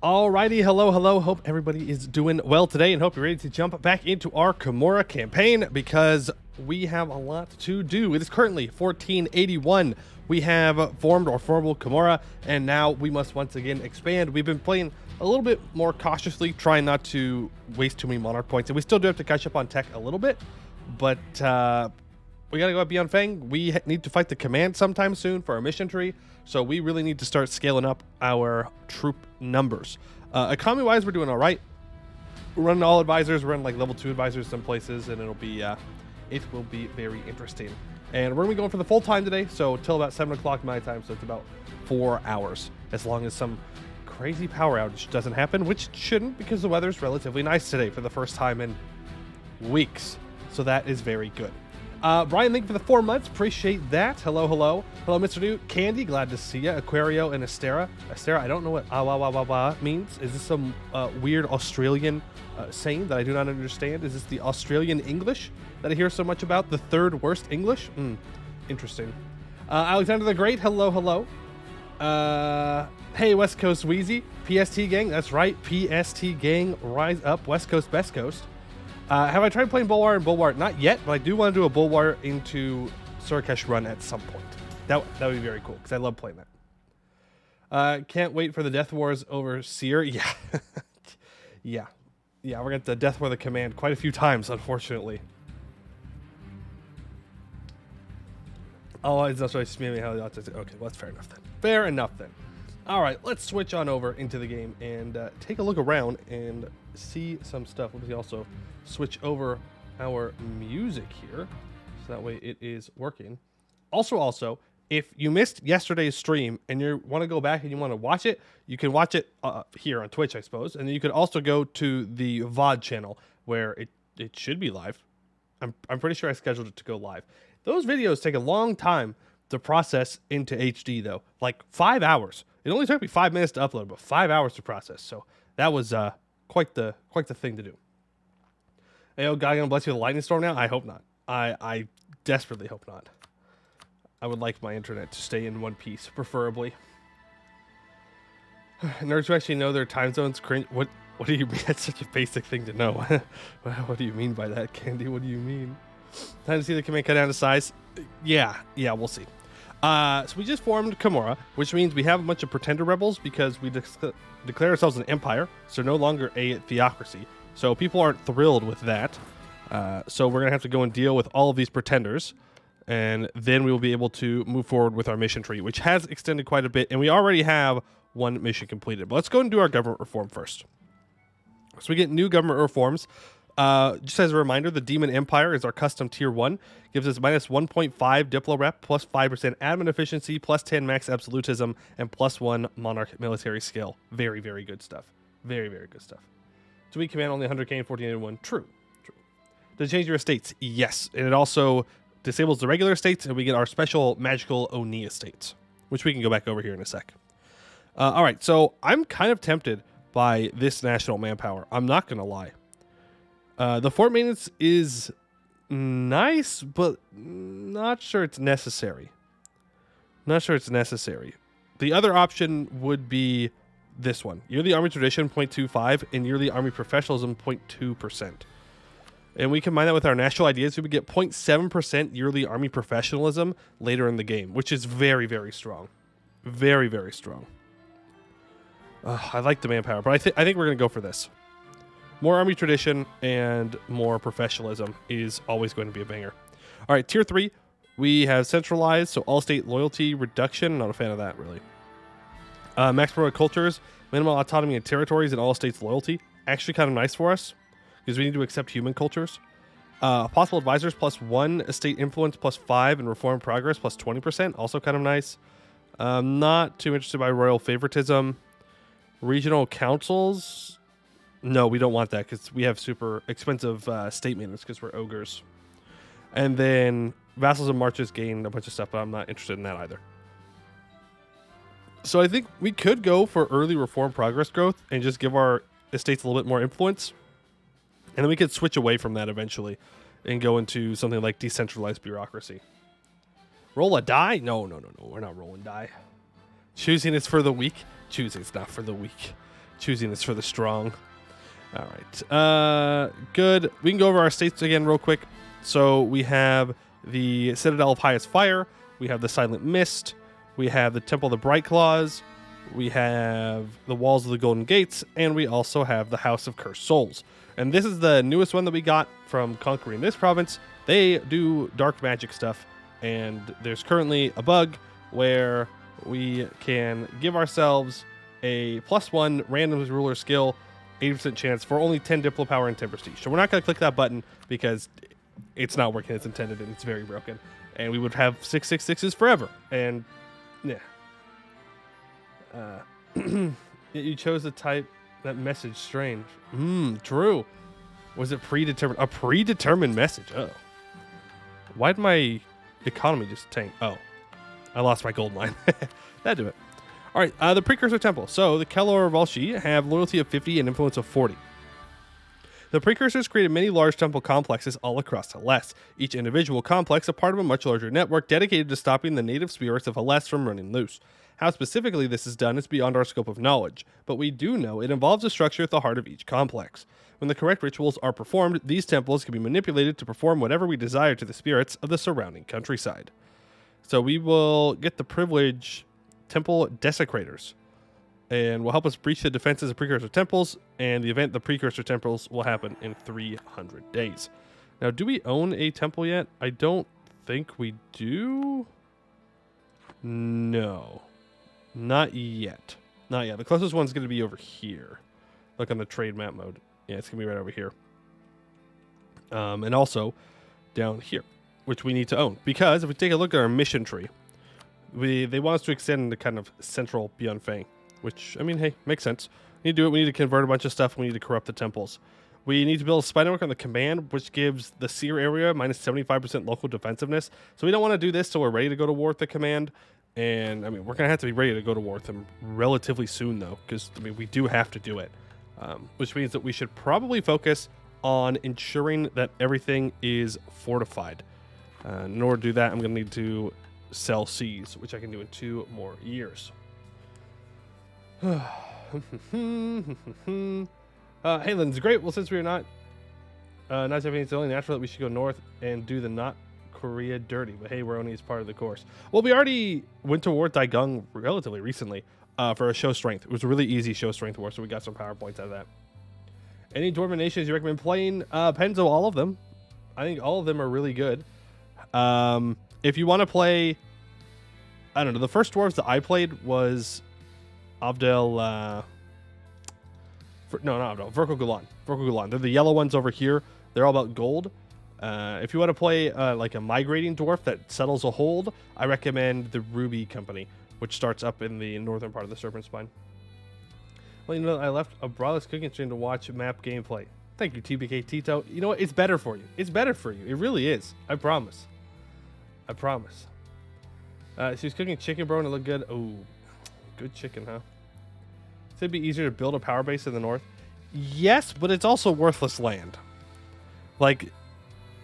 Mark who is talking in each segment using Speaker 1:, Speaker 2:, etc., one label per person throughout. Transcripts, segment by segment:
Speaker 1: Alrighty, hello. Hope everybody is doing well today and hope you're ready to jump back into our Chomora campaign because we have a lot to do. It is currently 1481. We have formed our formable Chomora and now we must once again expand. We've been playing a little bit more cautiously, trying not to waste too many monarch points, and we still do have to catch up on tech a little bit, but we gotta go at Beyond Fang. We need to fight the command sometime soon for our mission tree, so we really need to start scaling up our troop numbers. Economy wise, we're doing all right. We're running all advisors. We're running like level 2 advisors some places, and it will be very interesting. And we're gonna be going for the full time today, so till about 7 o'clock my time, so it's about 4 hours, as long as some crazy power outage doesn't happen, which shouldn't because the weather's relatively nice today for the first time in weeks, so that is very good. Brian, thank you for the 4 months. Appreciate that. Hello, Mr. New Candy. Glad to see you. Aquario and Astera. I don't know what awa means. Is this some weird Australian saying that I do not understand? Is this the Australian English that I hear so much about? The third worst English? Interesting. Alexander the Great. Hello. Hey, West Coast Wheezy. PST gang. That's right. PST gang. Rise up. West Coast, Best Coast. Have I tried playing Bulwar and Bulwar? Not yet, but I do want to do a Bulwar into Surkesh run at some point. That would be very cool, because I love playing that. Can't wait for the Death Wars over Seer. Yeah. yeah, we're going to have to Death War the command quite a few times, unfortunately. Oh, it's not really spamming how the odds. Okay, well, that's fair enough then. All right, let's switch on over into the game and take a look around and see some stuff. Let me also switch over our music here, so that way it is working. Also, if you missed yesterday's stream and you want to go back and you want to watch it, you can watch it here on Twitch, I suppose. And then you could also go to the VOD channel where it should be live. I'm pretty sure I scheduled it to go live. Those videos take a long time to process into HD, though, like 5 hours. It only took me 5 minutes to upload, but 5 hours to process. So that was quite the thing to do. Hey, oh, God, gonna bless you with a lightning storm now? I hope not. I desperately hope not. I would like my internet to stay in one piece, preferably. Nerds who actually know their time zones cringe. What do you mean? That's such a basic thing to know. What do you mean by that, Candy? What do you mean? Time to see the command cut down to size. Yeah, we'll see. So we just formed Chomora, which means we have a bunch of pretender rebels because we declare ourselves an empire, so no longer a theocracy. So people aren't thrilled with that. So we're going to have to go and deal with all of these pretenders, and then we will be able to move forward with our mission tree, which has extended quite a bit, and we already have one mission completed. But let's go and do our government reform first. So we get new government reforms. Just as a reminder, the Demon Empire is our custom tier 1. Gives us minus 1.5 Diplo rep, plus 5% admin efficiency, plus 10 max absolutism, and plus 1 monarch military skill. Very, very good stuff. Very, very good stuff. Do we command only 100k and 1481? True. Does it change your estates? Yes. And it also disables the regular estates, and we get our special magical Oni estates, which we can go back over here in a sec. All right, so I'm kind of tempted by this national manpower. I'm not going to lie. The fort maintenance is nice, but not sure it's necessary. The other option would be this one. Yearly Army Tradition, 0.25, and Yearly Army Professionalism, 0.2%. And we combine that with our national ideas, we would get 0.7% Yearly Army Professionalism later in the game, which is very, very strong. Very, very strong. I like the manpower, but I think we're going to go for this. More Army Tradition and more Professionalism is always going to be a banger. All right, Tier 3, we have Centralized, so all-state loyalty reduction. Not a fan of that, really. Max Pro Cultures, minimal autonomy in territories and all states loyalty. Actually kind of nice for us, because we need to accept human cultures. Possible Advisors, plus 1 estate influence, plus 5, and Reform Progress, plus 20%. Also kind of nice. Not too interested by Royal Favoritism. Regional Councils... No, we don't want that because we have super expensive state maintenance because we're ogres. And then Vassals and Marches gain a bunch of stuff, but I'm not interested in that either. So I think we could go for early reform progress growth and just give our estates a little bit more influence. And then we could switch away from that eventually and go into something like decentralized bureaucracy. Roll a die? No. We're not rolling die. Choosing is for the weak. Choosing is not for the weak. Choosing this for the strong. All right. Good. We can go over our states again real quick. So we have the Citadel of Highest Fire. We have the Silent Mist. We have the Temple of the Bright Claws. We have the Walls of the Golden Gates. And we also have the House of Cursed Souls. And this is the newest one that we got from conquering this province. They do dark magic stuff. And there's currently a bug where we can give ourselves a +1 random ruler skill, 80% chance for only 10 Diplo power and 10 prestige. So we're not going to click that button because it's not working as intended and it's very broken. And we would have 666s forever. And yeah. You chose to type that message strange. True. Was it predetermined? A predetermined message. Oh. Why'd my economy just tank? Oh. I lost my gold mine. That'd do it. All right, the Precursor Temple. So the Kelor Valshi have loyalty of 50 and influence of 40. The Precursors created many large temple complexes all across Hellas, each individual complex a part of a much larger network dedicated to stopping the native spirits of Hellas from running loose. How specifically this is done is beyond our scope of knowledge, but we do know it involves a structure at the heart of each complex. When the correct rituals are performed, these temples can be manipulated to perform whatever we desire to the spirits of the surrounding countryside. So we will get the privilege Temple Desecrators, and will help us breach the defenses of Precursor Temples, and the event the Precursor Temples will happen in 300 days. Now, do we own a temple yet? I don't think we do. No. Not yet. Not yet. The closest one's going to be over here. Look on the trade map mode. Yeah, it's going to be right over here. And also down here, which we need to own. Because if we take a look at our mission tree, they want us to extend into kind of central Beyond Fang, which, I mean, hey, makes sense. We need to do it. We need to convert a bunch of stuff. We need to corrupt the temples. We need to build a spy network on the command, which gives the Seer area minus 75% local defensiveness. So we don't want to do this till we're ready to go to war with the command. And, I mean, we're going to have to be ready to go to war with them relatively soon, though, because, I mean, we do have to do it. Which means that we should probably focus on ensuring that everything is fortified. In order to do that, I'm going to need to sell seas, which I can do in 2 more years. Hey, Lynn's great. Well, since we are not Japanese, it's only natural that we should go north and do the not Korea dirty. But hey, we're only as part of the course. Well, we already went to war with Daegung relatively recently for a show strength. It was a really easy show strength war, so we got some power points out of that. Any Dwarven nations you recommend playing? Penzo, all of them. I think all of them are really good. If you want to play, I don't know, the first dwarves that I played was Abdel, not Abdel, Verko Gulan. They're the yellow ones over here. They're all about gold. If you want to play like a migrating dwarf that settles a hold, I recommend the Ruby Company, which starts up in the northern part of the Serpent Spine. Well, you know, I left a Braless cooking stream to watch map gameplay. Thank you, TBK Tito. You know what? It's better for you. It's better for you. It really is. I promise. I promise. She was cooking chicken, bro, and it looked good. Oh, good chicken, huh? So it'd be easier to build a power base in the north. Yes, but it's also worthless land. Like,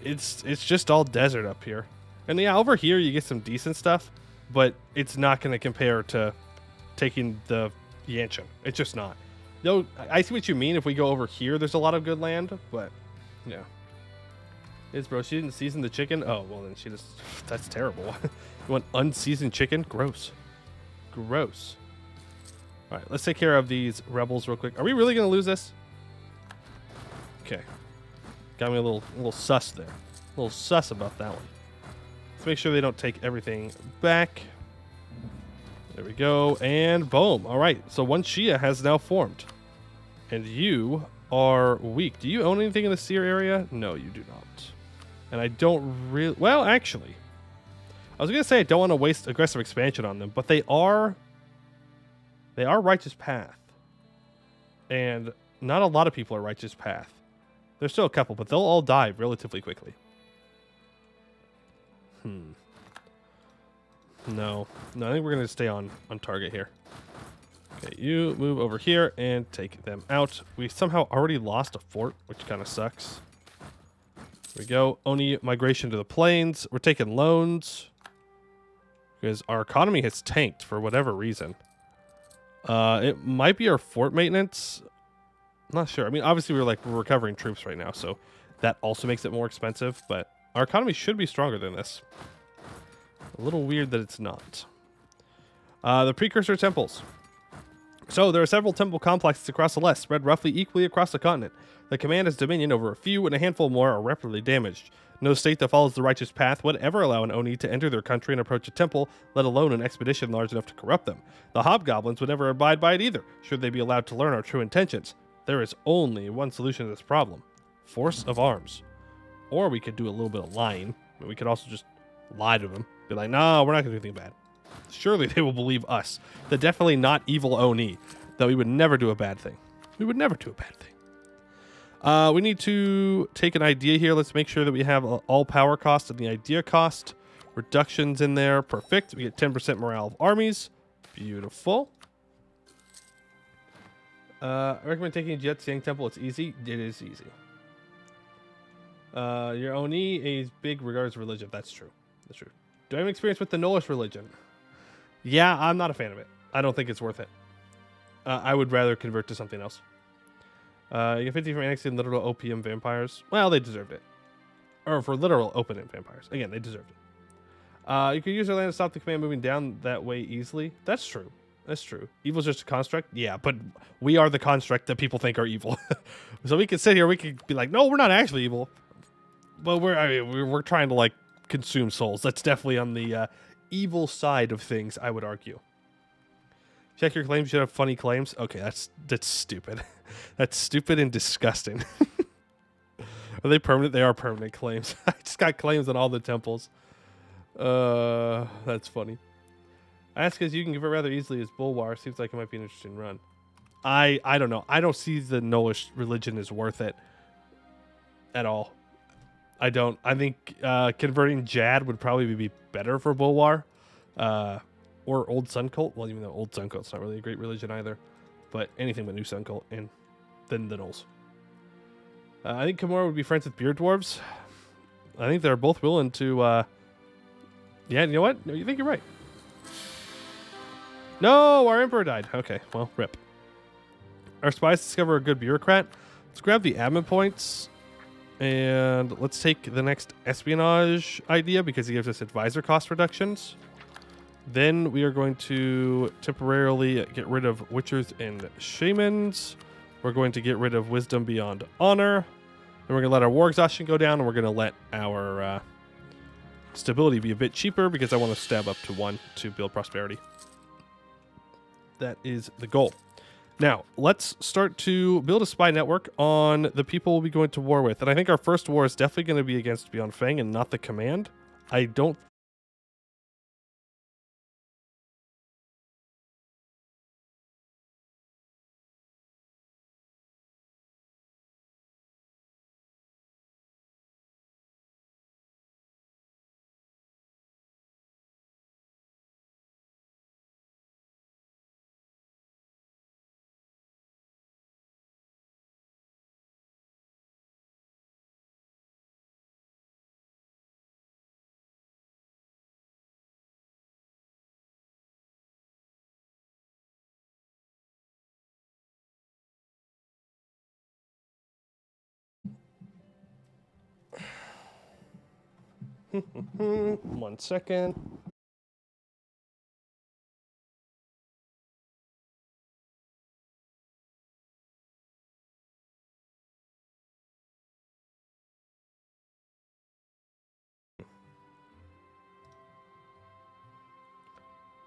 Speaker 1: it's just all desert up here. And yeah, over here you get some decent stuff, but it's not going to compare to taking the Yanshan. It's just not. No, I see what you mean. If we go over here, there's a lot of good land, but yeah. It's bro, she didn't season the chicken. Oh, well then she just, that's terrible. You want unseasoned chicken? Gross. Gross. All right, let's take care of these rebels real quick. Are we really going to lose this? Okay. Got me a little sus there. A little sus about that one. Let's make sure they don't take everything back. There we go. And boom. All right. So one Shia has now formed. And you are weak. Do you own anything in the Seer area? No, you do not. And I don't really... Well, actually. I was going to say I don't want to waste aggressive expansion on them, but they are Righteous Path. And not a lot of people are Righteous Path. There's still a couple, but they'll all die relatively quickly. No, I think we're going to stay on target here. Okay, you move over here and take them out. We somehow already lost a fort, which kind of sucks. There we go. Oni migration to the plains. We're taking loans because our economy has tanked for whatever reason. It might be our fort maintenance. I'm not sure. I mean, obviously we're recovering troops right now, so that also makes it more expensive, but our economy should be stronger than this. A little weird that it's not. The precursor temples. So there are several temple complexes across the West, spread roughly equally across the continent. The command has dominion over a few, and a handful more are rapidly damaged. No state that follows the righteous path would ever allow an Oni to enter their country and approach a temple, let alone an expedition large enough to corrupt them. The hobgoblins would never abide by it either, should they be allowed to learn our true intentions. There is only one solution to this problem. Force of arms. Or we could do a little bit of lying. We could also just lie to them. Be like, no, we're not going to do anything bad. Surely they will believe us. They're definitely not evil Oni. That we would never do a bad thing. We would never do a bad thing. We need to take an idea here. Let's make sure that we have all power cost and the idea cost. Reductions in there. Perfect. We get 10% morale of armies. Beautiful. I recommend taking Jet Siang Temple. It's easy. It is easy. Your Oni is big regards religion. That's true. That's true. Do I have experience with the Nolish religion? Yeah, I'm not a fan of it. I don't think it's worth it. I would rather convert to something else. You get 50 from annexing literal opium vampires. Well, they deserved it. Or for literal opium vampires. Again, they deserved it. You can use our land to stop the command moving down that way easily. That's true. That's true. Evil's just a construct? Yeah, but we are the construct that people think are evil. So we can sit here, we can be like, no, we're not actually evil. But we're trying to, like, consume souls. That's definitely on the evil side of things, I would argue. Check your claims. You should have funny claims. Okay, that's stupid. That's stupid and disgusting. Are they permanent? They are permanent claims. I just got claims on all the temples. That's funny. I ask because you can give it rather easily as Bulwar. Seems like it might be an interesting run. I don't know. I don't see the Nolish religion as worth it at all. I don't. I think converting Jad would probably be better for Bulwar. Or Old Sun Cult. Well, even though Old Sun Cult's not really a great religion either. But anything but New Sun Cult. And then the Knolls. I think Chomora would be friends with Beard Dwarves. I think they're both willing to... Yeah, you know what? No, you think you're right. No, our Emperor died. Okay, well, rip. Our spies discover a good bureaucrat. Let's grab the admin points. And let's take the next espionage idea because he gives us advisor cost reductions. Then we are going to temporarily get rid of witchers and shamans. We're going to get rid of wisdom beyond honor. Then we're going to let our war exhaustion go down, and we're going to let our stability be a bit cheaper because I want to stab up to 1 to build prosperity. That is the goal. Now, let's start to build a spy network on the people we'll be going to war with. And I think our first war is definitely going to be against Beyond Fang and not the command. I don't... One second.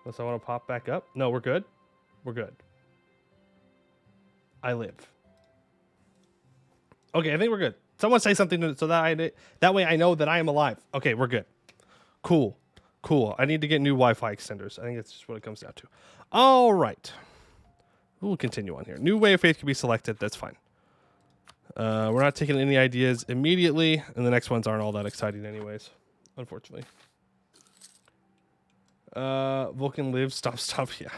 Speaker 1: Unless I want to pop back up. No, we're good. We're good. I live. Okay, I think we're good. Someone say something so that way I know that I am alive. Okay, we're good. Cool. Cool. I need to get new Wi-Fi extenders. I think that's just what it comes down to. All right. We'll continue on here. New way of faith can be selected. That's fine. We're not taking any ideas immediately, and the next ones aren't all that exciting anyways, unfortunately. Vulcan lives. Stop. Yeah.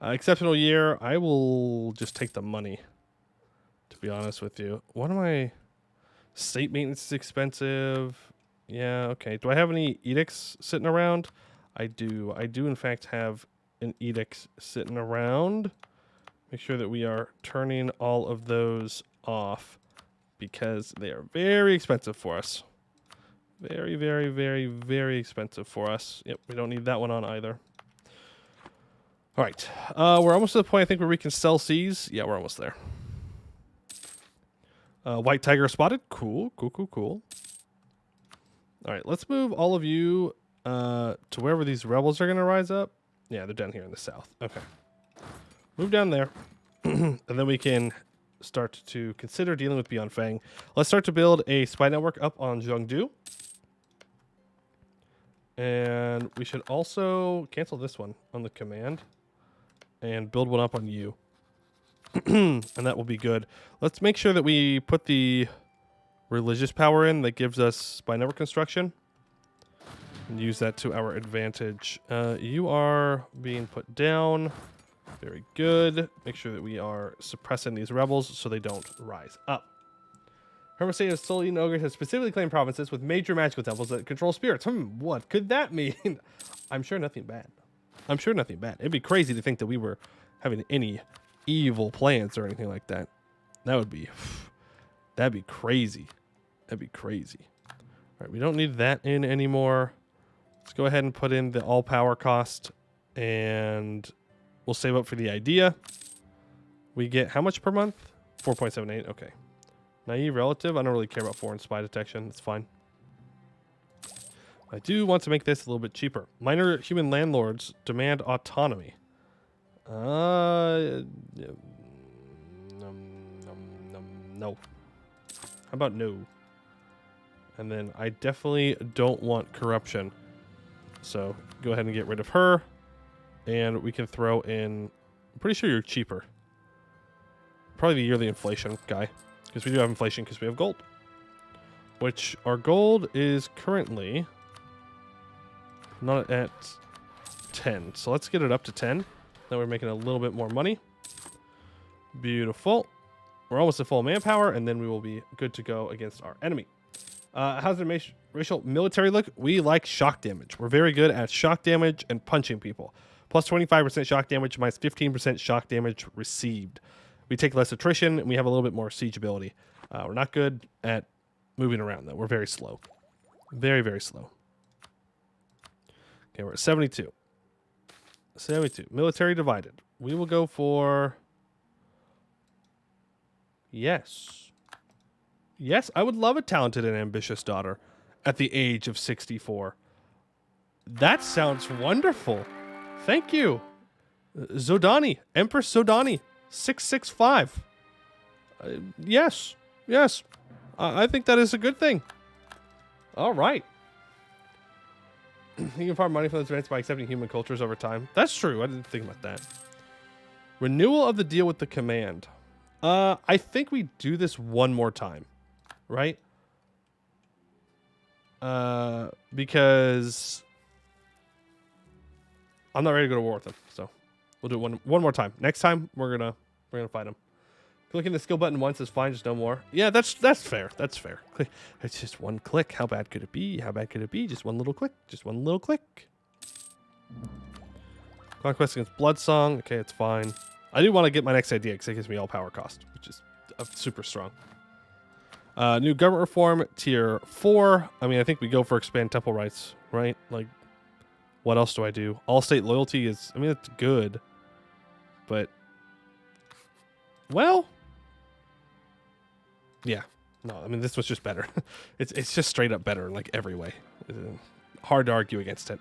Speaker 1: Exceptional year. I will just take the money, to be honest with you. What am I... State maintenance is expensive. Yeah, okay. Do I have any edicts sitting around? I do. I do, in fact, have an edict sitting around. Make sure that we are turning all of those off because they are very expensive for us. Very, very, very, very expensive for us. Yep, we don't need that one on either. All right. We're almost to the point, I think, where we can sell Cs. Yeah, we're almost there. White tiger spotted. Cool, cool, cool, cool. All right, let's move all of you to wherever these rebels are going to rise up. Yeah, they're down here in the south. Okay. Move down there. And then we can start to consider dealing with Beyond Fang. Let's start to build a spy network up on Zhengdu. And we should also cancel this one on the command and build one up on you. And that will be good. Let's make sure that we put the religious power in that gives us spy network construction and use that to our advantage. You are being put down. Very good. Make sure that we are suppressing these rebels so they don't rise up. Hermesate of Solian Ogres has specifically claimed provinces with major magical temples that control spirits. What could that mean? I'm sure nothing bad. I'm sure nothing bad. It'd be crazy to think that we were having any evil plans or anything like that. That'd be crazy. That'd be crazy. All right, we don't need that in anymore. Let's go ahead and put in the all power cost and we'll save up for the idea. We get how much per month? 4.78. Okay. Naive relative. I don't really care about foreign spy detection. That's fine. I do want to make this a little bit cheaper. Minor human landlords demand autonomy. No. How about no? And then I definitely don't want corruption. So go ahead and get rid of her. And we can throw in... I'm pretty sure you're cheaper. Probably the yearly inflation guy. Because we do have inflation because we have gold. Which our gold is currently not at 10. So let's get it up to 10. Now we're making a little bit more money. Beautiful. We're almost at full manpower, and then we will be good to go against our enemy. How's the racial military look? We like shock damage. We're very good at shock damage and punching people. Plus 25% shock damage, minus 15% shock damage received. We take less attrition, and we have a little bit more siege ability. We're not good at moving around, though. We're very slow. Very, very slow. Okay, we're at 72. 72. Military divided. We will go for... Yes. Yes, I would love a talented and ambitious daughter at the age of 64. That sounds wonderful. Thank you. Zodani. Empress Zodani. 665. Yes. Yes. I think that is a good thing. All right. You can farm money from those events by accepting human cultures over time. That's true. I didn't think about that. Renewal of the deal with the command. I think we do this one more time. Right? Because I'm not ready to go to war with them. So we'll do it one more time. Next time we're gonna fight them. Clicking the skill button once is fine, just no more. Yeah, that's fair. That's fair. It's just one click. How bad could it be? How bad could it be? Just one little click. Just one little click. Conquest against Bloodsong. Okay, it's fine. I do want to get my next idea because it gives me all power cost, which is super strong. New government reform, tier 4. I mean, I think we go for expand temple rights, right? Like, what else do I do? All state loyalty is, I mean, it's good. But, well, yeah. No, I mean, this was just better. It's just straight up better in, like, every way. Hard to argue against it.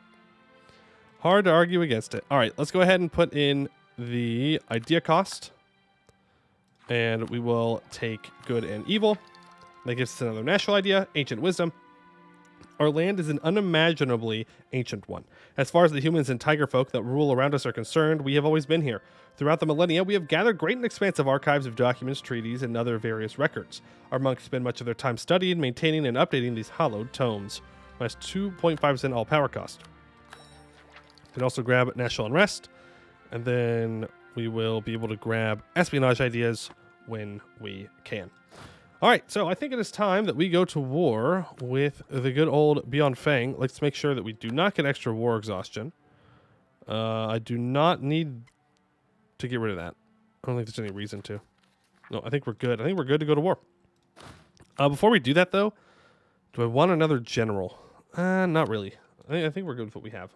Speaker 1: Hard to argue against it. All right, let's go ahead and put in the idea cost. And we will take good and evil. That gives us another national idea, ancient wisdom. Our land is an unimaginably ancient one. As far as the humans and tiger folk that rule around us are concerned, we have always been here. Throughout the millennia, we have gathered great and expansive archives of documents, treaties, and other various records. Our monks spend much of their time studying, maintaining, and updating these hallowed tomes. Minus 2.5% all power cost. We can also grab national unrest, and then we will be able to grab espionage ideas when we can. All right, so I think it is time that we go to war with the good old Beyond Fang. Let's make sure that we do not get extra war exhaustion. I do not need to get rid of that. don't think there's any reason to. No, I think we're good. I think we're good to go to war. Before we do that, though, do I want another general? Not really. I think we're good with what we have.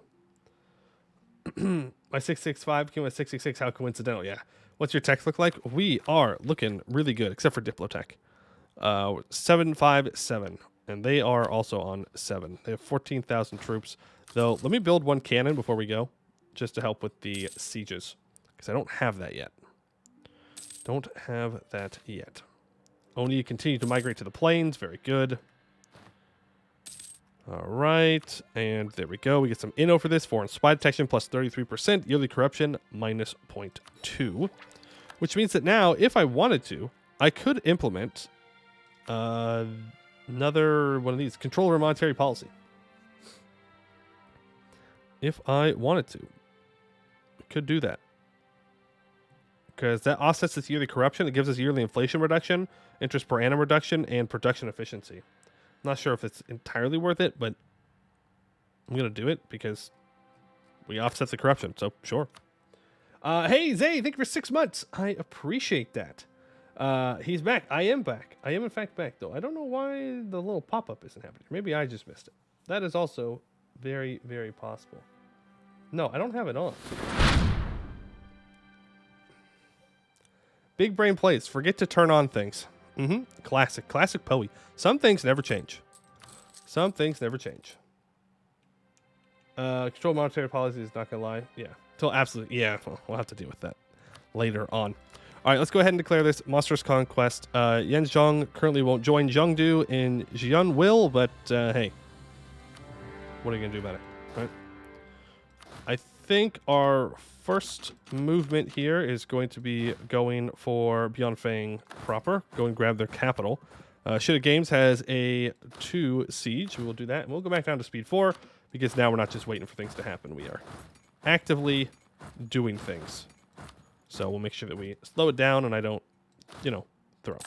Speaker 1: My 665 became a 666. How coincidental? Yeah. What's your tech look like? We are looking really good, except for Diplotech. 757, and they are also on 7. They have 14,000 troops. Though, let me build one cannon before we go, just to help with the sieges, because I don't have that yet. Don't have that yet. Only continue to migrate to the plains. Very good. All right, and there we go. We get some inno for this. Foreign spy detection plus 33%. Yearly corruption minus 0.2. Which means that now, if I wanted to, I could implement another one of these. Control over monetary policy. If I wanted to. I could do that. Because that offsets this yearly corruption. It gives us yearly inflation reduction, interest per annum reduction, and production efficiency. Not sure if it's entirely worth it, but I'm going to do it because we offset the corruption. So, sure. Hey, Zay, thank you for 6 months. I appreciate that. He's back. I am back. I am, in fact, back, though. I don't know why the little pop-up isn't happening. Maybe I just missed it. That is also very, very possible. No, I don't have it on. Big brain plays. Forget to turn on things. Classic. Classic Poe. Some things never change. Some things never change. Control monetary policy is not going to lie. Yeah. Until absolutely. Yeah. We'll have to deal with that later on. All right. Let's go ahead and declare this monstrous conquest. Yen Zhong currently won't join Zhengdu, and Jian will, but hey. What are you going to do about it? Right? I think our first movement here is going to be going for Beyond Fang proper. Go and grab their capital. Shida Games has a 2 siege. We will do that. And we'll go back down to speed 4 because now we're not just waiting for things to happen. We are actively doing things. So we'll make sure that we slow it down and I don't, throw.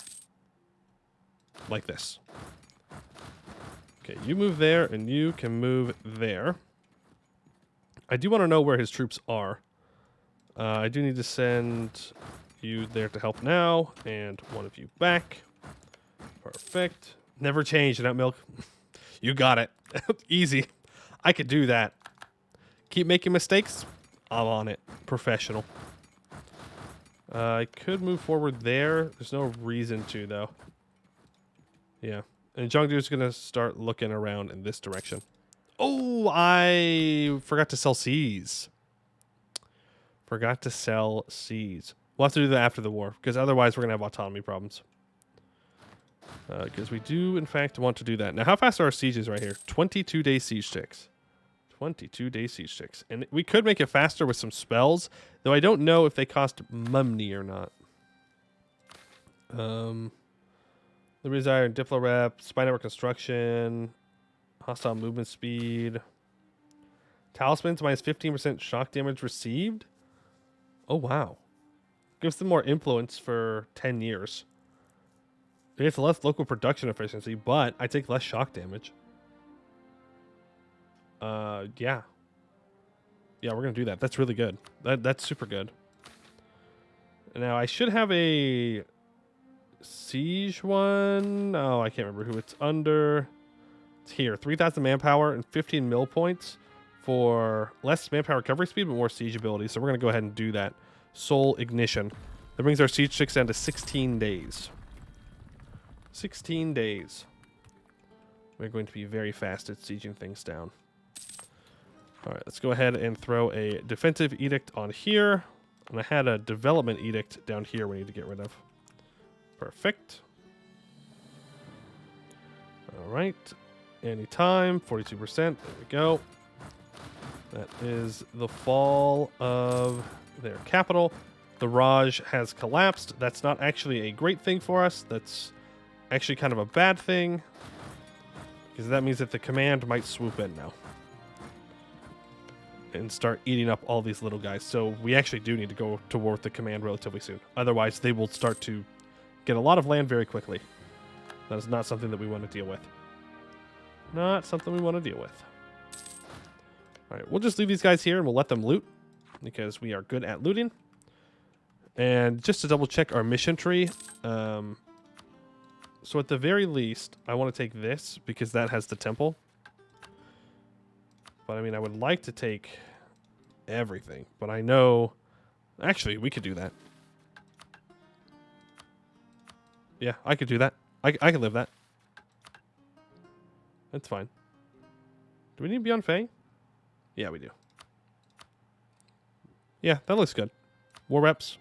Speaker 1: Like this. Okay, you move there and you can move there. I do want to know where his troops are. I do need to send you there to help now, and one of you back. Perfect. Never change that milk. You got it. Easy. I could do that. Keep making mistakes. I'm on it. Professional. I could move forward there. There's no reason to, though. Yeah. And Zhengdu's going to start looking around in this direction. Oh, I forgot to sell C's. Forgot to sell C's. We'll have to do that after the war, because otherwise we're going to have autonomy problems. Because we do, in fact, want to do that. Now, how fast are our sieges right here? 22-day siege ticks. 22-day siege ticks. And we could make it faster with some spells, though I don't know if they cost money or not. Liberty's Iron, Diplo Rep, Spy Network Construction, Hostile Movement Speed. Talismans minus 15% shock damage received. Oh, wow. Gives them more influence for 10 years. It's less local production efficiency, but I take less shock damage. Yeah. Yeah, we're going to do that. That's really good. That's super good. Now, I should have a siege one. Oh, I can't remember who it's under. It's here. 3,000 manpower and 15 mill points for less manpower recovery speed, but more siege ability. So we're going to go ahead and do that. Soul Ignition. That brings our siege ticks down to 16 days. 16 days. We're going to be very fast at sieging things down. All right, let's go ahead and throw a defensive edict on here. And I had a development edict down here we need to get rid of. Perfect. All right. Anytime, 42%. There we go. That is the fall of their capital. The Raj has collapsed. That's not actually a great thing for us. That's actually kind of a bad thing, because that means that the command might swoop in now and start eating up all these little guys. So we actually do need to go to war with the command relatively soon. Otherwise, they will start to get a lot of land very quickly. That is not something that we want to deal with. Not something we want to deal with. All right, we'll just leave these guys here and we'll let them loot, because we are good at looting. And just to double check our mission tree, so at the very least, I want to take this because that has the temple. But I mean, I would like to take everything, but I know, actually, we could do that. Yeah, I could do that. I could live that. That's fine. Do we need Beyond Fang? Yeah, we do. Yeah, that looks good. War reps.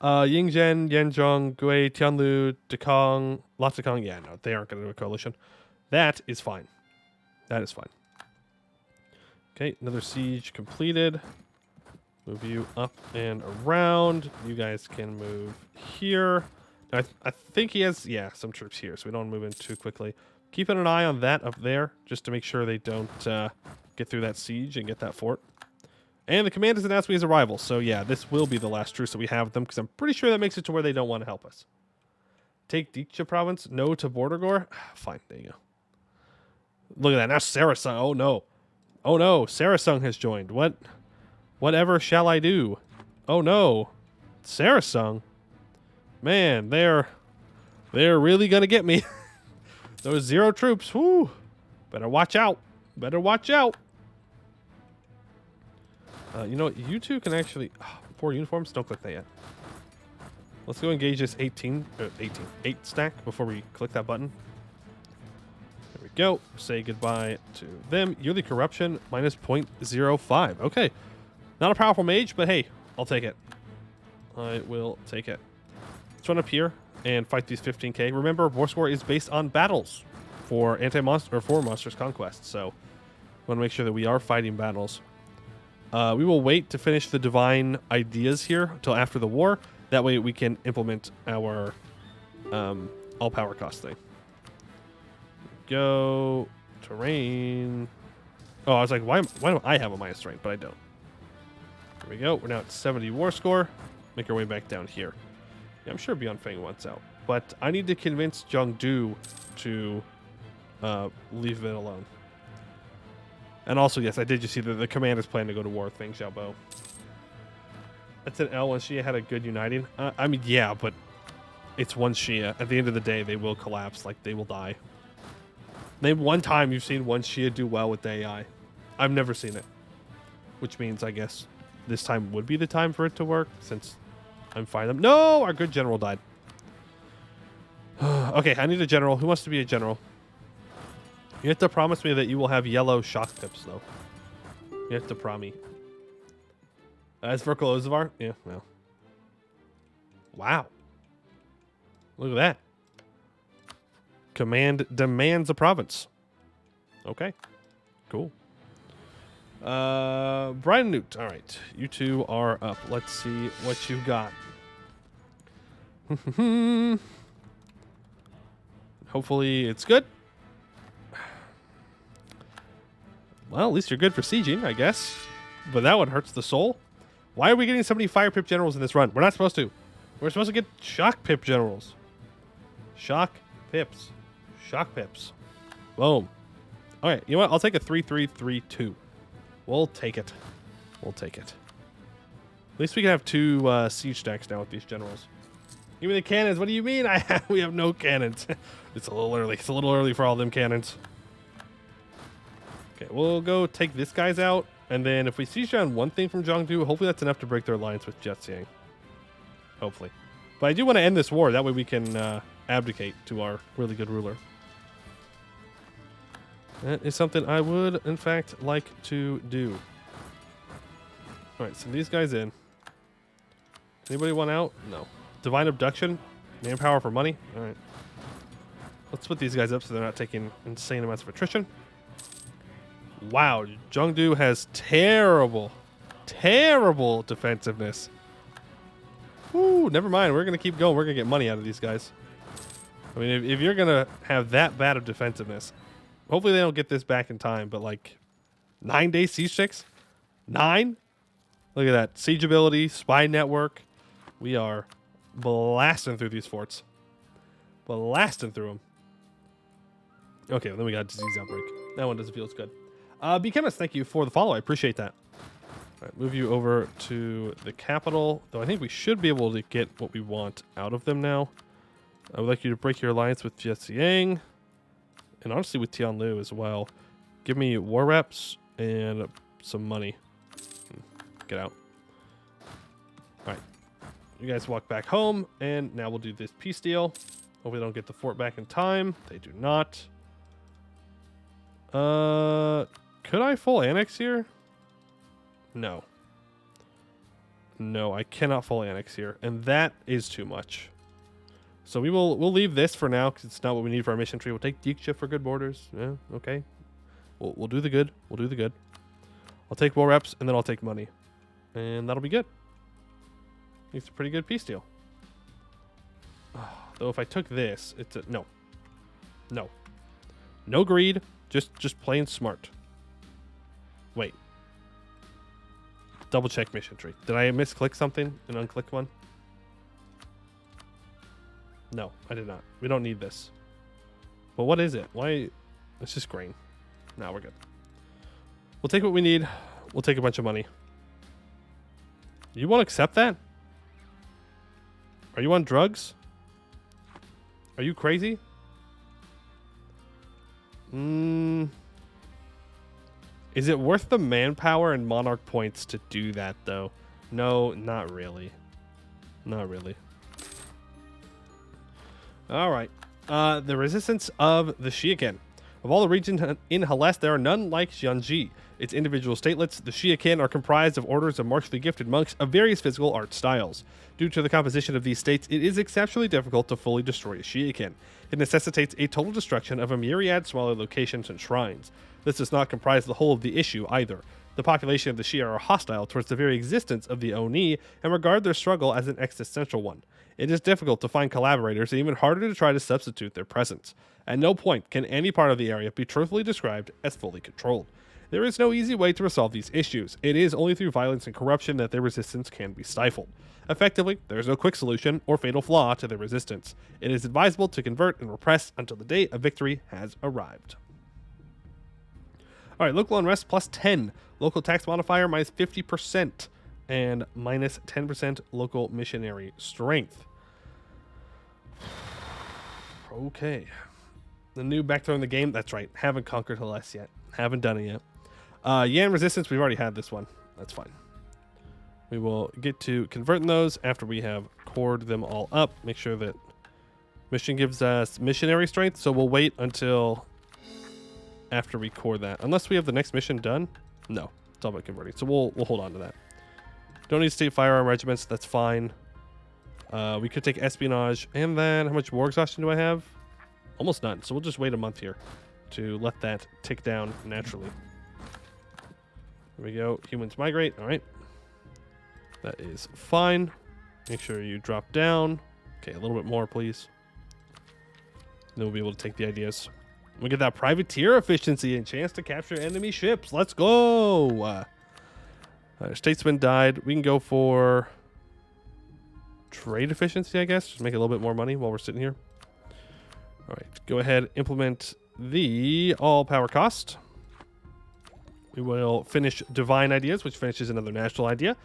Speaker 1: Yingzhen, Yanzhong, Gui, Tianlu, Dekong, Latakong. Yeah, no, they aren't going to do a coalition. That is fine. That is fine. Okay, another siege completed. Move you up and around. You guys can move here. Now, I think he has, yeah, some troops here, so we don't move in too quickly. Keeping an eye on that up there, just to make sure they don't get through that siege and get that fort. And the command has announced me his arrival, so yeah, this will be the last truce that we have with them, because I'm pretty sure that makes it to where they don't want to help us. Take Diksha province, no to Bordergore. Fine, there you go. Look at that, now Sarasung, oh no. Oh no, Sarasung has joined. Whatever shall I do? Oh no, Sarasung. Man, they're really gonna get me. Those 0 troops, whoo. Better watch out. Better watch out. You know what? You two can actually... 4 uniforms? Don't click that yet. Let's go engage this 8 stack before we click that button. There we go. Say goodbye to them. Yearly corruption minus 0.05. Okay. Not a powerful mage, but hey, I'll take it. I will take it. Let's run up here and fight these 15k. Remember, war score is based on battles for anti-monster or for monsters conquest. So we want to make sure that we are fighting battles. We will wait to finish the divine ideas here until after the war. That way we can implement our all power cost thing. Go terrain. Oh, I was like, why don't I have a minus terrain? But I don't. There we go. We're now at 70 war score. Make our way back down here. Yeah, I'm sure Beyond Fang wants out. But I need to convince Zhengdu to leave it alone. And also, yes, I did just see that the commander's plan to go to war with Feng Xiaobo. That's an L when Shia had a good uniting. I mean, yeah, but it's one Shia. At the end of the day, they will collapse. Like, they will die. Name one time you've seen one Shia do well with the AI. I've never seen it. Which means, I guess, this time would be the time for it to work, since I'm fighting them. No! Our good general died. Okay, I need a general. Who wants to be a general? You have to promise me that you will have yellow shock tips, though. You have to promise. As for Kolozavar? Yeah, well. Wow. Look at that. Command demands a province. Okay. Cool. Brian Newt. All right. You two are up. Let's see what you got. Hopefully it's good. Well, at least you're good for sieging, I guess. But that one hurts the soul. Why are we getting so many fire pip generals in this run? We're not supposed to. We're supposed to get shock pip generals. Shock pips. Shock pips. Boom. All right, you know what? I'll take a 3-3-3-2. We'll take it. We'll take it. At least we can have 2 siege stacks now with these generals. Give me the cannons. What do you mean? We have no cannons. It's a little early. It's a little early for all them cannons. Okay, we'll go take this guy's out, and then if we siege down one thing from Zhengdu, hopefully that's enough to break their alliance with Zhejiang. Hopefully. But I do want to end this war. That way we can abdicate to our really good ruler. That is something I would, in fact, like to do. All right, send these guys in. Anybody want out? No. Divine abduction? Manpower for money? All right. Let's put these guys up so they're not taking insane amounts of attrition. Wow, Zhengdu has terrible, terrible defensiveness. Woo, never mind. We're going to keep going. We're going to get money out of these guys. I mean, if you're going to have that bad of defensiveness, hopefully they don't get this back in time, but like 9-day siege checks? 9? Look at that. Siege ability, spy network. We are blasting through these forts. Blasting through them. Okay, then we got disease outbreak. That one doesn't feel as good. B Chemist, thank you for the follow. I appreciate that. All right, move you over to the capital, though I think we should be able to get what we want out of them now. I would like you to break your alliance with Jiang, and honestly with Tianlu as well. Give me war reps and some money. Get out. All right, you guys walk back home, and now we'll do this peace deal. Hope we don't get the fort back in time. They do not. Could I full annex here? No. No, I cannot full annex here, and that is too much. So we'll leave this for now because it's not what we need for our mission tree. We'll take Diksha for good borders. Yeah, okay. We'll do the good. We'll do the good. I'll take war reps, and then I'll take money, and that'll be good. It's a pretty good peace deal. Though if I took this, it's a no. No. No greed. Just plain smart. Wait. Double check mission tree. Did I misclick something and unclick one? No, I did not. We don't need this. But what is it? Why? It's just grain. No, we're good. We'll take what we need. We'll take a bunch of money. You won't accept that? Are you on drugs? Are you crazy? Is it worth the manpower and monarch points to do that, though? No, not really. Not really. All right. The resistance of the Shiaken. Of all the regions in Hellas, there are none like Jiangxi. Its individual statelets, the Shiaken, are comprised of orders of martially gifted monks of various physical art styles. Due to the composition of these states, it is exceptionally difficult to fully destroy a Shiaken. It necessitates a total destruction of a myriad smaller locations and shrines. This does not comprise the whole of the issue either. The population of the Shia are hostile towards the very existence of the Oni and regard their struggle as an existential one. It is difficult to find collaborators and even harder to try to substitute their presence. At no point can any part of the area be truthfully described as fully controlled. There is no easy way to resolve these issues. It is only through violence and corruption that their resistance can be stifled. Effectively, there is no quick solution or fatal flaw to their resistance. It is advisable to convert and repress until the day of victory has arrived. All right, local unrest plus 10. Local tax modifier minus 50%. And minus 10% local missionary strength. Okay. The new back throw in the game. That's right. Haven't conquered Hellas yet. Haven't done it yet. Yan resistance. We've already had this one. That's fine. We will get to converting those after we have cored them all up. Make sure that mission gives us missionary strength. So we'll wait until after we core that. Unless we have the next mission done. No. It's all about converting. So we'll hold on to that. Don't need state firearm regiments. That's fine. We could take espionage. And then how much war exhaustion do I have? Almost none. So we'll just wait a month here to let that tick down naturally. There we go. Humans migrate. All right. That is fine. Make sure you drop down. Okay, a little bit more, please. Then we'll be able to take the ideas. We get that privateer efficiency and chance to capture enemy ships. Let's go. Statesman died. We can go for trade efficiency, I guess. Just make a little bit more money while we're sitting here. All right, go ahead, implement the all power cost. We will finish divine ideas, which finishes another national idea.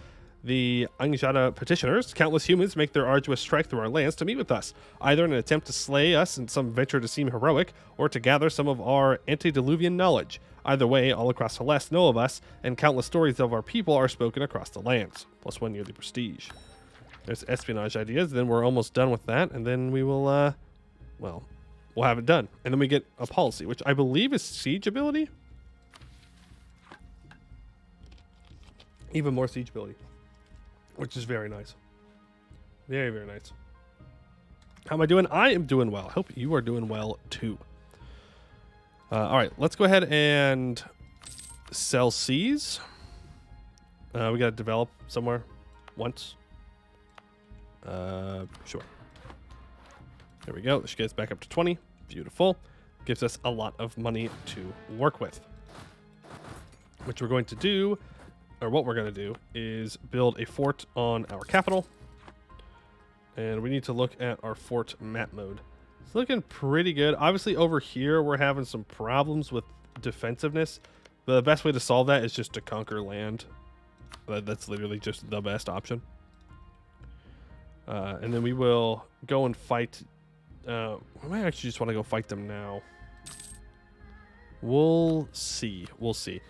Speaker 1: The Angjada petitioners, countless humans, make their arduous trek through our lands to meet with us, either in an attempt to slay us in some venture to seem heroic, or to gather some of our antediluvian knowledge. Either way, all across Hellas know of us, and countless stories of our people are spoken across the lands. Plus 1 yearly prestige. There's espionage ideas, then we're almost done with that, and then we will, well, we'll have it done. And then we get a policy, which I believe is siege ability. Even more siege ability. Which is very nice. Very, very nice. How am I doing? I am doing well. I hope you are doing well too. All right, let's go ahead and sell C's. We got to develop somewhere once. Sure. There we go. This gets back up to 20. Beautiful. Gives us a lot of money to work with. Which we're going to do, or what we're going to do, is build a fort on our capital. And we need to look at our fort map mode. It's looking pretty good. Obviously, over here, we're having some problems with defensiveness. The best way to solve that is just to conquer land. That's literally just the best option. And then we will go and fight. We might actually just want to go fight them now. We'll see. We'll see.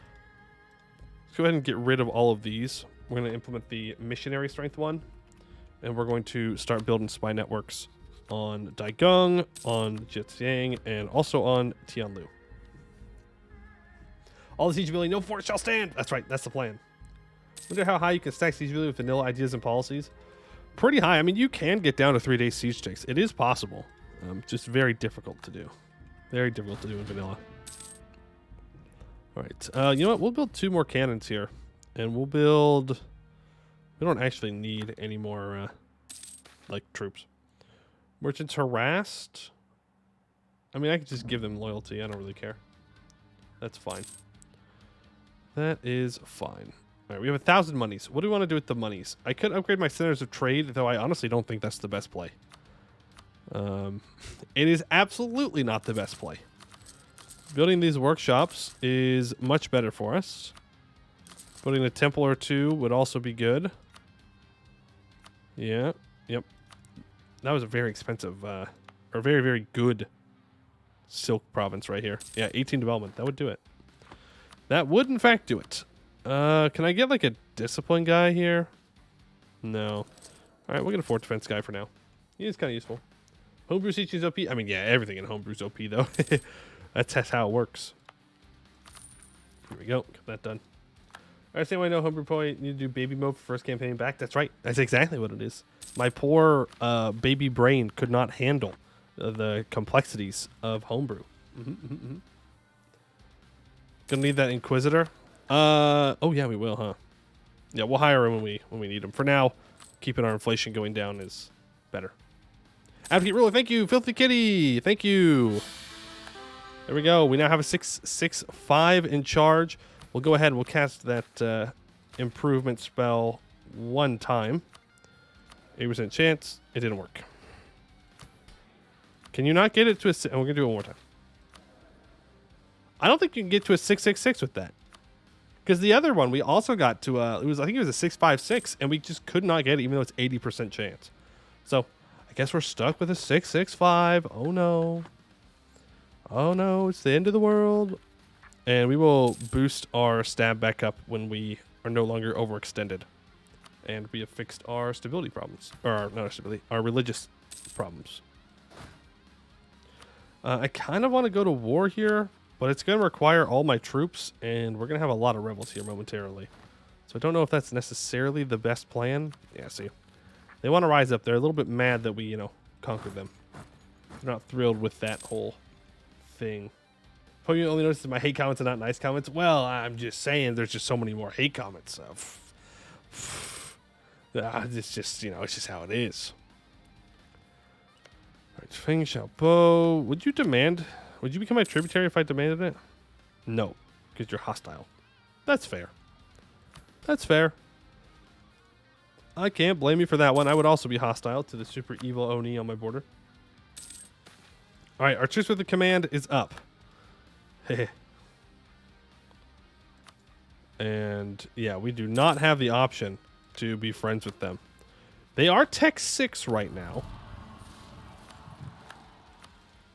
Speaker 1: Let's go ahead and get rid of all of these. We're going to implement the missionary strength one. And we're going to start building spy networks on Daigung, on Jixiang, and also on Tianlu. All the siege ability, no force shall stand. That's right. That's the plan. Wonder how high you can stack siege ability with vanilla ideas and policies. Pretty high. I mean, you can get down to 3-day siege stakes. It is possible. Just very difficult to do. Very difficult to do in vanilla. All right. You know what? We'll build 2 more cannons here. And we'll build... We don't actually need any more, like, troops. Merchants harassed. I mean, I could just give them loyalty. I don't really care. That's fine. That is fine. All right, we have 1,000 monies. What do we want to do with the monies? I could upgrade my centers of trade, though I honestly don't think that's the best play. It is absolutely not the best play. Building these workshops is much better for us. Building a Templar or 2 would also be good. Yeah, yep. That was a very expensive, or very, very good silk province right here. Yeah, 18 development. That would do it. That would, in fact, do it. Can I get, like, a discipline guy here? No. All right, we'll get a fort defense guy for now. He is kind of useful. Homebrew siege is OP. I mean, yeah, everything in Homebrew is OP, though. That's how it works. Here we go. Got that done. All right, same way I know Homebrew probably need to do baby mode for first campaign back. That's right. That's exactly what it is. My poor baby brain could not handle the complexities of Homebrew. Gonna need that Inquisitor. Oh yeah, we will, huh? Yeah, we'll hire him when we need him. For now, keeping our inflation going down is better. Advocate Ruler, thank you. Filthy Kitty, thank you. There we go. We now have a 6/6/5 in charge. We'll go ahead and we'll cast that improvement spell 1 time. 8% chance. It didn't work. Can you not get it to a... And we're going to do it one more time. I don't think you can get to a 6/6/6 with that. Because the other one, we also got to I think it was a 6/5/6, and we just could not get it, even though it's 80% chance. So, I guess we're stuck with a 6/6/5. Oh, no. Oh, no. It's the end of the world. And we will boost our stab back up when we are no longer overextended. And we have fixed our stability problems. Or, not our stability, our religious problems. I kind of want to go to war here, but it's going to require all my troops, and we're going to have a lot of rebels here momentarily. So I don't know if that's necessarily the best plan. Yeah, see. They want to rise up. They're a little bit mad that we, conquered them. They're not thrilled with that whole thing. Hope you only noticed that my hate comments are not nice comments. Well, I'm just saying there's just so many more hate comments. It's just, it's just how it is. All right, Feng Xiaobo. Would you become my tributary if I demanded it? No, because you're hostile. That's fair. That's fair. I can't blame you for that one. I would also be hostile to the super evil Oni on my border. All right, our truce with the command is up. And yeah, we do not have the option to be friends with them. They are Tech 6 right now.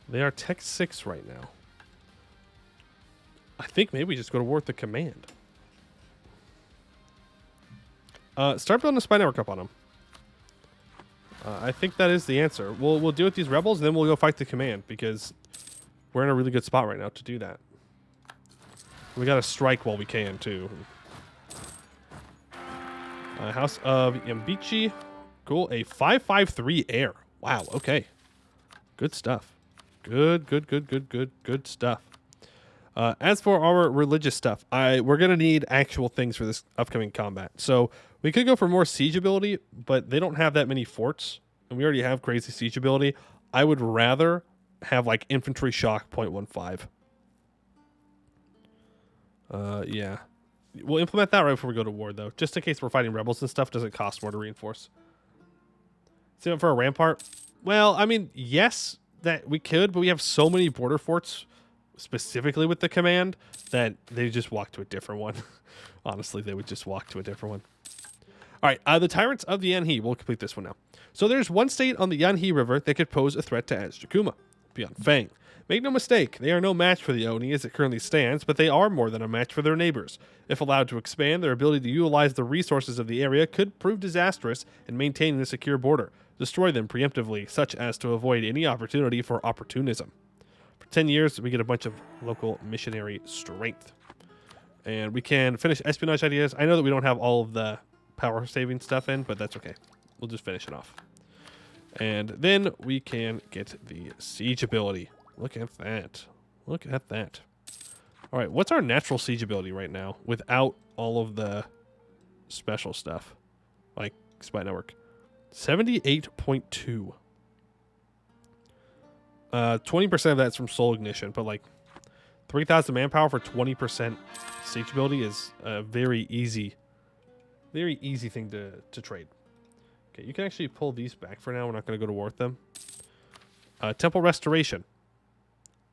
Speaker 1: They are Tech 6 right now. I think maybe we just go to war with the command. Start building a spy network up on them. I think that is the answer. We'll deal with these rebels, and then we'll go fight the command, because we're in a really good spot right now to do that. We gotta strike while we can, too. House of Yambichi. Cool. A 5/5/3 air. Wow, okay. Good stuff. Good stuff. As for our religious stuff, we're going to need actual things for this upcoming combat. So we could go for more siege ability, but they don't have that many forts, and we already have crazy siege ability. I would rather have like infantry shock 0.15. Yeah. We'll implement that right before we go to war, though, just in case we're fighting rebels and stuff. Doesn't cost more to reinforce. Same for a rampart. Well, I mean, yes, that we could, but we have so many border forts specifically with the command that they just walk to a different one. Honestly, they would just walk to a different one. All right, the Tyrants of the Yanhee. We'll complete this one now. So there's one state on the Yanhee River that could pose a threat to Azjakuma, Beyond Fang. Make no mistake, they are no match for the Oni as it currently stands, but they are more than a match for their neighbors. If allowed to expand, their ability to utilize the resources of the area could prove disastrous in maintaining a secure border. Destroy them preemptively, such as to avoid any opportunity for opportunism. For 10 years, we get a bunch of local missionary strength. And we can finish espionage ideas. I know that we don't have all of the power saving stuff in, but that's okay. We'll just finish it off. And then we can get the siege ability. Look at that. Look at that. All right, what's our natural siege ability right now without all of the special stuff? Like Spy Network. 78.2. 20% of that's from Soul Ignition, but like 3,000 manpower for 20% siege ability is a very easy thing to trade. Okay, you can actually pull these back for now. We're not going to go to war with them. Temple Restoration.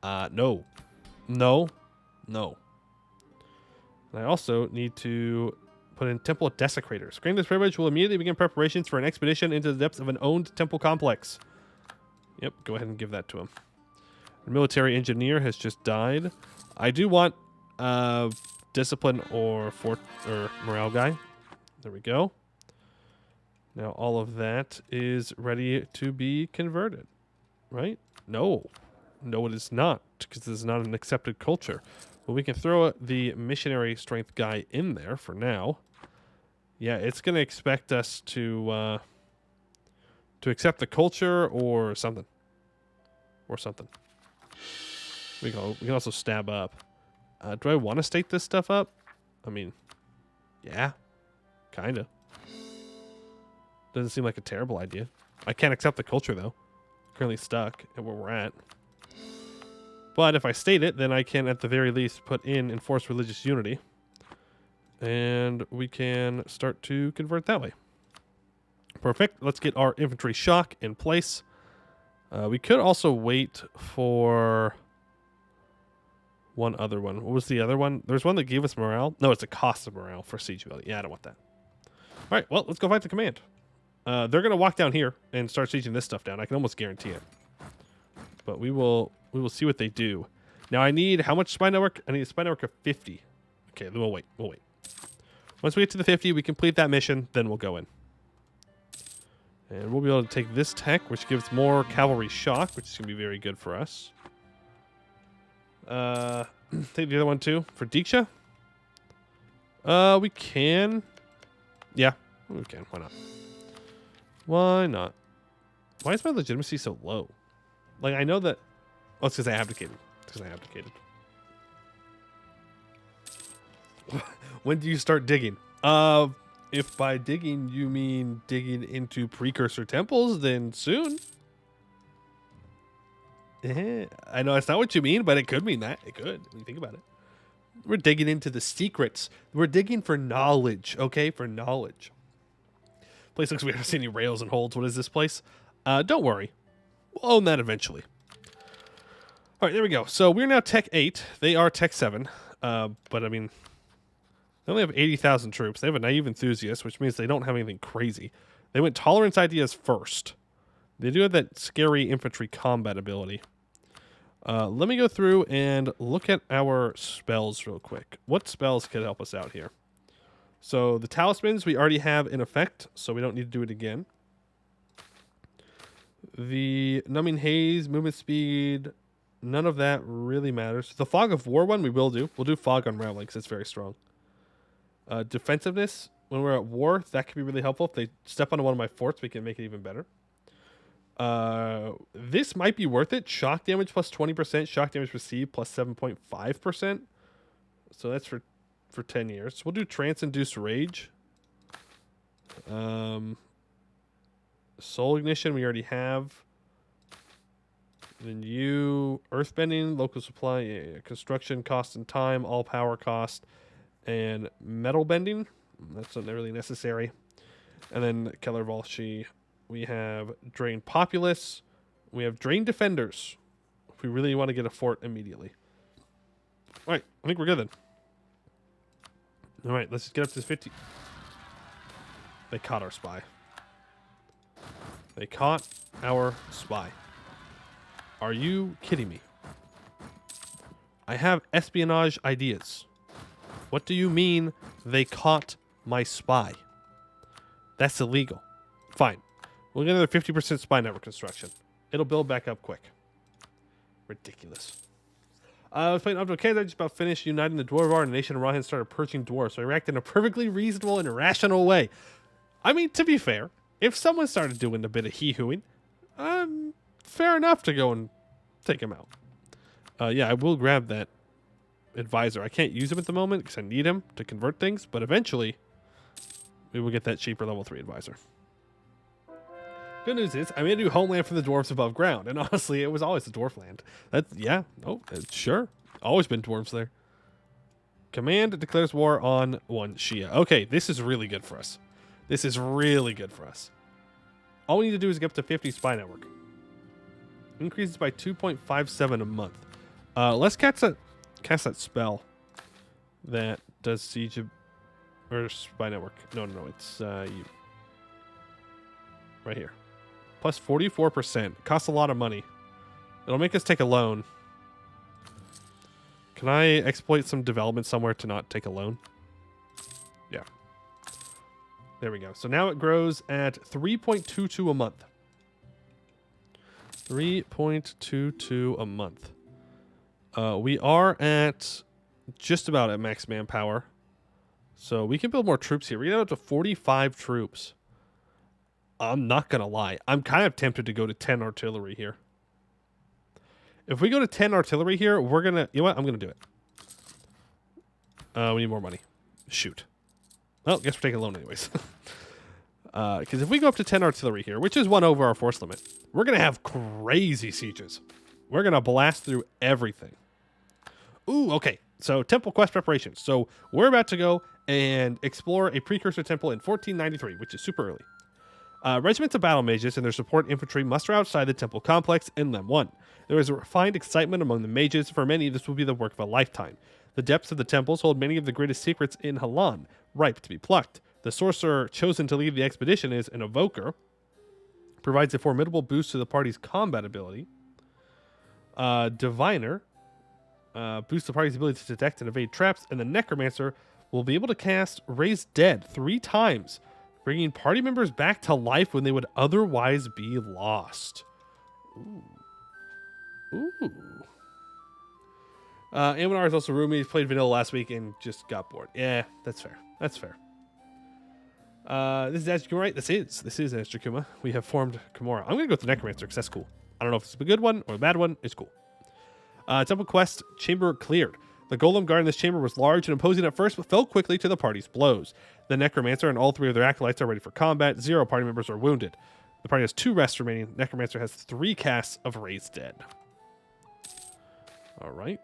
Speaker 1: No. No. No. And I also need to put in Temple Desecrators. Granting this privilege will immediately begin preparations for an expedition into the depths of an owned temple complex. Yep, go ahead and give that to him. The military engineer has just died. I do want discipline or morale guy. There we go. Now all of that is ready to be converted, right? No, it is not, because this is not an accepted culture. But we can throw the missionary strength guy in there for now. Yeah, it's going to expect us to accept the culture or something. We can also stab up. Do I want to state this stuff up? I mean, yeah, kind of. Doesn't seem like a terrible idea. I can't accept the culture, though. Currently stuck at where we're at. But if I state it, then I can, at the very least, put in enforced religious unity. And we can start to convert that way. Perfect. Let's get our infantry shock in place. We could also wait for one other one. What was the other one? There's one that gave us morale. No, it's a cost of morale for siege ability. Yeah, I don't want that. All right, well, let's go fight the command. They're going to walk down here and start sieging this stuff down. I can almost guarantee it. But we will see what they do. Now, I need how much spy network? I need a spy network of 50. Okay, then we'll wait. Once we get to the 50, we complete that mission, then we'll go in. And we'll be able to take this tech, which gives more cavalry shock, which is going to be very good for us. Take the other one too for Diksha. We can. Yeah, we can. Why not? Why not? Why is my legitimacy so low? Like, I know that. Oh, it's because I abdicated. When do you start digging? If by digging you mean digging into precursor temples, then soon. I know that's not what you mean, but it could mean that. It could, when you think about it. We're digging into the secrets. We're digging for knowledge, okay? For knowledge. Place looks weird. I don't see any rails and holds. What is this place? Don't worry. We'll own that eventually. All right, there we go. So we're now Tech 8. They are Tech 7. But, I mean, they only have 80,000 troops. They have a naive enthusiast, which means they don't have anything crazy. They went tolerance ideas first. They do have that scary infantry combat ability. Let me go through and look at our spells real quick. What spells could help us out here? So the talismans we already have in effect, so we don't need to do it again. The numbing haze, movement speed, none of that really matters. The fog of war one we will do. We'll do fog unraveling because it's very strong. Defensiveness, when we're at war, that could be really helpful. If they step onto one of my forts, we can make it even better. This might be worth it. Shock damage plus 20%. Shock damage received plus 7.5%. So that's for 10 years. We'll do trance-induced rage. Soul ignition we already have. Then earthbending, local supply, yeah. Construction cost and time, all power cost, and metal bending. That's not really necessary. And then Keller Volsci. We have Drain Populace. We have Drain Defenders. If we really want to get a fort immediately. All right, I think we're good then. All right, let's just get up to 50. They caught our spy. They caught our spy. Are you kidding me? I have espionage ideas. What do you mean they caught my spy? That's illegal. Fine. We'll get another 50% spy network construction. It'll build back up quick. Ridiculous. I was playing up to Kansas. I just about finished uniting the Dwarvar, and the nation of Rahan started purging dwarves. So I reacted in a perfectly reasonable and irrational way. I mean, to be fair, if someone started doing a bit of hee-hooing, fair enough to go and take him out. Yeah, I will grab that advisor. I can't use him at the moment because I need him to convert things, but eventually we will get that cheaper level 3 advisor. Good news is I made a new homeland for the dwarves above ground, and honestly, it was always the dwarf land. Sure. Always been dwarves there. Command declares war on one Shia. Okay, this is really good for us. This is really good for us. All we need to do is get up to 50 spy network. Increases by 2.57 a month. Let's cast that spell that does siege or spy network. No, it's you. Right here. Plus 44%. Costs a lot of money. It'll make us take a loan. Can I exploit some development somewhere to not take a loan? Yeah. There we go. So now it grows at 3.22 a month. 3.22 a month. We are at just about at max manpower. So we can build more troops here. We get up to 45 troops. I'm not going to lie. I'm kind of tempted to go to 10 artillery here. If we go to 10 artillery here, we're going to... You know what? I'm going to do it. We need more money. Shoot. Well, guess we're taking a loan anyways. Because if we go up to 10 artillery here, which is 1 over our force limit, we're going to have crazy sieges. We're going to blast through everything. Ooh, okay. So, temple quest preparations. So, we're about to go and explore a precursor temple in 1493, which is super early. Regiments of battle mages and their support infantry muster outside the temple complex in Lem 1. There is a refined excitement among the mages. For many, this will be the work of a lifetime. The depths of the temples hold many of the greatest secrets in Halan, ripe to be plucked. The sorcerer chosen to lead the expedition is an evoker. Provides a formidable boost to the party's combat ability. Diviner. Boosts the party's ability to detect and evade traps. And the necromancer will be able to cast Raise Dead 3 times, bringing party members back to life when they would otherwise be lost. Ooh. Amanar is also roomy. He played vanilla last week and just got bored. Yeah, that's fair. That's fair. This is Azjakuma, right? This is Azjakuma. We have formed Chomora. I'm going to go with the Necromancer because that's cool. I don't know if it's a good one or a bad one. It's cool. Temple quest, chamber cleared. The golem guard in this chamber was large and imposing at first, but fell quickly to the party's blows. The Necromancer and all 3 of their acolytes are ready for combat. 0 party members are wounded. The party has 2 rests remaining. Necromancer has 3 casts of Raise Dead. All right.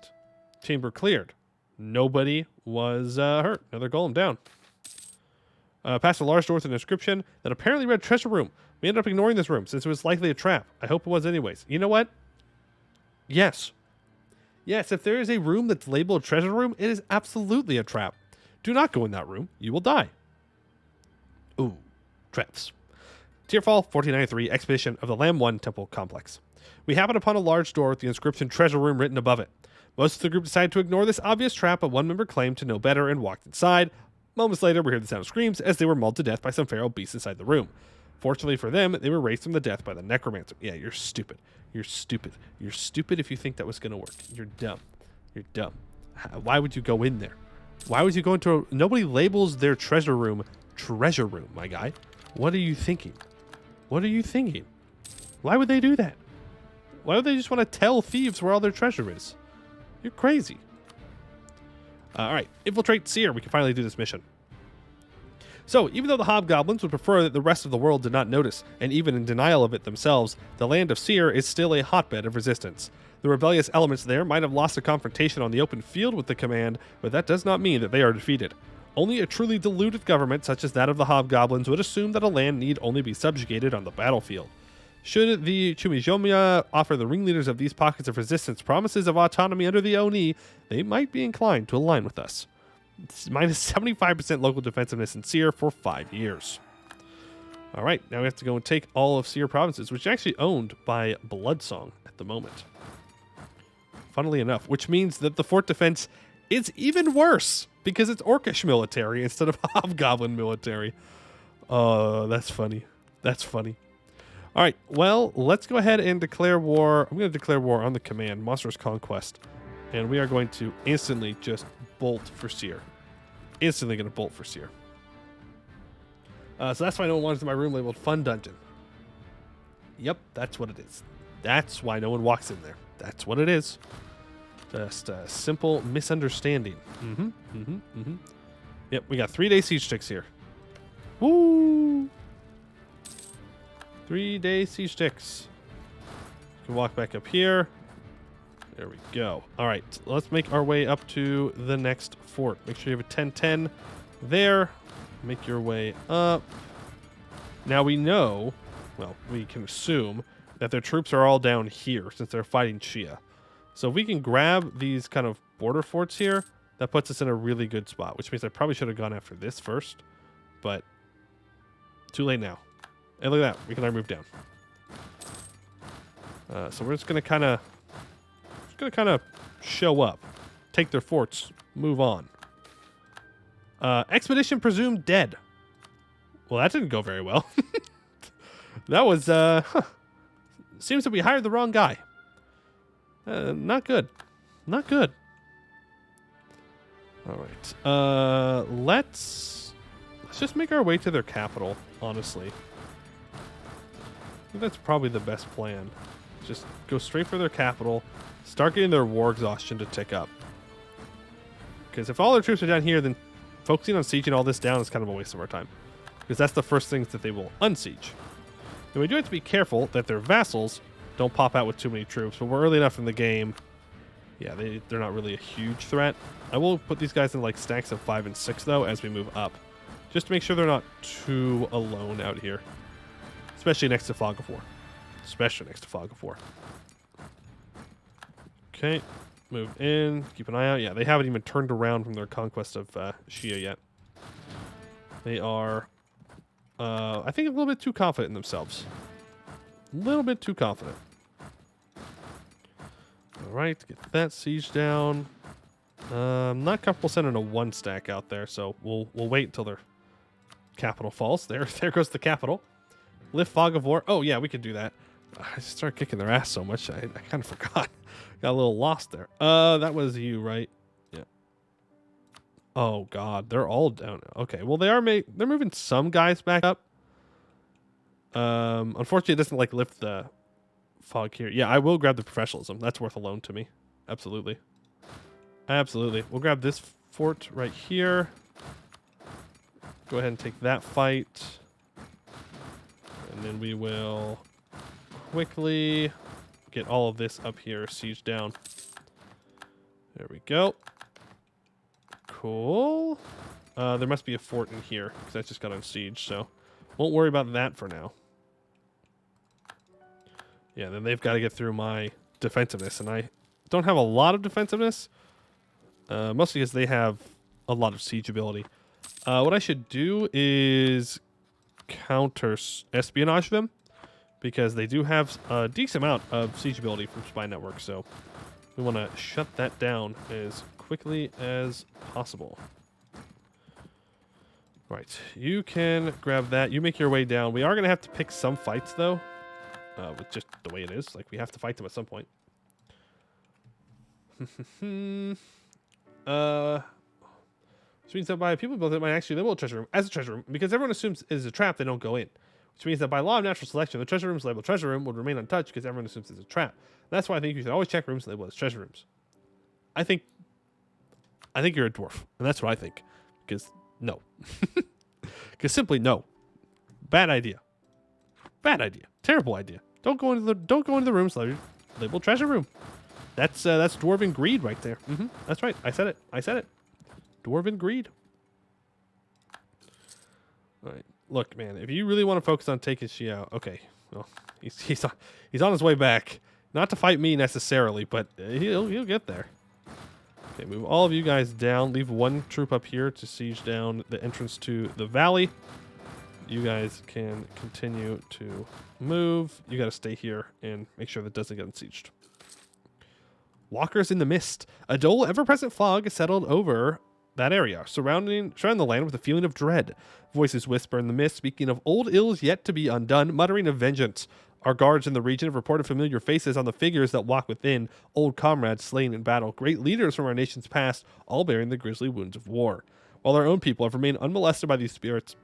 Speaker 1: Chamber cleared. Nobody was hurt. Another golem down. Past a large door with an inscription that apparently read treasure room. We ended up ignoring this room since it was likely a trap. I hope it was anyways. You know what? Yes. Yes, if there is a room that's labeled treasure room, it is absolutely a trap. Do not go in that room. You will die. Ooh, traps. Tierfall 1493, Expedition of the Lamb 1 Temple Complex. We happened upon a large door with the inscription treasure room written above it. Most of the group decided to ignore this obvious trap, but one member claimed to know better and walked inside. Moments later, we heard the sound of screams as they were mauled to death by some feral beasts inside the room. Fortunately for them, they were raised from the death by the Necromancer. Yeah, you're stupid. You're stupid. You're stupid if you think that was going to work. You're dumb. You're dumb. Why would you go in there? Why would you go into a... Nobody labels their treasure room, my guy. What are you thinking? What are you thinking? Why would they do that? Why would they just want to tell thieves where all their treasure is? You're crazy. All right, infiltrate Seer. We can finally do this mission. So, even though the hobgoblins would prefer that the rest of the world did not notice, and even in denial of it themselves, the land of Seer is still a hotbed of resistance. The rebellious elements there might have lost a confrontation on the open field with the command, but that does not mean that they are defeated. Only a truly deluded government, such as that of the hobgoblins, would assume that a land need only be subjugated on the battlefield. Should the Chomora offer the ringleaders of these pockets of resistance promises of autonomy under the Oni, they might be inclined to align with us. It's minus 75% local defensiveness in Seer for 5 years. All right, now we have to go and take all of Seer provinces, which is actually owned by Bloodsong at the moment. Funnily enough, which means that the fort defense is even worse because it's Orcish military instead of Hobgoblin military. Oh, that's funny. That's funny. All right, well, let's go ahead and declare war. I'm going to declare war on the command, Monstrous Conquest. And we are going to instantly just bolt for Seer. Instantly going to bolt for Seer. So that's why no one wants in my room labeled Fun Dungeon. Yep, that's what it is. That's why no one walks in there. That's what it is. Just a simple misunderstanding. Yep, we got 3-day siege sticks here. Woo! 3-day siege sticks. You can walk back up here. There we go. All right, let's make our way up to the next fort. Make sure you have a 10-10 there. Make your way up. Now we know, well, we can assume that their troops are all down here since they're fighting Shia. So if we can grab these kind of border forts here, that puts us in a really good spot, which means I probably should have gone after this first, but too late now. And look at that, we can now move down. So we're just gonna kind of show up, take their forts, move on. Expedition presumed dead. Well, that didn't go very well. That was, seems that we hired the wrong guy. Not good. Not good. All right. Let's just make our way to their capital, honestly. I think that's probably the best plan. Just go straight for their capital, start getting their war exhaustion to tick up. Because if all their troops are down here, then focusing on sieging all this down is kind of a waste of our time. Because that's the first things that they will unsiege. And we do have to be careful that their vassals don't pop out with too many troops, but we're early enough in the game. Yeah, they're not really a huge threat. I will put these guys in like stacks of 5 and 6 though as we move up, just to make sure they're not too alone out here, especially next to Fog of War. Especially next to Fog of War. Okay, move in. Keep an eye out. Yeah, they haven't even turned around from their conquest of Shia yet. They are, I think, a little bit too confident in themselves. A little bit too confident. All right, get that siege down. I'm not comfortable sending a 1 stack out there, so we'll wait until their capital falls. There goes the capital. Lift Fog of War. Oh yeah, we could do that. I just started kicking their ass so much, I kind of forgot. Got a little lost there. That was you, right? Yeah. Oh god, they're all down. Okay, well they're moving some guys back up. Unfortunately, it doesn't like lift the fog here. Yeah, I will grab the professionalism. That's worth a loan to me. Absolutely. Absolutely. We'll grab this fort right here. Go ahead and take that fight. And then we will quickly get all of this up here siege down. There we go. Cool. There must be a fort in here because that just got on siege, so won't worry about that for now. Yeah, then they've got to get through my defensiveness, and I don't have a lot of defensiveness, mostly because they have a lot of siege ability. What I should do is counter espionage them, because they do have a decent amount of siege ability from spy network, so we want to shut that down as quickly as possible. Right, you can grab that. You make your way down. We are going to have to pick some fights, though, with just the way it is. Like, we have to fight them at some point. Which means that by people built it might actually label a treasure room as a treasure room, because everyone assumes it is a trap, they don't go in. Which means that by law of natural selection, the treasure rooms labeled treasure room would remain untouched because everyone assumes it's a trap. That's why I think you should always check rooms labeled as treasure rooms. I think you're a dwarf, and that's what I think. Because no. Because simply no. Bad idea. Bad idea. Terrible idea. Don't go into the rooms labeled treasure room. That's dwarven greed right there. That's right. I said it. Dwarven greed. All right. Look, man, if you really want to focus on taking Shia out, okay, Well, he's on his way back. Not to fight me necessarily, but he'll get there. Okay, move all of you guys down. Leave one troop up here to siege down the entrance to the valley. You guys can continue to move. You got to stay here and make sure that doesn't get besieged. Walkers in the mist. A dull, ever-present fog is settled over that area, surrounding the land with a feeling of dread. Voices whisper in the mist, speaking of old ills yet to be undone, muttering of vengeance. Our guards in the region have reported familiar faces on the figures that walk within, old comrades slain in battle, great leaders from our nation's past, all bearing the grisly wounds of war. While our own people have remained unmolested by these spirits,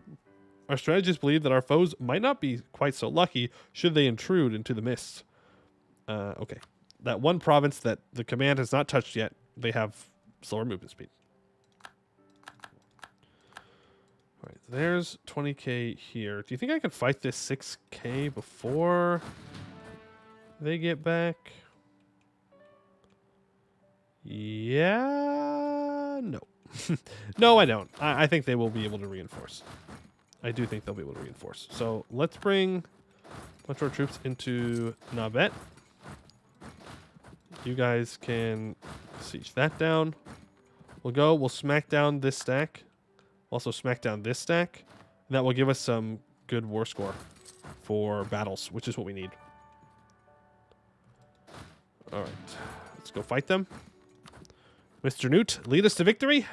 Speaker 1: our strategists believe that our foes might not be quite so lucky should they intrude into the mists. Okay. That one province that the command has not touched yet, they have slower movement speed. All right, there's 20k here. Do you think I can fight this 6k before they get back? Yeah, no. No, I don't. I think they will be able to reinforce. I do think they'll be able to reinforce. So let's bring a bunch of our troops into Nabet. You guys can siege that down. We'll smack down this stack. Also smack down this stack. And that will give us some good war score for battles, which is what we need. All right. Let's go fight them. Mr. Newt, lead us to victory.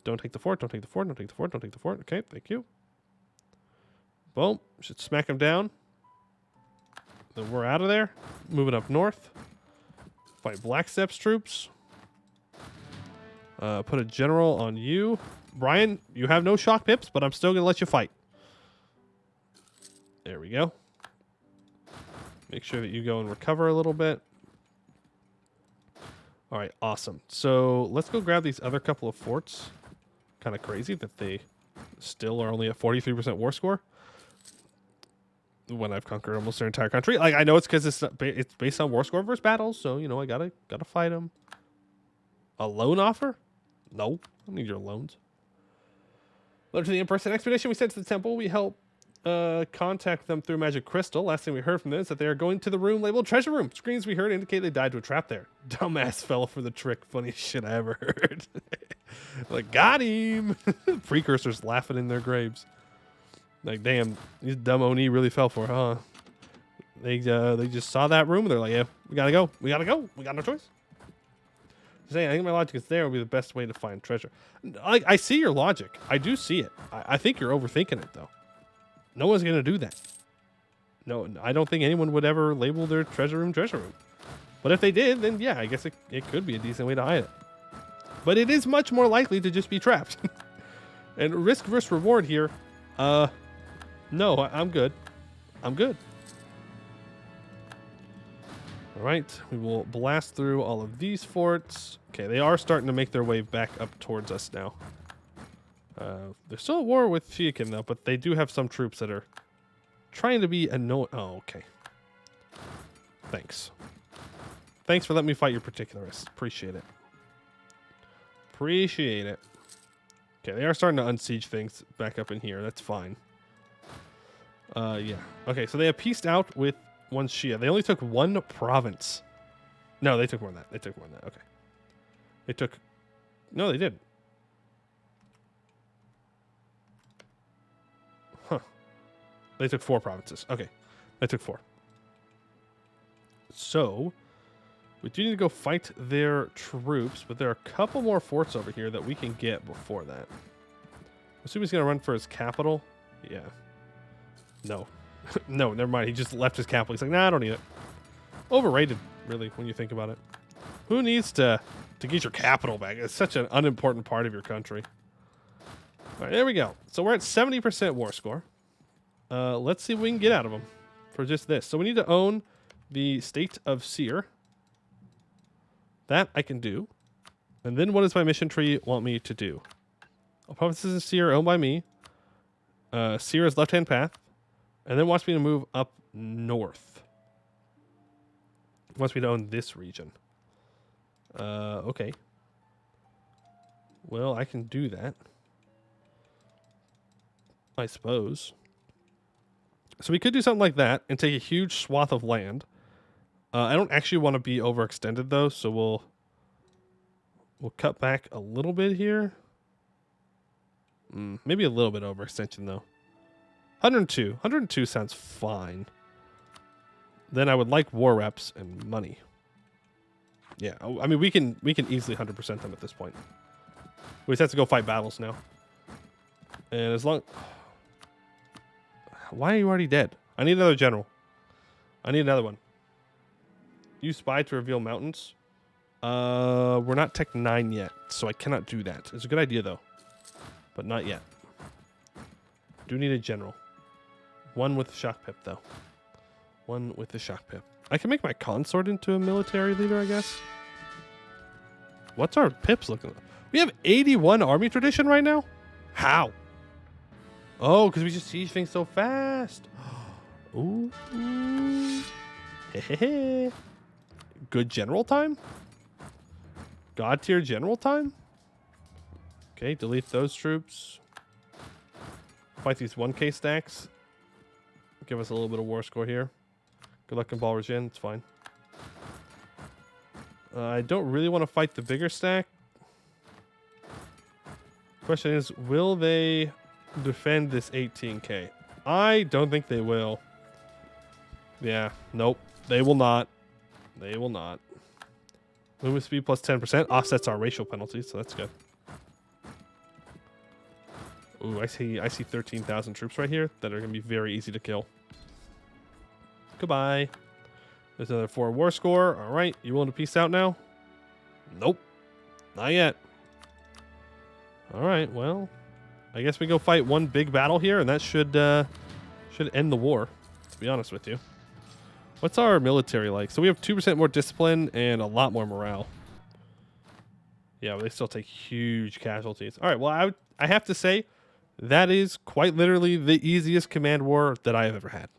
Speaker 1: Don't take the fort. Don't take the fort. Don't take the fort. Don't take the fort. Okay, thank you. Boom. Should smack them down. Then we're out of there. Moving up north. Fight Black Steps troops. Put a general on you. Brian, you have no shock pips, but I'm still going to let you fight. There we go. Make sure that you go and recover a little bit. All right, awesome. So let's go grab these other couple of forts. Kind of crazy that they still are only at 43% war score when I've conquered almost their entire country. Like, I know it's because it's based on war score versus battles, so you know I gotta fight them. A loan offer? No, I don't need your loans. Letter to the in-person expedition we sent to the temple. We help contact them through magic crystal. Last thing we heard from them is that they are going to the room labeled treasure room. Screams we heard indicate they died to a trap there. Dumbass fell for the trick. Funniest shit I ever heard. Like, got him. Precursors laughing in their graves. Like, damn, these dumb Oni really fell for it, huh? They just saw that room and they're like, yeah, we gotta go. We got no choice. Saying, I think my logic is there would be the best way to find treasure. I see your logic. I do see it. I think you're overthinking it, though. No one's going to do that. No, I don't think anyone would ever label their treasure room. But if they did, then yeah, I guess it could be a decent way to hide it. But it is much more likely to just be trapped. And risk versus reward here. No, I'm good. I'm good. All right, we will blast through all of these forts. Okay, they are starting to make their way back up towards us now. They're still at war with Fiakin, though, but they do have some troops that are trying to be annoying. Oh, okay. Thanks. Thanks for letting me fight your particularists. Appreciate it. Appreciate it. Okay, they are starting to unsiege things back up in here. That's fine. Yeah. Okay, so they have pieced out with one Shia. They only took one province. No, they took more than that. They took more than that. Okay. They took... No, they did. Huh. They took 4 provinces. Okay. They took 4. So, we do need to go fight their troops, but there are a couple more forts over here that we can get before that. Assume he's going to run for his capital. Yeah. No. No, never mind. He just left his capital. He's like, nah, I don't need it. Overrated, really, when you think about it. Who needs to get your capital back? It's such an unimportant part of your country. All right, there we go. So we're at 70% war score. Let's see what we can get out of them for just this. So we need to own the state of Seer. That I can do. And then what does my mission tree want me to do? All provinces in Seer owned by me. Seer is left-hand path. And then wants me to move up north. Wants me to own this region. Okay. Well, I can do that. I suppose. So we could do something like that and take a huge swath of land. I don't actually want to be overextended though, so we'll cut back a little bit here. Maybe a little bit overextension though. 102. 102 sounds fine. Then I would like war reps and money. Yeah, I mean we can easily 100% them at this point. We just have to go fight battles now. And as long... Why are you already dead? I need another general. I need another one. Use spy to reveal mountains. We're not Tech 9 yet, so I cannot do that. It's a good idea though, but not yet. Do need a general. One with the shock pip though. One with the shock pip. I can make my consort into a military leader, I guess. What's our pips looking like? We have 81 army tradition right now? How? Oh, because we just siege things so fast. Ooh. Hehehe. Good general time? God tier general time? Okay, delete those troops. Fight these 1k stacks. Give us a little bit of war score here. Good luck in Ball Regin, it's fine. I don't really want to fight the bigger stack. Question is, will they defend this 18k? I don't think they will. Yeah, nope. They will not. They will not. Movement speed plus 10% offsets our racial penalties, so that's good. Ooh, I see 13,000 troops right here that are going to be very easy to kill. Goodbye. There's another 4 war score. All right, you willing to peace out now? Nope. Not yet. All right, well, I guess we go fight one big battle here, and that should end the war, to be honest with you. What's our military like? So we have 2% more discipline and a lot more morale. Yeah, but they still take huge casualties. All right, well, I have to say, that is quite literally the easiest command war that I have ever had.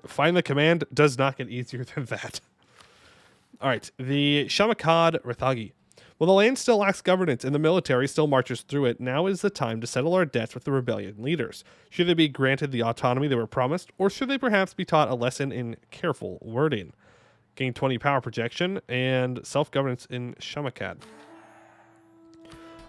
Speaker 1: Find the command does not get easier than that. All right, the Shamakad Rithagi. Well, the land still lacks governance and the military still marches through it. Now is the time to settle our debts with the rebellion leaders. Should they be granted the autonomy they were promised, or should they perhaps be taught a lesson in careful wording? Gain 20 power projection and self-governance in Shamakad.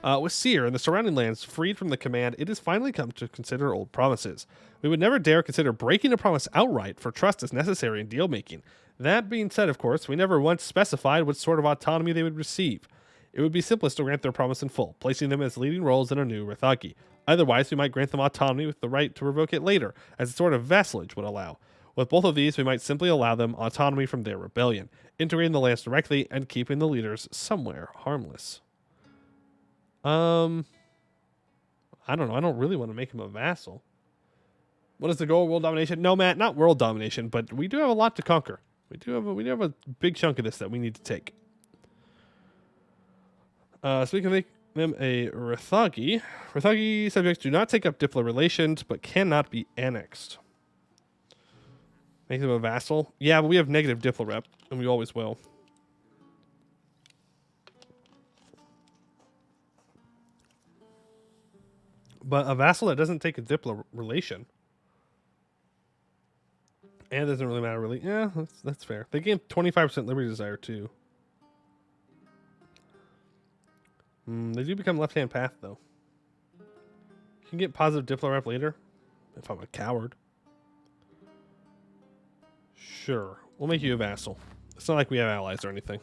Speaker 1: With Seer and the surrounding lands freed from the command, it has finally come to consider old promises. We would never dare consider breaking a promise outright, for trust is necessary in deal-making. That being said, of course, we never once specified what sort of autonomy they would receive. It would be simplest to grant their promise in full, placing them as leading roles in a new Rithagi. Otherwise, we might grant them autonomy with the right to revoke it later, as a sort of vassalage would allow. With both of these, we might simply allow them autonomy from their rebellion, integrating the lands directly and keeping the leaders somewhere harmless. I don't know. I don't really want to make him a vassal. What is the goal? World domination? No, Matt, not world domination, but we do have a lot to conquer. We do have a big chunk of this that we need to take. So we can make them a Rithagi. Rithagi subjects do not take up Diplo relations, but cannot be annexed. Make them a vassal. Yeah, but we have negative Diplo rep, and we always will. But a vassal that doesn't take a Diplo relation. And it doesn't really matter, really. Yeah, that's fair. They gain 25% liberty desire, too. They do become left-hand path, though. You can get positive Diplo rep later, if I'm a coward. Sure. We'll make you a vassal. It's not like we have allies or anything.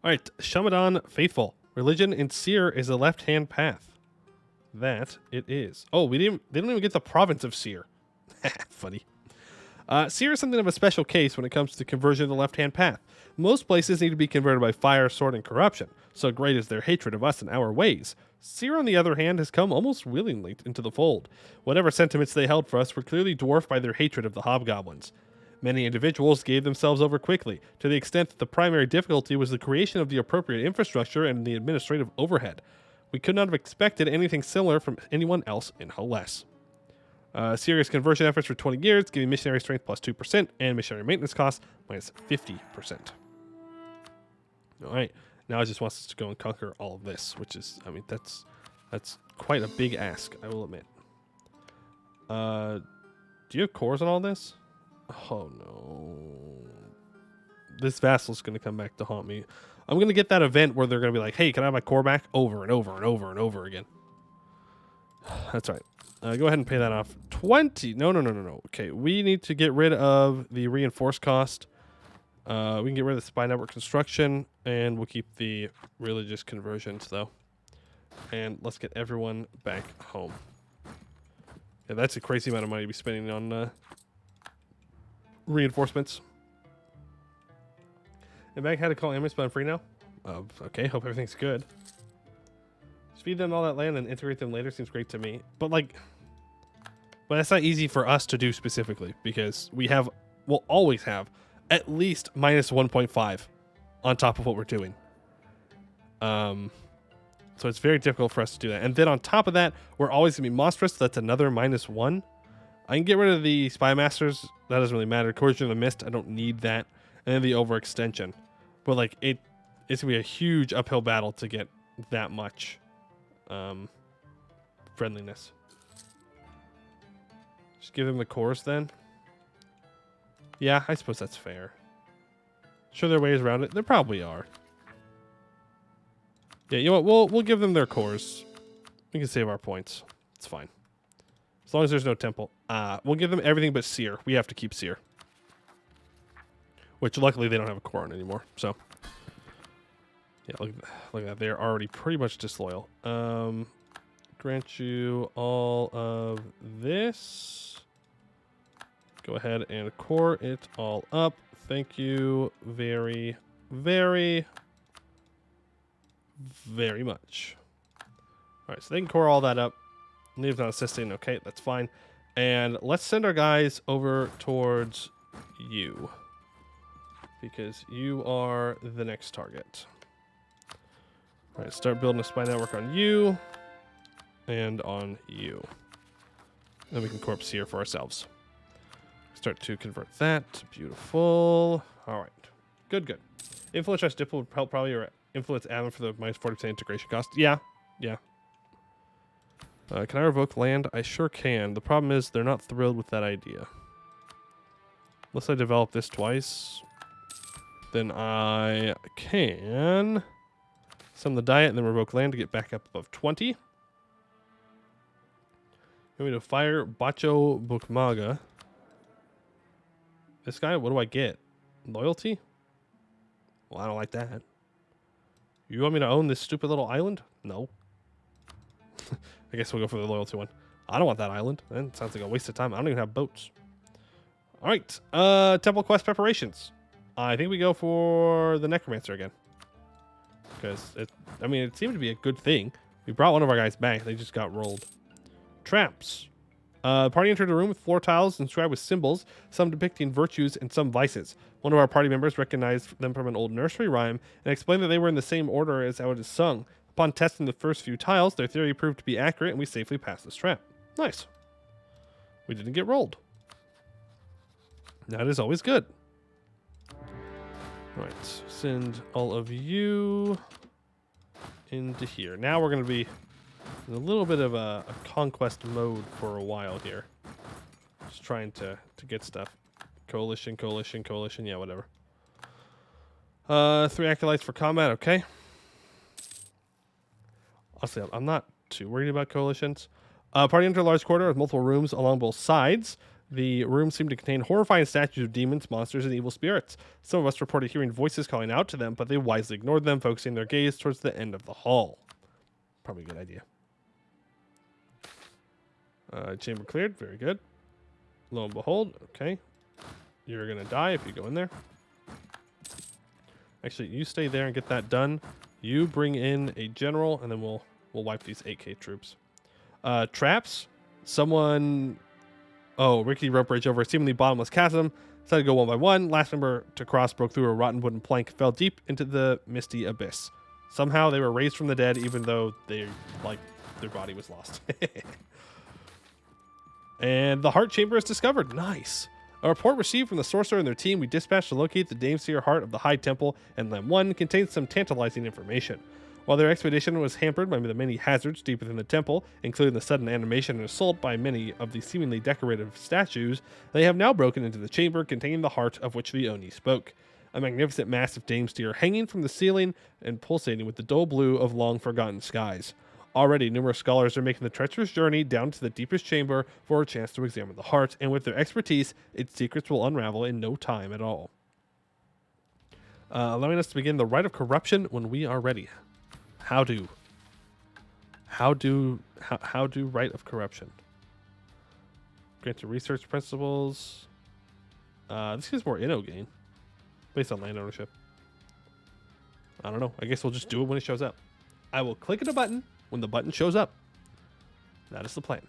Speaker 1: Alright, Shamadan Faithful. Religion in Seer is a left-hand path. That it is. Oh, they didn't even get the province of Seer. Funny. Seer is something of a special case when it comes to conversion to the left-hand path. Most places need to be converted by fire, sword, and corruption. So great is their hatred of us and our ways. Seer, on the other hand, has come almost willingly into the fold. Whatever sentiments they held for us were clearly dwarfed by their hatred of the hobgoblins. Many individuals gave themselves over quickly, to the extent that the primary difficulty was the creation of the appropriate infrastructure and the administrative overhead. We could not have expected anything similar from anyone else in Haless. Serious conversion efforts for 20 years, giving missionary strength plus 2% and missionary maintenance costs minus 50%. All right, now it just wants us to go and conquer all of this, which is, I mean, that's quite a big ask, I will admit. Do you have cores on all this? Oh no. This vassal's going to come back to haunt me. I'm going to get that event where they're going to be like, hey, can I have my core back? Over and over and over and over again. That's right. Go ahead and pay that off. 20. No. Okay, we need to get rid of the reinforced cost. We can get rid of the spy network construction, and we'll keep the religious conversions, though. And let's get everyone back home. Yeah, that's a crazy amount of money to be spending on reinforcements. And back had to call Amos, but I'm free now. Okay, hope everything's good. Just feed them all that land and integrate them later seems great to me. But like, but that's not easy for us to do specifically because we'll always have at least minus 1.5 on top of what we're doing. So it's very difficult for us to do that. And then on top of that, we're always going to be monstrous. So that's another -1. I can get rid of the Spy Masters. That doesn't really matter. Coercion of the Mist, I don't need that. And then the overextension. But like it's going to be a huge uphill battle to get that much friendliness. Just give them the cores then. Yeah, I suppose that's fair. Sure there are ways around it? There probably are. Yeah, you know what? We'll give them their cores. We can save our points. It's fine. As long as there's no temple. We'll give them everything but Seer. We have to keep Seer. Which luckily they don't have a core on anymore. So yeah, look at that. They're already pretty much disloyal. Grant you all of this. Go ahead and core it all up. Thank you very, very, very much. All right, so they can core all that up. Nave's not assisting. Okay, that's fine. And let's send our guys over towards you. Because you are the next target. All right, start building a spy network on you. And on you. Then we can corpse here for ourselves. Start to convert that. Beautiful. All right. Good. Influence Rush Dipple would help probably, or influence Alan for the minus 40% integration cost. Yeah. Can I revoke land? I sure can. The problem is they're not thrilled with that idea. Unless I develop this twice, then I can sum the diet and then revoke land to get back up above 20. You want me to fire Bacho Bukmaga? This guy, what do I get? Loyalty? Well, I don't like that. You want me to own this stupid little island? No. I guess we'll go for the loyalty one. I don't want that island. That sounds like a waste of time. I don't even have boats. All right. Temple quest preparations. I think we go for the Necromancer again. Because, it seemed to be a good thing. We brought one of our guys back. They just got rolled. Traps. Party entered a room with floor tiles inscribed with symbols, some depicting virtues and some vices. One of our party members recognized them from an old nursery rhyme and explained that they were in the same order as how it is sung. Upon testing the first few tiles, their theory proved to be accurate, and we safely passed this trap. Nice. We didn't get rolled. That is always good. All right, send all of you into here. Now we're going to be in a little bit of a conquest mode for a while here. Just trying to get stuff. Coalition. Yeah, whatever. 3 acolytes for combat. Okay. Honestly, I'm not too worried about coalitions. Party entered a large corridor with multiple rooms along both sides. The rooms seemed to contain horrifying statues of demons, monsters, and evil spirits. Some of us reported hearing voices calling out to them, but they wisely ignored them, focusing their gaze towards the end of the hall. Probably a good idea. Chamber cleared. Very good. Lo and behold. Okay. You're going to die if you go in there. Actually, you stay there and get that done. You bring in a general, and then we'll wipe these 8K troops. Traps. Someone... Oh, rickety rope bridge over a seemingly bottomless chasm. Decided to go one by one. Last member to cross broke through a rotten wooden plank, fell deep into the misty abyss. Somehow they were raised from the dead, even though their body was lost. And the heart chamber is discovered. Nice. A report received from the sorcerer and their team we dispatched to locate the Dameseer heart of the High Temple and Lem 1 contains some tantalizing information. While their expedition was hampered by the many hazards deep within the temple, including the sudden animation and assault by many of the seemingly decorative statues, they have now broken into the chamber containing the heart of which the Oni spoke. A magnificent mass of dame steer hanging from the ceiling and pulsating with the dull blue of long-forgotten skies. Already, numerous scholars are making the treacherous journey down to the deepest chamber for a chance to examine the heart, and with their expertise, its secrets will unravel in no time at all. Allowing us to begin the rite of corruption when we are ready. How do rite of corruption? Granted research principles. This gives more inno gain based on land ownership. I don't know. I guess we'll just do it when it shows up. I will click at a button when the button shows up. That is the plan.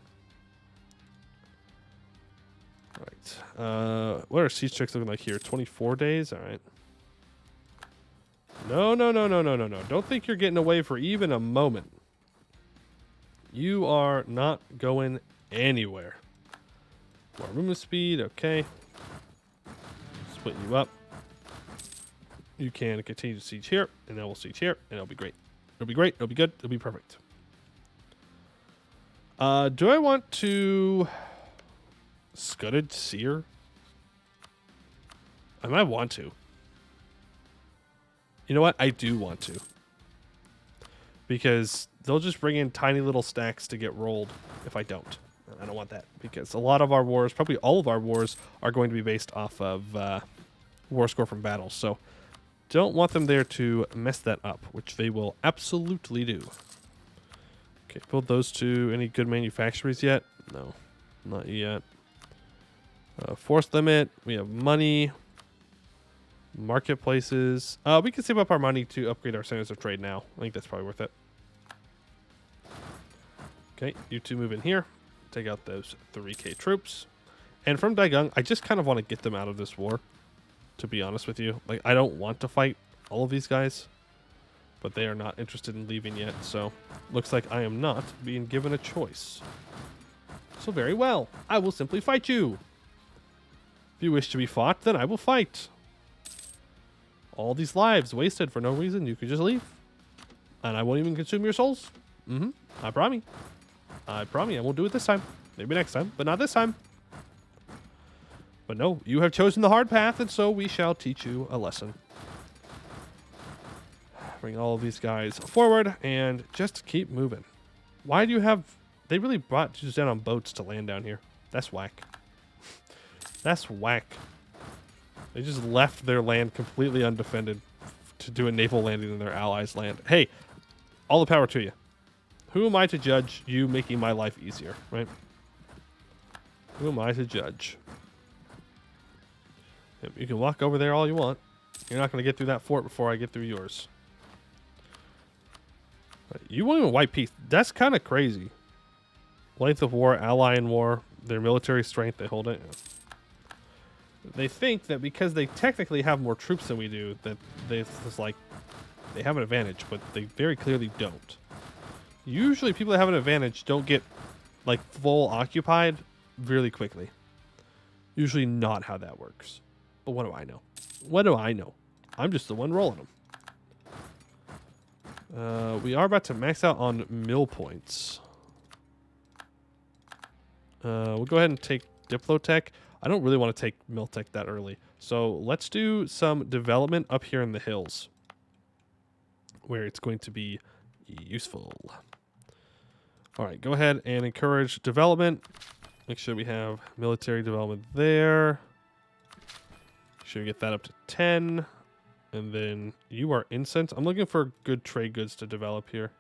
Speaker 1: All right. What are siege checks looking like here? 24 days. All right. No. Don't think you're getting away for even a moment. You are not going anywhere. More movement speed. Okay. Split you up. You can continue to siege here, and then we'll siege here, and it'll be great. It'll be great. It'll be good. It'll be perfect. Do I want to Scudded Seer? I might want to. You know what? I do want to. Because they'll just bring in tiny little stacks to get rolled if I don't. And I don't want that. Because a lot of our wars, probably all of our wars, are going to be based off of war score from battles. So don't want them there to mess that up, which they will absolutely do. Okay, build those two. Any good manufacturers yet? No, not yet. Force limit. We have money. Marketplaces. We can save up our money to upgrade our centers of trade now. I think that's probably worth it. Okay, you two move in here. Take out those 3k troops. And from Daigung, I just kind of want to get them out of this war, to be honest with you. Like, I don't want to fight all of these guys, but they are not interested in leaving yet, so looks like I am not being given a choice. So very well, I will simply fight you. If you wish to be fought, then I will fight. All these lives wasted for no reason, you could just leave. And I won't even consume your souls. I promise. I promise I won't do it this time. Maybe next time, but not this time. But no, you have chosen the hard path, and so we shall teach you a lesson. Bring all of these guys forward, and just keep moving. Why do you have... They really brought dudes down on boats to land down here. That's whack. That's whack. They just left their land completely undefended to do a naval landing in their allies' land. Hey, all the power to you. Who am I to judge you making my life easier, right? Who am I to judge? You can walk over there all you want. You're not going to get through that fort before I get through yours. You won't even wipe peace. That's kind of crazy. Length of war, ally in war, their military strength, they hold it. They think that because they technically have more troops than we do, that they have an advantage, but they very clearly don't. Usually people that have an advantage don't get like full occupied really quickly. Usually not how that works. But what do I know? What do I know? I'm just the one rolling them. We are about to max out on mill points. We'll go ahead and take Diplotech. I don't really want to take Miltech that early. So let's do some development up here in the hills, where it's going to be useful. All right, go ahead and encourage development. Make sure we have military development there. Make sure we get that up to 10. And then you are incense. I'm looking for good trade goods to develop here.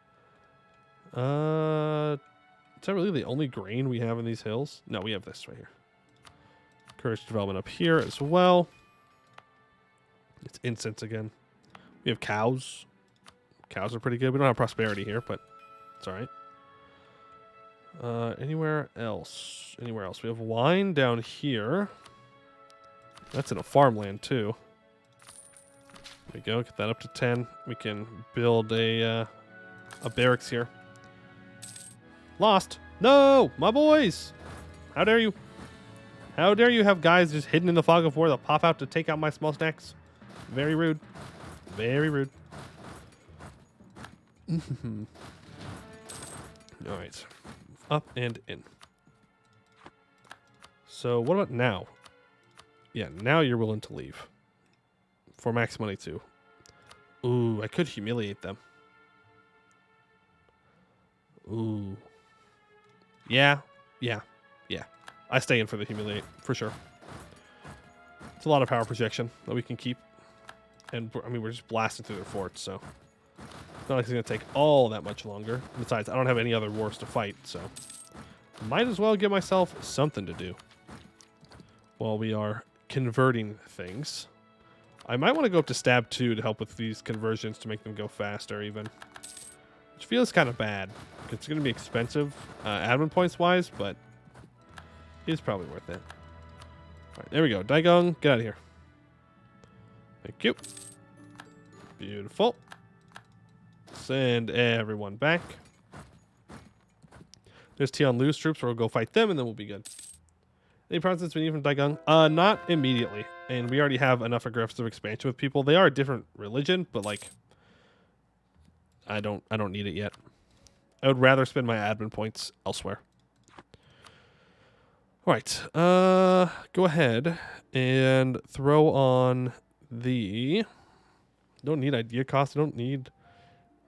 Speaker 1: Is that really the only grain we have in these hills? No, we have this right here. Encourage development up here as well. It's incense again. We have cows. Cows are pretty good. We don't have prosperity here, but it's all right. Anywhere else? Anywhere else? We have wine down here. That's in a farmland too. There we go. Get that up to 10. We can build a barracks here. Lost. No, my boys. How dare you? How dare you have guys just hidden in the fog of war that pop out to take out my small snacks? Very rude. Very rude. All right. Up and in. So what about now? Yeah, now you're willing to leave. For max money too. Ooh, I could humiliate them. Ooh. Yeah. I stay in for the humiliate, for sure. It's a lot of power projection that we can keep. And, I mean, we're just blasting through their forts, so... It's not like it's going to take all that much longer. Besides, I don't have any other wars to fight, so... Might as well give myself something to do. While we are converting things. I might want to go up to Stab 2 to help with these conversions to make them go faster, even. Which feels kind of bad. It's going to be expensive, admin points-wise, but... It's probably worth it. Alright, there we go. Daigong, get out of here. Thank you. Beautiful. Send everyone back. There's Tianlu's troops, where we'll go fight them, and then we'll be good. Any problems we need from Daigong? Not immediately. And we already have enough aggressive expansion with people. They are a different religion, but, like... I don't need it yet. I would rather spend my admin points elsewhere. Alright, go ahead and throw on the... Don't need idea cost, we don't need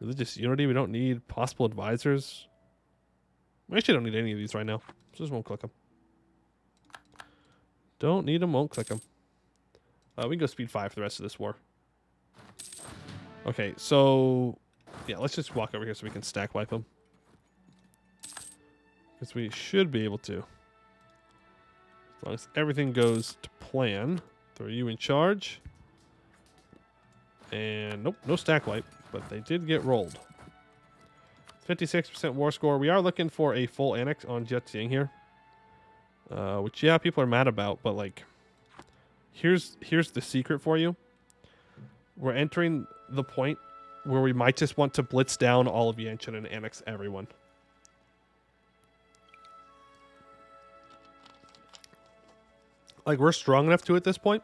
Speaker 1: religious unity, we don't need possible advisors. We actually don't need any of these right now, so just won't click them. Don't need them, won't click them. We can go speed 5 for the rest of this war. Okay, so... Yeah, let's just walk over here so we can stack wipe them. Because we should be able to. As long as everything goes to plan. Throw you in charge. And nope, no stack wipe, but they did get rolled. 56% war score. We are looking for a full annex on Jiaxing here. Which, yeah, people are mad about, but, like, here's the secret for you. We're entering the point where we might just want to blitz down all of Yanshan and annex everyone. Like, we're strong enough to at this point.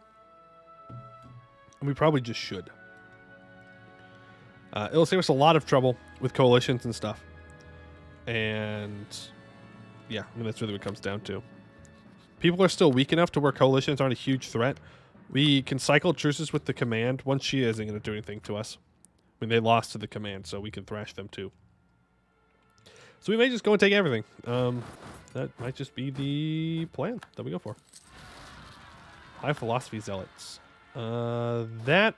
Speaker 1: And we probably just should. It'll save us a lot of trouble with coalitions and stuff. And yeah, I mean, that's really what it comes down to. People are still weak enough to where coalitions aren't a huge threat. We can cycle truces with the command. One Shia isn't going to do anything to us. I mean, they lost to the command, so we can thrash them too. So we may just go and take everything. That might just be the plan that we go for. High philosophy zealots. That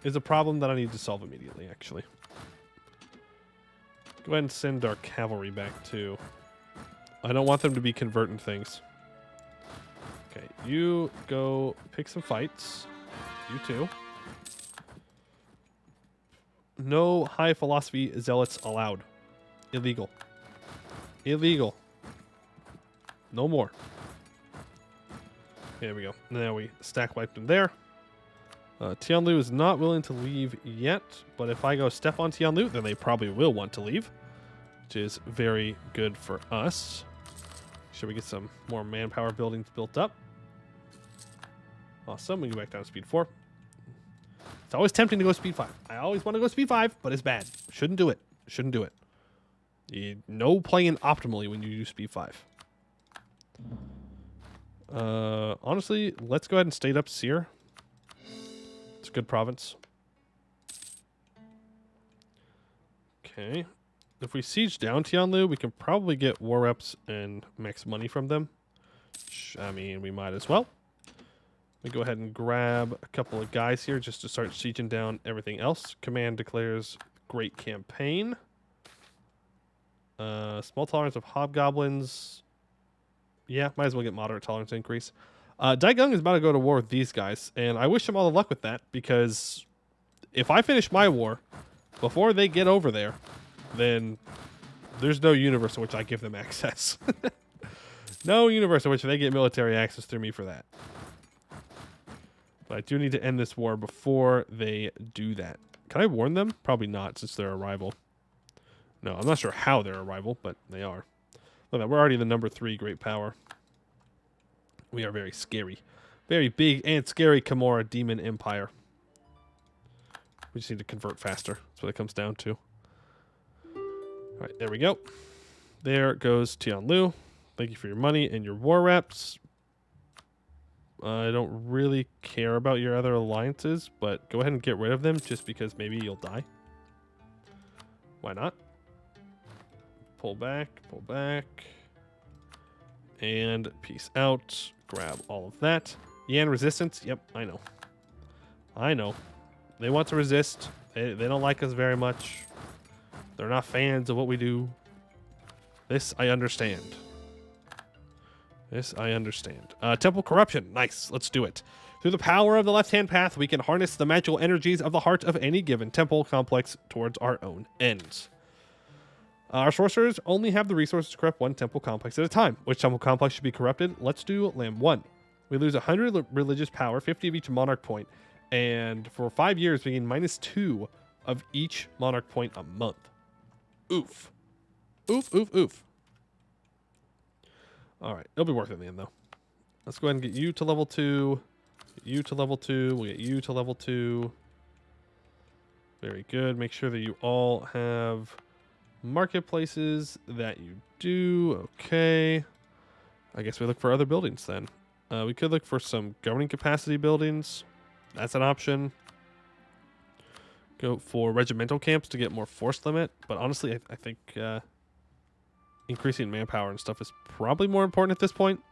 Speaker 1: is a problem that I need to solve immediately, actually. Go ahead and send our cavalry back, too. I don't want them to be converting things. Okay, you go pick some fights. You too. No high philosophy zealots allowed. Illegal. Illegal. No more. There we go. Now we stack wiped them there. Tianlu is not willing to leave yet, but if I go step on Tianlu, then they probably will want to leave, which is very good for us. Should we get some more manpower buildings built up? Awesome. We go back down to speed 4. It's always tempting to go speed 5. I always want to go speed 5, but it's bad. Shouldn't do it. Shouldn't do it. You know, playing optimally when you use speed 5. Honestly, let's go ahead and state up Seer. It's a good province. Okay. If we siege down Tianlu, we can probably get war reps and max money from them. I mean, we might as well. We go ahead and grab a couple of guys here just to start sieging down everything else. Command declares great campaign. Small tolerance of hobgoblins. Yeah, might as well get moderate tolerance increase. Daigong is about to go to war with these guys, and I wish him all the luck with that, because if I finish my war before they get over there, then there's no universe in which I give them access. No universe in which they get military access through me for that. But I do need to end this war before they do that. Can I warn them? Probably not, since they're a rival. No, I'm not sure how they're a rival, but they are. Look, we're already the number 3 great power. We are very scary. Very big and scary Chomora demon empire. We just need to convert faster. That's what it comes down to. All right, there we go. There goes Tianlu. Thank you for your money and your war reps. I don't really care about your other alliances, but go ahead and get rid of them just because maybe you'll die. Why not? Pull back, and peace out. Grab all of that. Yan resistance. Yep, I know. I know. They want to resist. They don't like us very much. They're not fans of what we do. This I understand. This I understand. Temple corruption. Nice. Let's do it. Through the power of the left-hand path, we can harness the magical energies of the heart of any given temple complex towards our own ends. Our sorcerers only have the resources to corrupt one temple complex at a time. Which temple complex should be corrupted? Let's do Lamb 1. We lose 100 religious power, 50 of each monarch point, and for 5 years we gain -2 of each monarch point a month. Oof. Oof, oof, oof. All right, it'll be worth it in the end, though. Let's go ahead and get you to level 2. Get you to level 2. We'll get you to level 2. Very good. Make sure that you all have marketplaces that you do. Okay. I guess we look for other buildings then. We could look for some governing capacity buildings. That's an option. Go for regimental camps to get more force limit. But honestly, I think increasing manpower and stuff is probably more important at this point.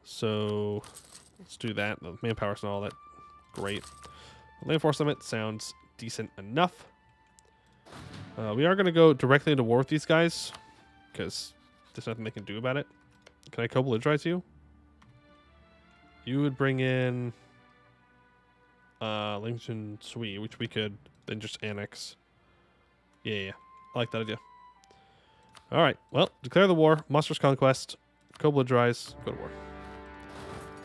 Speaker 1: So let's do that. The manpower's not all that great. Land force limit sounds decent enough. We are going to go directly into war with these guys because there's nothing they can do about it. Can I co-belligerize you? You would bring in Lincoln Sui, which we could then just annex. Yeah. I like that idea. All right. Well, declare the war. Monstrous conquest. Co-belligerize. Go to war.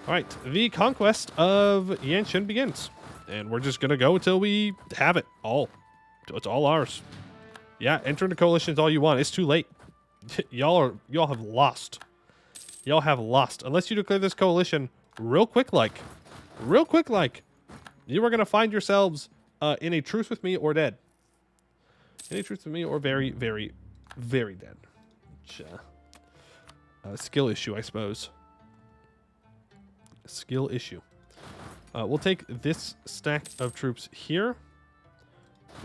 Speaker 1: All right. The conquest of Yanshin begins. And we're just going to go until we have it all. It's all ours. Yeah, enter into coalitions all you want. It's too late. Y'all have lost. Y'all have lost. Unless you declare this coalition real quick like. You are going to find yourselves in a truce with me or dead. In a truce with me or very, very, very dead. Which, skill issue, I suppose. Skill issue. We'll take this stack of troops here.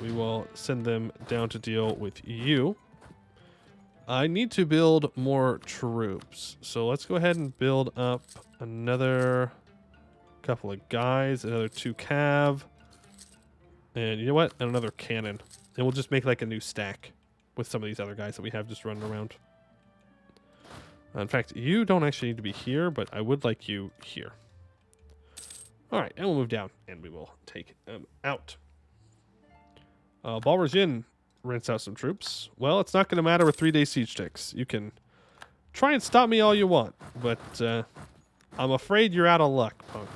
Speaker 1: We will send them down to deal with you. I need to build more troops. So let's go ahead and build up another couple of guys, another 2 cav. And you know what? And another cannon. And we'll just make like a new stack with some of these other guys that we have just running around. In fact, you don't actually need to be here, but I would like you here. All right, and we'll move down, and we will take them out. Balrajin rents out some troops. Well, it's not going to matter with 3-day siege ticks. You can try and stop me all you want, but I'm afraid you're out of luck, punk.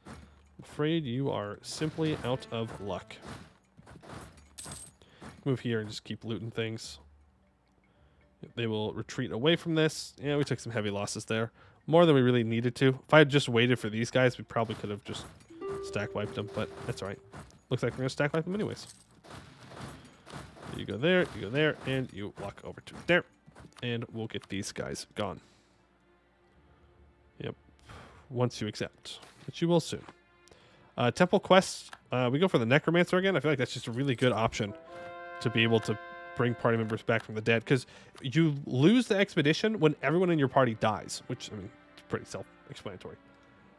Speaker 1: I'm afraid you are simply out of luck. Move here and just keep looting things. They will retreat away from this. Yeah, we took some heavy losses there. More than we really needed to. If I had just waited for these guys, we probably could have just stack wiped them, but that's all right. Looks like we're going to stack wipe them anyways. You go there, and you walk over to there. And we'll get these guys gone. Yep. Once you accept, which you will soon. Temple quests. We go for the Necromancer again. I feel like that's just a really good option to be able to bring party members back from the dead, because you lose the expedition when everyone in your party dies, which, I mean, it's pretty self-explanatory.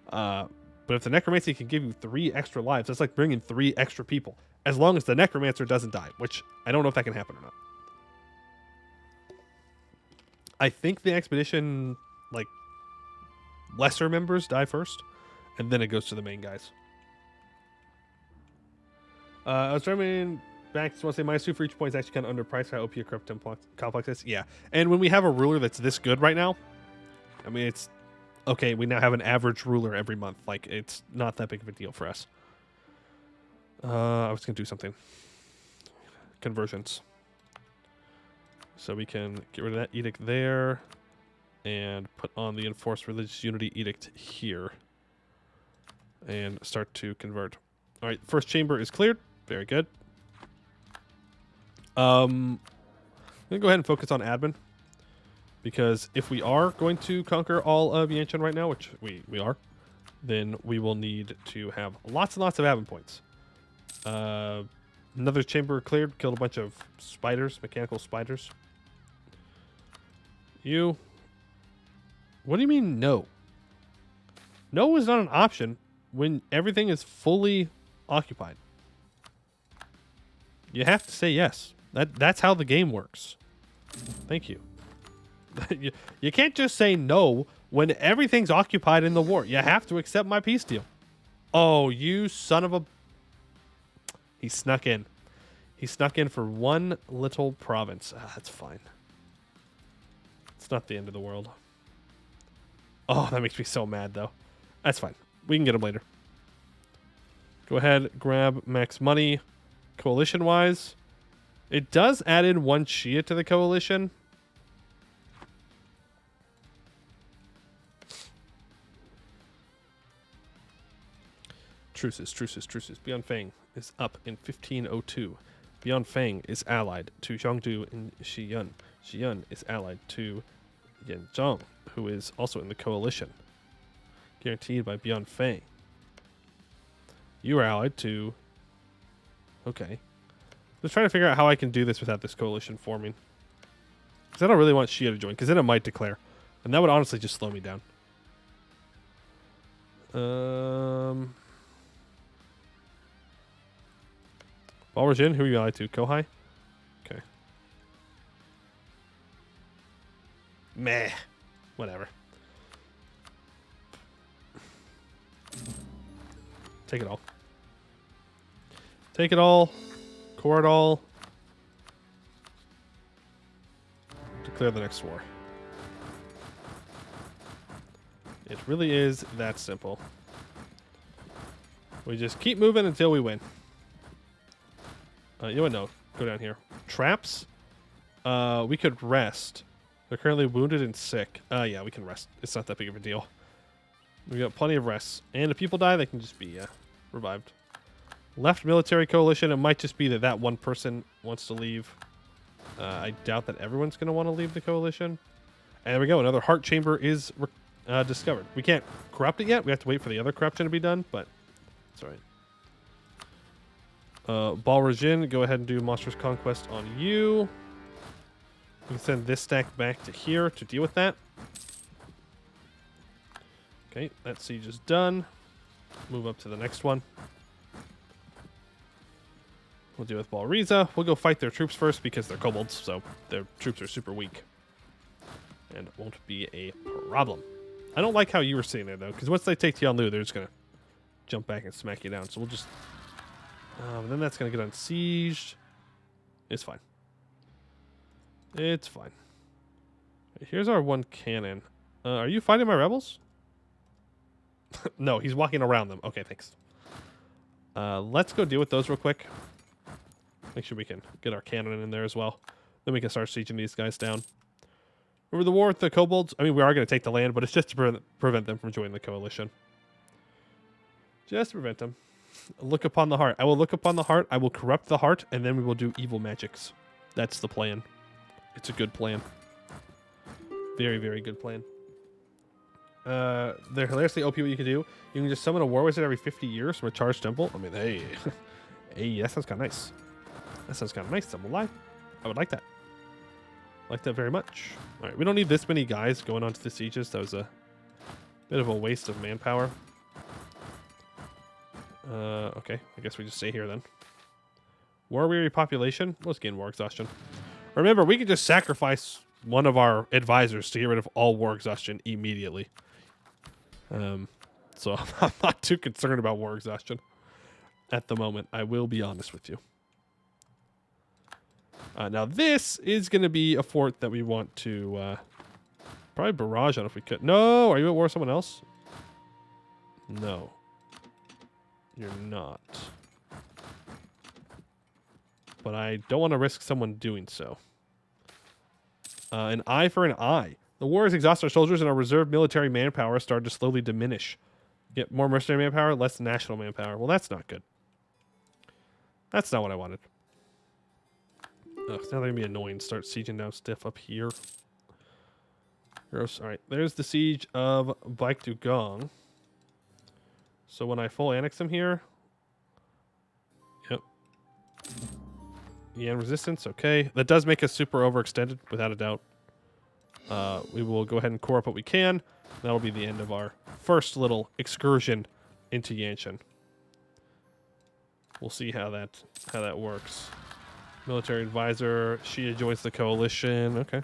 Speaker 1: But if the Necromancer can give you 3 extra lives, that's like bringing 3 extra people, as long as the Necromancer doesn't die, which I don't know if that can happen or not. I think the expedition, like, lesser members die first, and then it goes to the main guys. I was trying back, just want to say -2 for each point is actually kind of underpriced for how OP a corrupt complex is. Yeah, and when we have a ruler that's this good right now, I mean, it's okay. We now have an average ruler every month. Like, it's not that big of a deal for us. I was gonna do something. Conversions. So we can get rid of that edict there, and put on the enforced religious unity edict here, and start to convert. All right, first chamber is cleared. Very good. I'm gonna go ahead and focus on admin, because if we are going to conquer all of Yanshan right now, which we are, then we will need to have lots and lots of admin points. Another chamber cleared, killed a bunch of spiders, mechanical spiders. You. What do you mean no? No is not an option when everything is fully occupied. You have to say yes. That's how the game works. Thank you. You can't just say no when everything's occupied in the war. You have to accept my peace deal. Oh, you son of a... He snuck in. He snuck in for one little province. That's fine. It's not the end of the world. Oh, that makes me so mad, though. That's fine. We can get him later. Go ahead, grab max money. Coalition-wise, it does add in one Shia to the coalition. Truces. Beyond Fang is up in 1502. Beyond Fang is allied to Zhongdu and Xiyun. Xiyun is allied to Yanzhong, who is also in the coalition. Guaranteed by Beyond Fang. You are allied to... Okay. Just trying to figure out how I can do this without this coalition forming. Because I don't really want Shia to join, because then it might declare. And that would honestly just slow me down. Balrajin, who are you allied to? Kohai? Okay. Meh. Whatever. Take it all. Take it all. Core it all. Declare the next war. It really is that simple. We just keep moving until we win. You know what? No. Go down here. Traps. We could rest. They're currently wounded and sick. Yeah, we can rest. It's not that big of a deal. We got plenty of rests. And if people die, they can just be revived. Left military coalition. It might just be that one person wants to leave. I doubt that everyone's going to want to leave the coalition. And there we go. Another heart chamber is discovered. We can't corrupt it yet. We have to wait for the other corruption to be done, but it's all right. Balrajin, go ahead and do Monstrous Conquest on you. We can send this stack back to here to deal with that. Okay, that siege is done. Move up to the next one. We'll deal with Balriza. We'll go fight their troops first because they're kobolds, so their troops are super weak. And it won't be a problem. I don't like how you were sitting there, though, because once they take Tianlu, they're just going to jump back and smack you down. So we'll just... then that's going to get unsieged. It's fine. It's fine. Here's our one cannon. Are you fighting my rebels? No, he's walking around them. Okay, thanks. Let's go deal with those real quick. Make sure we can get our cannon in there as well. Then we can start sieging these guys down. Remember the war with the kobolds? I mean, we are going to take the land, but it's just to prevent them from joining the coalition. Just to prevent them. Look upon the heart. I will look upon the heart. I will corrupt the heart, and then we will do evil magics. That's the plan. It's a good plan. Very, very good plan. They're hilariously OP what you can do. You can just summon a war wizard every 50 years from a charged temple. I mean, hey. Hey, that sounds kind of nice. That sounds kind of nice. I'm alive. I would like that. Like that very much. All right, we don't need this many guys going onto the sieges. That was a bit of a waste of manpower. Okay, I guess we just stay here then. War-weary population. Let's gain war exhaustion. Remember, we can just sacrifice one of our advisors to get rid of all war exhaustion immediately. So I'm not too concerned about war exhaustion at the moment. I will be honest with you. Now this is going to be a fort that we want to probably barrage on if we could. No, are you at war with someone else? No, you're not. But I don't want to risk someone doing so. An eye for an eye. The war has exhausted our soldiers and our reserve military manpower started to slowly diminish. Get more mercenary manpower, less national manpower. Well, that's not good. That's not what I wanted. Ugh, now they're gonna be annoying. Start sieging down stiff up here. Gross. All right, there's the siege of Baek Dugong. So when I full annex them here, yep. Yan resistance, okay. That does make us super overextended, without a doubt. We will go ahead and core up what we can. That'll be the end of our first little excursion into Yanshan. We'll see how that works. Military advisor, Shia joins the coalition. Okay.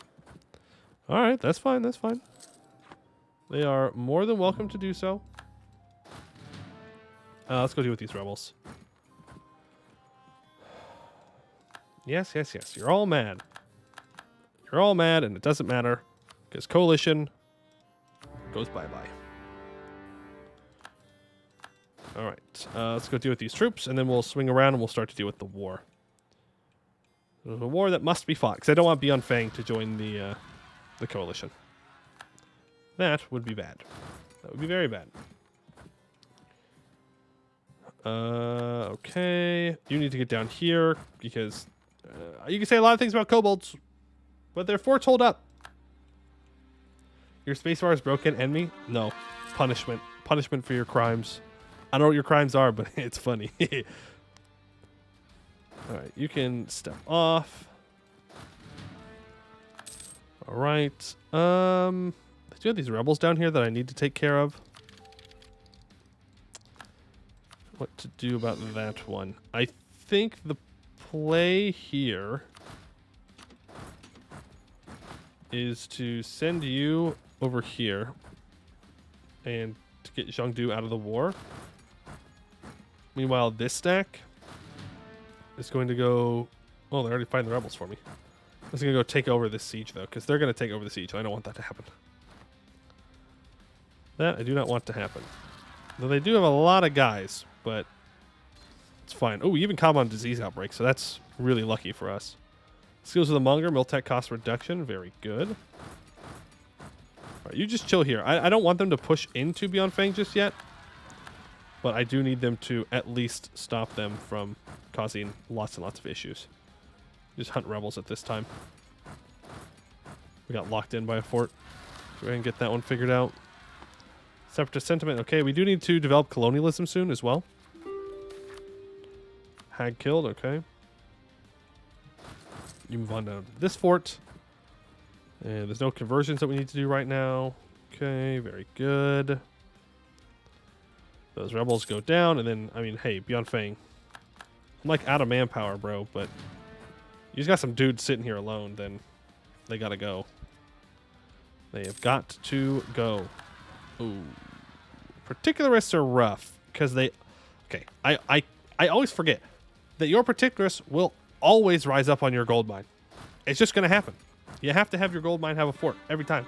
Speaker 1: All right, that's fine. That's fine. They are more than welcome to do so. Let's go deal with these rebels. Yes, yes, yes. You're all mad. You're all mad, and it doesn't matter because coalition goes bye-bye. All right. Let's go deal with these troops, and then we'll swing around and we'll start to deal with the war. There's a war that must be fought because I don't want Beyond Fang to join the coalition. That would be bad. That would be very bad. Okay. You need to get down here because you can say a lot of things about kobolds, but their forts hold up. Your spacebar is broken. Enemy? No. Punishment. Punishment for your crimes. I don't know what your crimes are, but it's funny. Alright, you can step off. Alright. Do you have these rebels down here that I need to take care of? What to do about that one? I think the play here is to send you over here and to get Zhengdu out of the war. Meanwhile, this stack is going to go... Oh, they're already fighting the rebels for me. I'm just going to go take over this siege, though, because they're going to take over the siege. I don't want that to happen. That I do not want to happen. Though they do have a lot of guys, but it's fine. Oh, we even calm on disease outbreak, so that's really lucky for us. Skills of the Monger, Miltech cost reduction. Very good. All right, you just chill here. I don't want them to push into Beyond Fang just yet, but I do need them to at least stop them from causing lots and lots of issues. Just hunt rebels at this time. We got locked in by a fort. Go ahead and get that one figured out. Separatist sentiment. Okay, we do need to develop colonialism soon as well. Hag killed. Okay. You move on to this fort. And there's no conversions that we need to do right now. Okay, very good. Those rebels go down, and then, I mean, hey, Beyond Fang. I'm like out of manpower, bro, but you just got some dudes sitting here alone, then they gotta go. They have got to go. Ooh. Particularists are rough, because they... Okay, I always forget that your particularists will always rise up on your gold mine. It's just going to happen. You have to have your gold mine have a fort every time.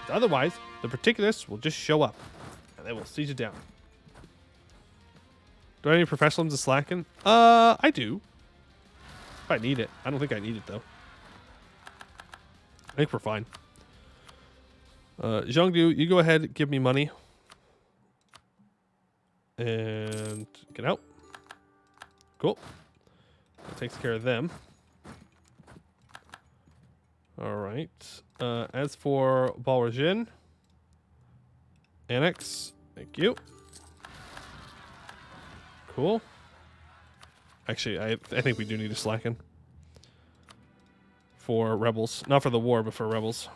Speaker 1: Otherwise, the particularists will just show up, and they will siege it down. Do I have any professionalism to slacken? I do. If I need it. I don't think I need it, though. I think we're fine. Zhengdu, you go ahead, give me money. And get out. Cool. That takes care of them. Alright. As for Balrajin, annex. Thank you. Cool. Actually, I think we do need to slacken. For rebels. Not for the war, but for rebels.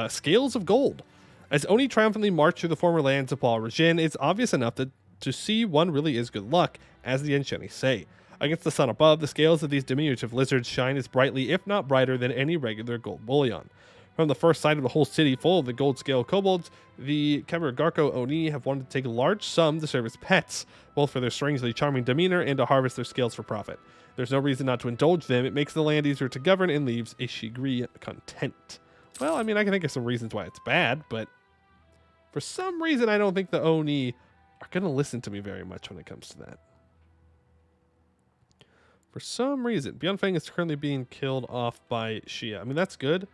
Speaker 1: Scales of Gold. As Oni triumphantly marched through the former lands of Balrajin, it's obvious enough that to see one really is good luck, as the Ensheni say. Against the sun above, the scales of these diminutive lizards shine as brightly, if not brighter, than any regular gold bullion. From the first sight of the whole city full of the gold scale kobolds, the Kaburgarko Oni have wanted to take a large sum to serve as pets, both for their strangely charming demeanor and to harvest their scales for profit. There's no reason not to indulge them. It makes the land easier to govern and leaves a Shigri content. Well, I mean, I can think of some reasons why it's bad, but for some reason, I don't think the Oni are going to listen to me very much when it comes to that. For some reason, Beyond Fang is currently being killed off by Shia. I mean, that's good.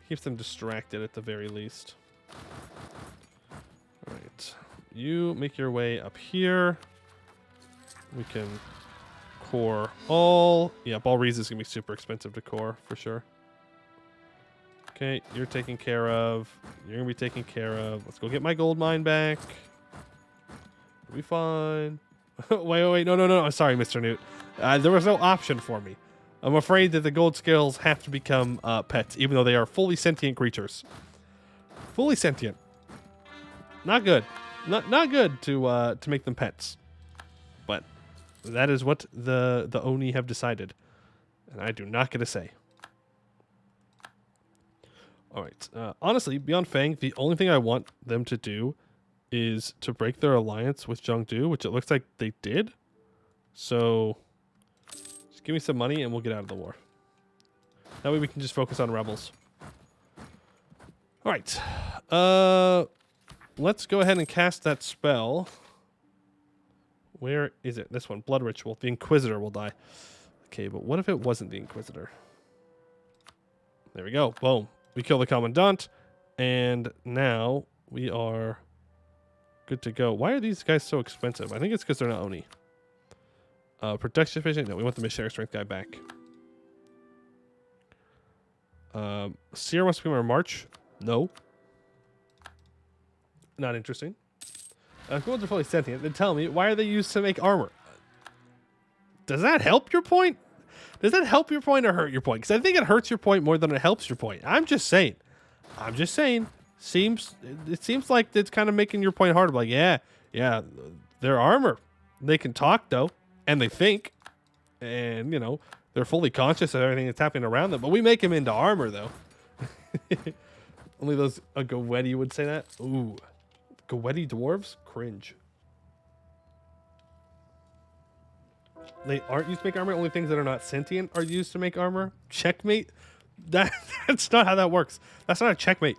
Speaker 1: Keeps them distracted at the very least. All right. You make your way up here. We can core all. Yep, all reasons is going to be super expensive to core for sure. Okay, you're taken care of. You're going to be taken care of. Let's go get my gold mine back. We'll be fine. wait. No. I'm sorry, Mr. Newt. There was no option for me. I'm afraid that the gold scales have to become pets, even though they are fully sentient creatures. Fully sentient. Not good. Not good to make them pets. But that is what the Oni have decided. And I do not get a say. Alright. Honestly, Beyond Fang, the only thing I want them to do is to break their alliance with Zhengdu, which it looks like they did. So, just give me some money and we'll get out of the war. That way we can just focus on rebels. Alright. Let's go ahead and cast that spell. Where is it? This one. Blood Ritual. The Inquisitor will die. Okay, but what if it wasn't the Inquisitor? There we go. Boom. We kill the Commandant. And now we are good to go. Why are these guys so expensive? I think it's because they're not Oni. Protection efficient? No, we want the Missionary Strength guy back. Seer wants to become our March? No. Not interesting. Goons are fully sentient. Then tell me, why are they used to make armor? Does that help your point? Does that help your point or hurt your point? Because I think it hurts your point more than it helps your point. I'm just saying. It seems like it's kind of making your point harder. Like, yeah, they're armor. They can talk, though, and they think. And, you know, they're fully conscious of everything that's happening around them. But we make them into armor, though. Only those a Goetti would say that. Ooh. Goetti dwarves? Cringe. They aren't used to make armor. Only things that are not sentient are used to make armor. Checkmate? That's not how that works. That's not a checkmate.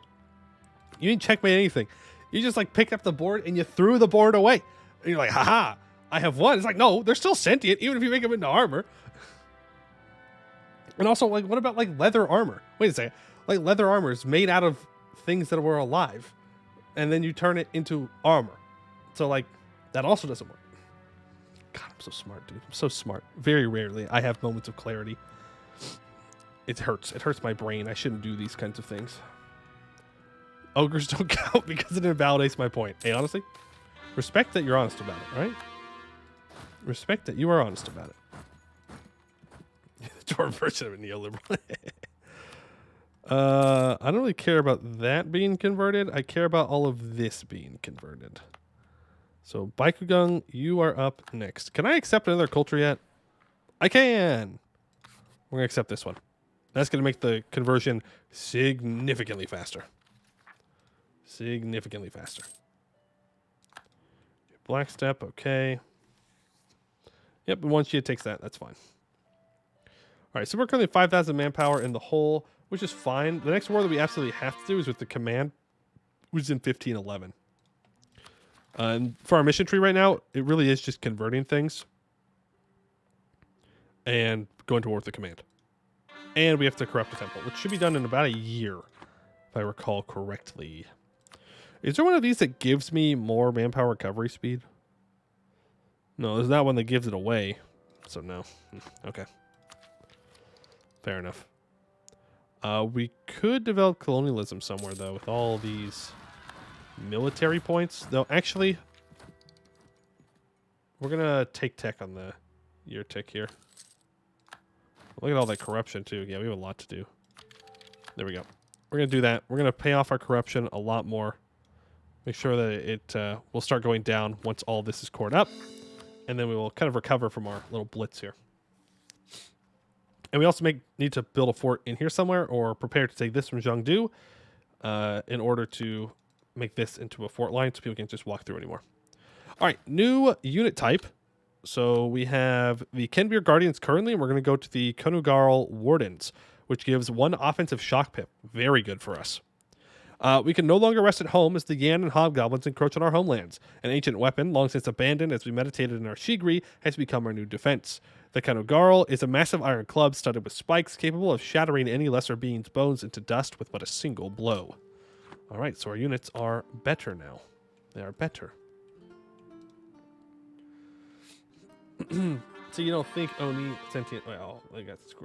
Speaker 1: You didn't checkmate anything. You just like picked up the board and you threw the board away. And you're like, haha, I have won. It's like, no, they're still sentient, even if you make them into armor. And also, like, what about like leather armor? Wait a second. Like leather armor is made out of things that were alive. And then you turn it into armor. So like, that also doesn't work. God, I'm so smart, dude. I'm so smart. Very rarely I have moments of clarity. It hurts. It hurts my brain. I shouldn't do these kinds of things. Ogres don't count because it invalidates my point. Hey, honestly, respect that you're honest about it, right? Respect that you are honest about it. The dwarf version of a neoliberal. I don't really care about that being converted. I care about all of this being converted. So, Baikugang, you are up next. Can I accept another culture yet? I can! We're going to accept this one. That's going to make the conversion significantly faster. Significantly faster. Black step, okay. Yep, and once she takes that, that's fine. Alright, so we're currently 5,000 manpower in the hole, which is fine. The next war that we absolutely have to do is with the command, which is in 1511. And for our mission tree right now, it really is just converting things and going to war with the command. And we have to corrupt the temple, which should be done in about a year, if I recall correctly. Is there one of these that gives me more manpower recovery speed? No, there's not one that gives it away. So no. Okay. Fair enough. We could develop colonialism somewhere, though, with all these military points. Though, actually, we're going to take tech on the year tick here. Look at all that corruption, too. Yeah, we have a lot to do. There we go. We're going to do that. We're going to pay off our corruption a lot more. Make sure that it will start going down once all this is cored up. And then we will kind of recover from our little blitz here. And we also need to build a fort in here somewhere or prepare to take this from Zhengdu in order to make this into a fort line so people can't just walk through anymore. All right, new unit type. So we have the Kenbeer Guardians currently, and we're going to go to the Konugarl Wardens, which gives 1 offensive shock pip. Very good for us. We can no longer rest at home as the Yan and Hobgoblins encroach on our homelands. An ancient weapon, long since abandoned as we meditated in our Shigri, has become our new defense. The Konugarl is a massive iron club studded with spikes capable of shattering any lesser being's bones into dust with but a single blow. All right, so our units are better now. They are better. So you don't think Oni sentient? Well,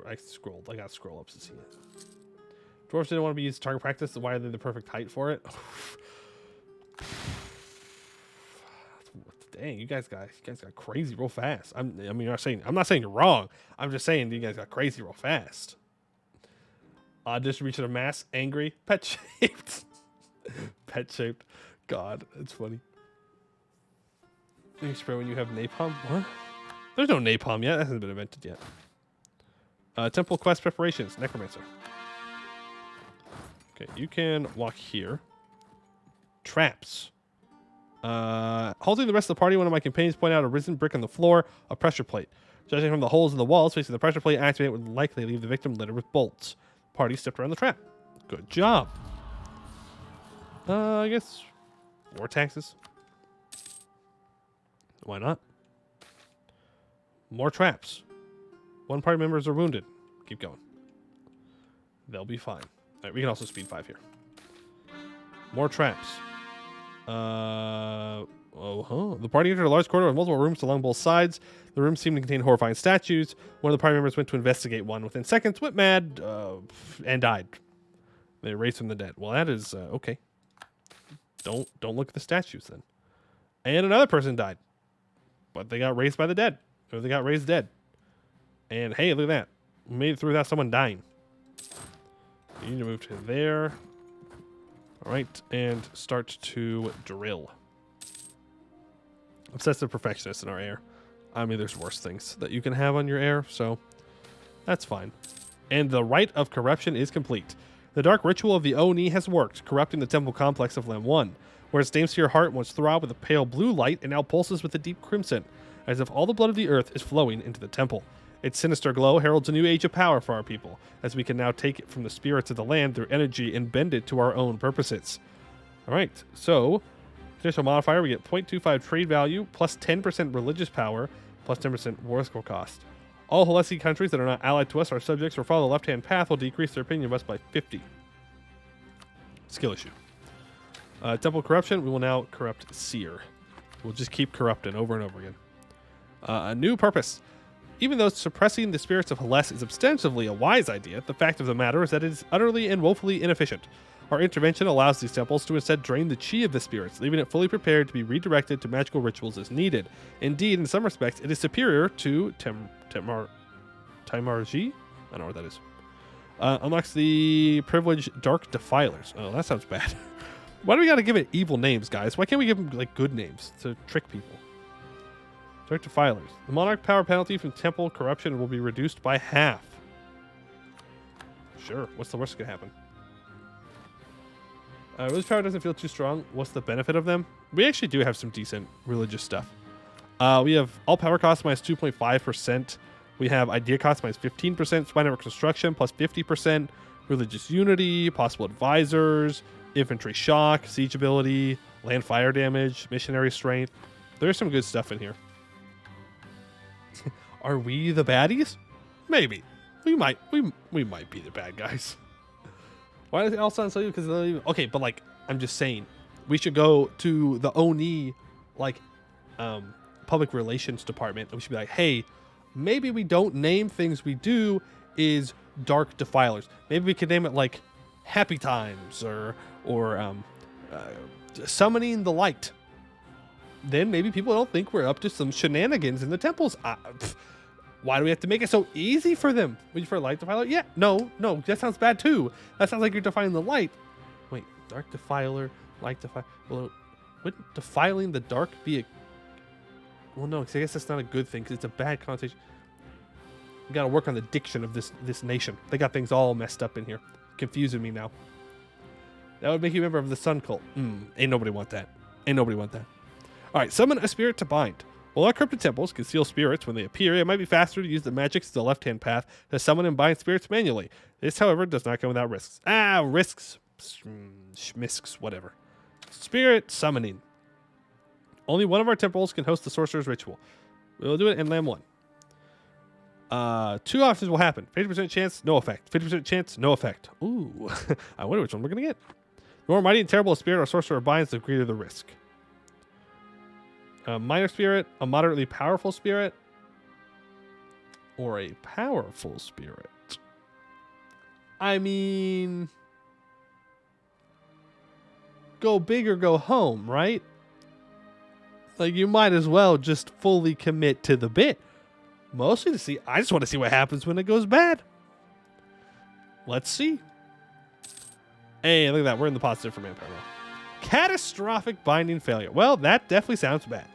Speaker 1: I scrolled. I got scroll ups to see it. Dwarves didn't want to be used to target practice. So why are they the perfect height for it? Dang, you guys got crazy real fast. I'm not saying you're wrong. I'm just saying you guys got crazy real fast. Distribution of mass, angry, pet shaped. Pet shaped. God, that's funny. You spray when you have napalm. What? There's no napalm yet. That hasn't been invented yet. Temple quest preparations. Necromancer. Okay, you can walk here. Traps. Halting the rest of the party, one of my companions pointed out a risen brick on the floor, a pressure plate. Judging from the holes in the walls facing the pressure plate activated would likely leave the victim littered with bolts. Party stepped around the trap. Good job. I guess war taxes. Why not? More traps. One party members are wounded. Keep going. They'll be fine. All right, we can also speed 5 here. More traps. The party entered a large corridor with multiple rooms along both sides. The rooms seemed to contain horrifying statues. One of the party members went to investigate one. Within seconds, went mad and died. They raised from the dead. Well, that is okay. Don't look at the statues then. And another person died, but they got raised by the dead, or they got raised dead. And hey, look at that. We made it through without someone dying. You need to move to there. All right, and start to drill. Obsessive perfectionist in our air. I mean, there's worse things that you can have on your air, so that's fine. And the rite of corruption is complete. The dark ritual of the Oni has worked, corrupting the temple complex of Lem 1, where its Damesphere heart once throbbed with a pale blue light and now pulses with a deep crimson, as if all the blood of the earth is flowing into the temple. Its sinister glow heralds a new age of power for our people, as we can now take it from the spirits of the land through energy and bend it to our own purposes. All right, so additional modifier, we get 0.25 trade value, plus 10% religious power, plus 10% war skill cost. All Halessi countries that are not allied to us, our subjects, or follow the left-hand path will decrease their opinion of us by 50. Skill issue. Temple corruption, we will now corrupt Seer. We'll just keep corrupting over and over again. A new purpose. Even though suppressing the spirits of Haless is ostensibly a wise idea, the fact of the matter is that it is utterly and woefully inefficient. Our intervention allows these temples to instead drain the chi of the spirits, leaving it fully prepared to be redirected to magical rituals as needed. Indeed, in some respects, it is superior to Taimarji? I don't know what that is. Unlocks the privileged Dark Defilers. Oh, that sounds bad. Why do we gotta give it evil names, guys? Why can't we give them like good names to trick people? Dark Defilers. The Monarch power penalty from temple corruption will be reduced by half. Sure. What's the worst that could happen? Religious power doesn't feel too strong. What's the benefit of them? We actually do have some decent religious stuff. We have all power cost minus 2.5%. We have idea cost minus 15%. Spine network construction plus 50%. Religious unity, possible advisors, infantry shock, siege ability, land fire damage, missionary strength. There's some good stuff in here. Are we the baddies? Maybe. We might be the bad guys. Why does it all sound so? Because okay, but like I'm just saying, we should go to the Oni like public relations department, and we should be like, hey, maybe we don't name things we do is Dark Defilers. Maybe we could name it like Happy Times or Summoning the Light. Then maybe people don't think we're up to some shenanigans in the temples. Why do we have to make it so easy for them? Wait for Light Defiler? Yeah, no, that sounds bad too. That sounds like you're defining the light. Wait, Dark Defiler, Light Defiler. Well, wouldn't defiling the dark be a... Well, no, because I guess that's not a good thing because it's a bad connotation. We got to work on the diction of this nation. They got things all messed up in here. Confusing me now. That would make you a member of the Sun Cult. Ain't nobody want that. Ain't nobody want that. All right, summon a spirit to bind. While our cryptid temples conceal spirits when they appear, it might be faster to use the magics to the left-hand path to summon and bind spirits manually. This, however, does not come without risks. Risks. Schmisks, whatever. Spirit summoning. Only one of our temples can host the sorcerer's ritual. We'll do it in Lam 1. 2 options will happen. 50% chance, no effect. 50% chance, no effect. Ooh. I wonder which one we're going to get. The more mighty and terrible a spirit or sorcerer binds, the greater the risk. A minor spirit, a moderately powerful spirit. or a powerful spirit? I mean, go big or go home, right? Like, you might as well just fully commit to the bit. Mostly to see, I just want to see what happens when it goes bad. Let's see. Hey, look at that. We're in the positive for manpower now. Catastrophic binding failure. Well, that definitely sounds bad.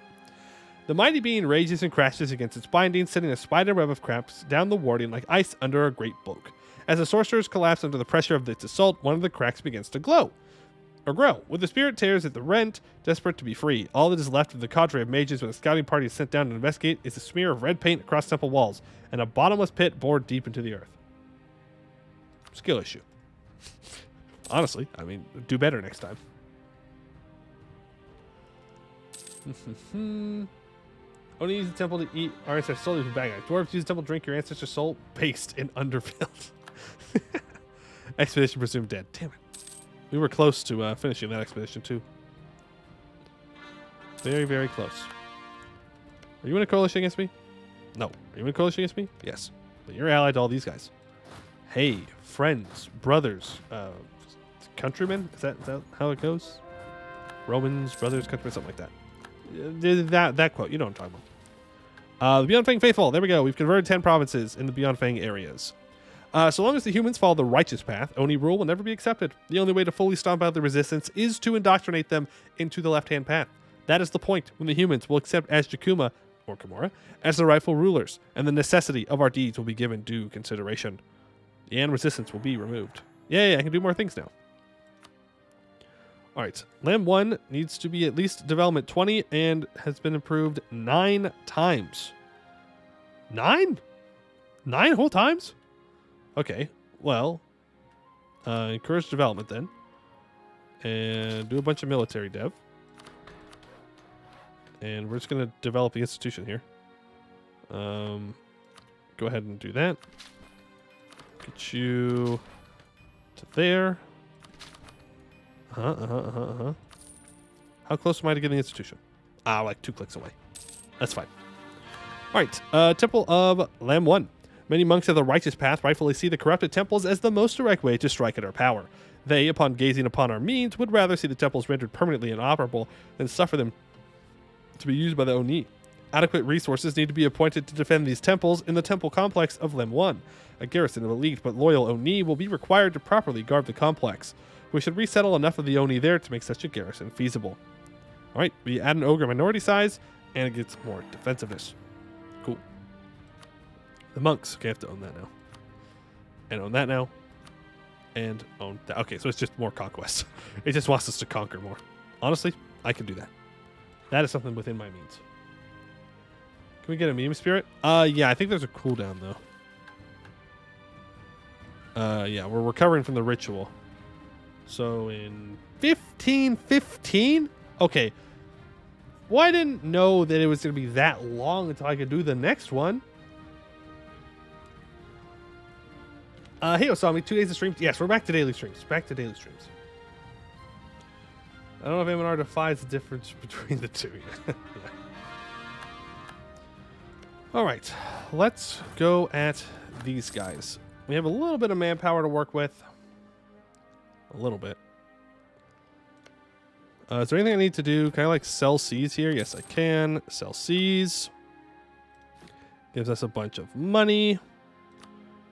Speaker 1: The mighty being rages and crashes against its binding, sending a spider web of cracks down the warding like ice under a great bulk. As the sorcerers collapse under the pressure of its assault, one of the cracks begins to glow. Or grow. With the spirit tears at the rent, desperate to be free. All that is left of the cadre of mages when a scouting party is sent down to investigate is a smear of red paint across temple walls and a bottomless pit bored deep into the earth. Skill issue. Honestly, I mean, do better next time. Only use the temple to eat our ancestors' soul from bag. Dwarves use the temple to drink your ancestors' soul based in Underfield. Expedition presumed dead. Damn it. We were close to finishing that expedition too. Very, very close. Are you in a coalition against me? No. Are you in a coalition against me? Yes. But you're allied to all these guys. Hey, friends, brothers, countrymen? Is that how it goes? Romans, brothers, countrymen, something like that. That quote, you know what I'm talking about. The Beyond Fang faithful. There we go. We've converted 10 provinces in the Beyond Fang areas. So long as the humans follow the righteous path, Oni rule will never be accepted. The only way to fully stomp out the resistance is to indoctrinate them into the left-hand path. That is the point when the humans will accept as Jakuma, or Chomora, as the rightful rulers, and the necessity of our deeds will be given due consideration. And resistance will be removed. Yay, I can do more things now. Alright, Lamb 1 needs to be at least development 20 and has been improved 9 times. 9? 9 whole times? Okay, well, encourage development then. And do a bunch of military dev. And we're just going to develop the institution here. Go ahead and do that. Get you to there. How close am I to getting the institution? Like 2 clicks away. That's fine. All right, Temple of Lamb 1. Many monks of the righteous path rightfully see the corrupted temples as the most direct way to strike at our power. They, upon gazing upon our means, would rather see the temples rendered permanently inoperable than suffer them to be used by the Oni. Adequate resources need to be appointed to defend these temples in the temple complex of Lem 1. A garrison of elite but loyal Oni will be required to properly guard the complex. We should resettle enough of the Oni there to make such a garrison feasible. Alright, we add an ogre minority size, and it gets more defensiveness. Cool. The monks, okay, I have to own that now. And own that now. And own that. Okay, so it's just more conquest. It just wants us to conquer more. Honestly, I can do that. That is something within my means. Can we get a meme spirit? Yeah, I think there's a cooldown though. Yeah, we're recovering from the ritual. So in 1515? Okay. Well, I didn't know that it was going to be that long until I could do the next one. Hey, Osami, 2 days of streams. Yes, we're back to daily streams. Back to daily streams. I don't know if MNR defines the difference between the two. Yeah. All right, let's go at these guys. We have a little bit of manpower to work with. A little bit. Is there anything I need to do? Can I like sell seas here? Yes, I can. Sell seas. Gives us a bunch of money,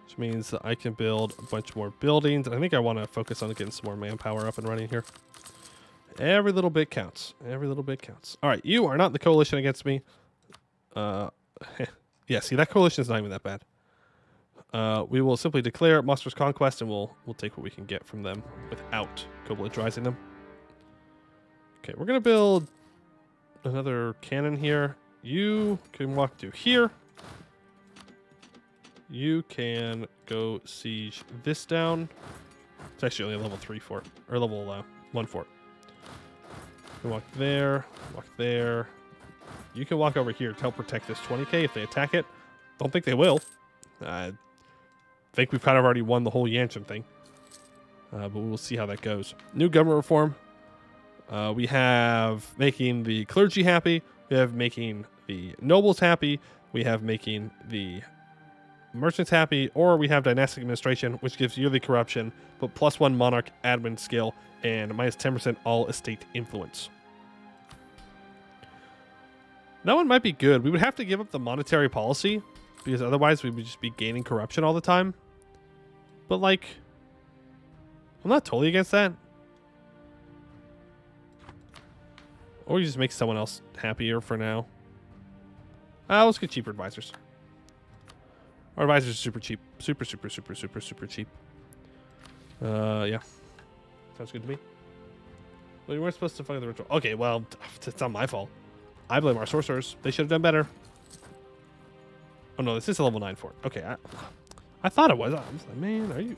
Speaker 1: which means that I can build a bunch more buildings. And I think I want to focus on getting some more manpower up and running here. Every little bit counts. Every little bit counts. All right, you are not in the coalition against me. Yeah, see, that coalition is not even that bad. We will simply declare Monstrous Conquest, and we'll take what we can get from them without co-belligerizing them. Okay, we're going to build another cannon here. You can walk through here. You can go siege this down. It's actually only a level 3 fort, or level 1 fort. You can walk there, walk there. You can walk over here to help protect this 20k if they attack it. Don't think they will. I think we've kind of already won the whole Yanshin thing. But we'll see how that goes. New government reform. We have making the clergy happy. We have making the nobles happy. We have making the merchants happy, or we have dynastic administration, which gives yearly corruption, but +1 monarch admin skill, and minus 10% all estate influence. That one might be good. We would have to give up the monetary policy, because otherwise we would just be gaining corruption all the time. But, like, I'm not totally against that. Or you just make someone else happier for now. Let's get cheaper advisors. Our advisors are super cheap. Super cheap. Yeah. Sounds good to me. Well, you weren't supposed to fuck the ritual. Okay, well, it's not my fault. I blame our sorcerers. They should have done better. Oh, no, this is a level 9 fort. Okay, I thought it was. I was like, man, are you...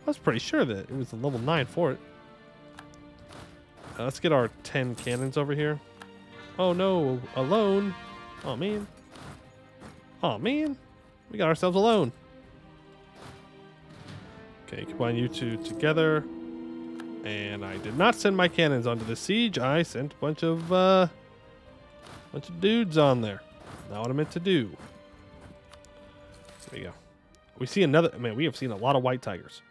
Speaker 1: I was pretty sure that it was a level 9 fort. Let's get our 10 cannons over here. Oh, no, alone. Oh, man. Oh, man. We got ourselves alone. Okay, combine you two together. And I did not send my cannons onto the siege. I sent a bunch of dudes on there. Not what I meant to do. There you go. We see another... Man, we have seen a lot of white tigers.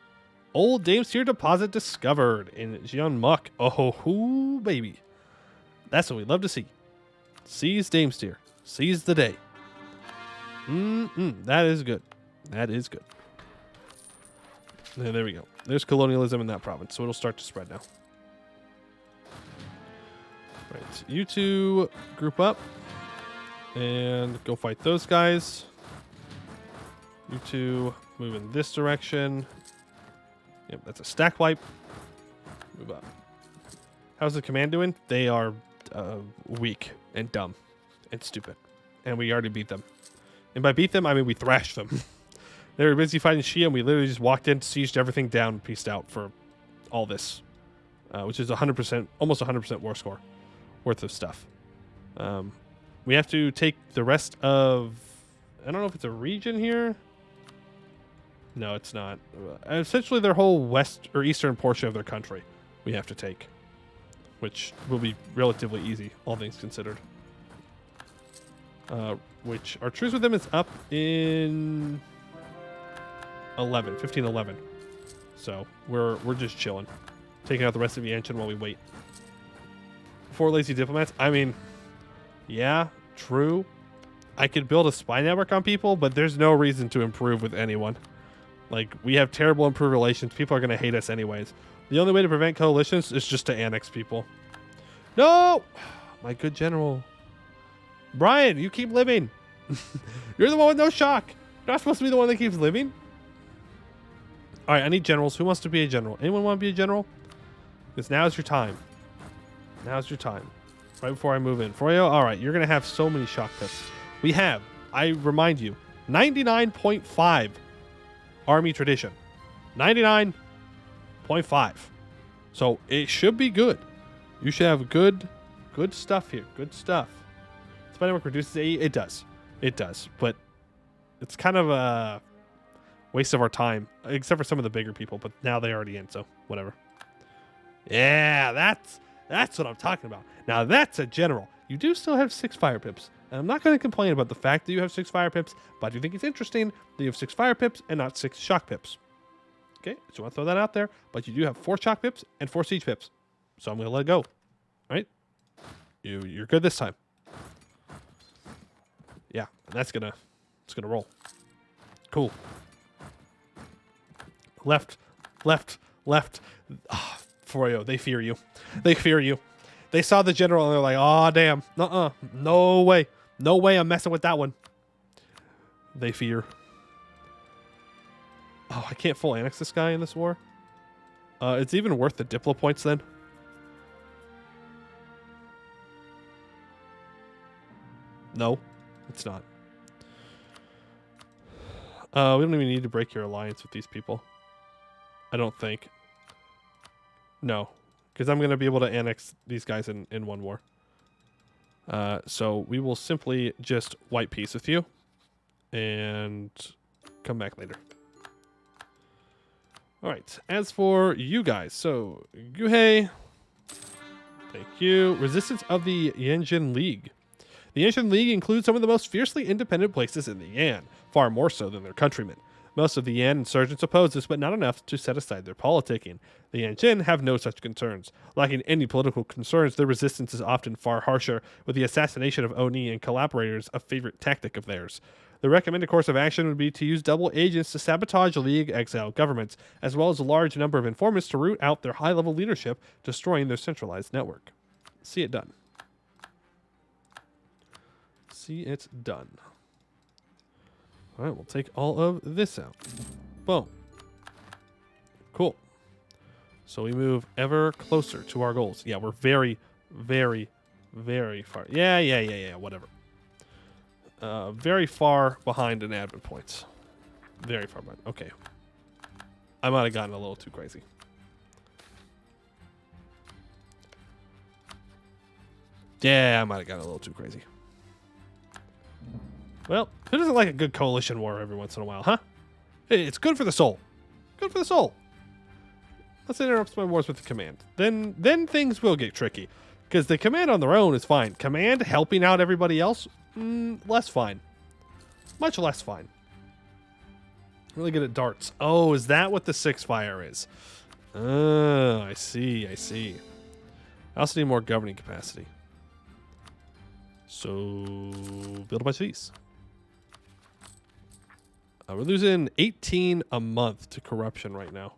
Speaker 1: Old Damestier deposit discovered in Jeonmuk. Oh, baby. That's what we love to see. Seize Damestier. Seize the day. That is good. That is good. There we go. There's colonialism in that province, so it'll start to spread now. Right, you two group up and go fight those guys. You two move in this direction. Yep, that's a stack wipe. Move up. How's the command doing? They are weak and dumb and stupid. And we already beat them. And by beat them, I mean we thrashed them. They were busy fighting Shia, and we literally just walked in, sieged everything down, and pieced out for all this. Which is 100%, almost 100% war score worth of stuff. We have to take the rest of... I don't know if it's a region here. No, it's not. Essentially, their whole west or eastern portion of their country we have to take, which will be relatively easy, all things considered. Which our truce with them is up in 1511. So we're just chilling, taking out the rest of Yanshan while we wait. 4 lazy diplomats. I mean, yeah, true. I could build a spy network on people, but there's no reason to improve with anyone. Like, we have terrible improved relations. People are going to hate us anyways. The only way to prevent coalitions is just to annex people. No! My good general. Brian, you keep living. You're the one with no shock. You're not supposed to be the one that keeps living. All right, I need generals. Who wants to be a general? Anyone want to be a general? Because now's your time. Now's your time. Right before I move in. Froyo, all right, you're going to have so many shock pips. We have, I remind you, 99.5 army tradition. 99.5. So it should be good. You should have good stuff here. Good stuff. Spy network reduces AE. It does. It does. But it's kind of a waste of our time, except for some of the bigger people. But now they're already in, so whatever. Yeah, that's what I'm talking about. Now that's a general. You do still have 6 fire pips. And I'm not going to complain about the fact that you have 6 fire pips, but I do think it's interesting that you have 6 fire pips and not 6 shock pips. Okay, so I want to throw that out there. But you do have 4 shock pips and 4 siege pips. So I'm going to let it go. All right? You're good this time. Yeah, and it's gonna roll. Cool. Left. Oh, Froyo, they fear you. They fear you. They saw the general and they're like, oh, damn. No way. No way I'm messing with that one. They fear. Oh, I can't full annex this guy in this war. It's even worth the Diplo points then. No, it's not. We don't even need to break your alliance with these people. I don't think. No, because I'm going to be able to annex these guys in one war. So we will simply just white peace with you and come back later. All right, as for you guys, so Guhei, thank you. Resistance of the Yanjin League. The Ancient League includes some of the most fiercely independent places in the Yan, far more so than their countrymen. Most of the Yan insurgents oppose this, but not enough to set aside their politicking. The Yanjin have no such concerns. Lacking any political concerns, their resistance is often far harsher, with the assassination of Oni and collaborators a favorite tactic of theirs. The recommended course of action would be to use double agents to sabotage League exile governments, as well as a large number of informants to root out their high-level leadership, destroying their centralized network. See it done. See it done. All right, we'll take all of this out. Boom. Cool. So we move ever closer to our goals. Yeah, we're very, very, very far. Yeah, whatever. Very far behind in admin points. Very far behind. Okay. I might have gotten a little too crazy. Yeah, I might have gotten a little too crazy. Well, who doesn't like a good coalition war every once in a while, huh? It's good for the soul. Good for the soul. Let's interrupt my wars with the command. Then things will get tricky. Because the command on their own is fine. Command helping out everybody else, less fine. Much less fine. Really good at darts. Oh, is that what the 6 fire is? Oh, I see. I also need more governing capacity. So, build a bunch of these. We're losing 18 a month to corruption right now.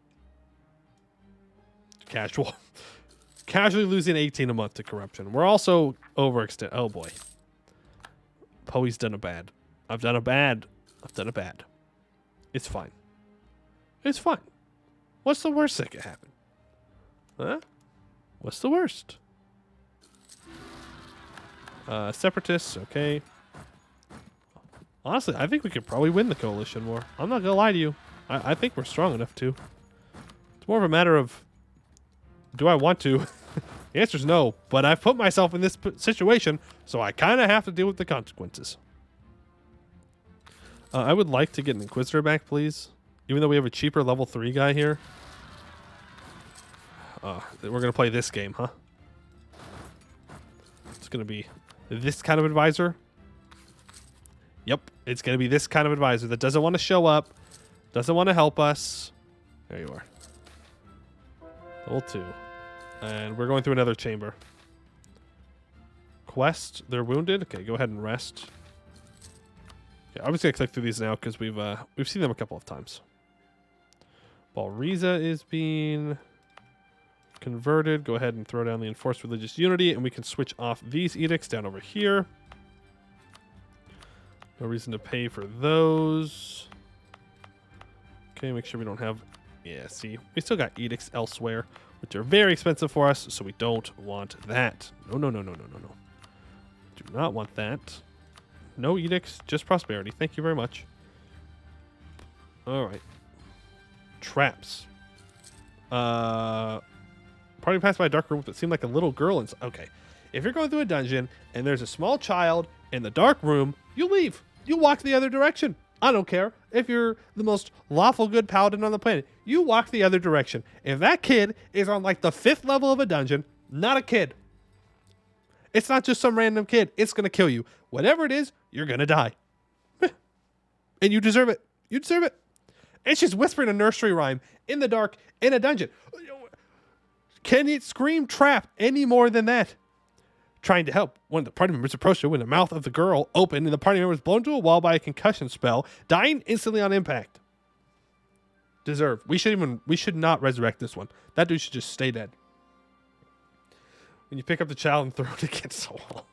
Speaker 1: Casual. Casually losing 18 a month to corruption. We're also overextended. Oh, boy. Poe's done a bad. I've done a bad. It's fine. It's fine. What's the worst that could happen? Huh? What's the worst? Separatists, okay. Honestly, I think we could probably win the coalition war. I'm not gonna lie to you. I think we're strong enough to. It's more of a matter of, do I want to? The answer is no, but I've put myself in this situation, so I kind of have to deal with the consequences. I would like to get an Inquisitor back, please. Even though we have a cheaper level 3 guy here. We're going to play this game, huh? It's going to be this kind of advisor. Yep, it's going to be this kind of advisor that doesn't want to show up, doesn't want to help us. There you are. Level 2. And we're going through another chamber. Quest, they're wounded. Okay, go ahead and rest. Okay, I'm just going to click through these now because we've seen them a couple of times. Balriza is being converted. Go ahead and throw down the enforced religious unity, and we can switch off these edicts down over here. No reason to pay for those. Okay, make sure we don't have... Yeah, see, we still got edicts elsewhere, which are very expensive for us, so we don't want that. No. Do not want that. No edicts, just prosperity. Thank you very much. All right. Traps. Party passed by a dark room that seemed like a little girl inside. Okay. If you're going through a dungeon and there's a small child in the dark room, you leave. You walk the other direction. I don't care if you're the most lawful good paladin on the planet. You walk the other direction. If that kid is on like the 5th level of a dungeon, not a kid. It's not just some random kid. It's going to kill you. Whatever it is, you're going to die. And you deserve it. You deserve it. And she's whispering a nursery rhyme in the dark in a dungeon. Can it scream trap any more than that? Trying to help. One of the party members approached her when the mouth of the girl opened and the party member was blown to a wall by a concussion spell, dying instantly on impact. Deserve. We should not resurrect this one. That dude should just stay dead. When you pick up the child and throw it against the wall.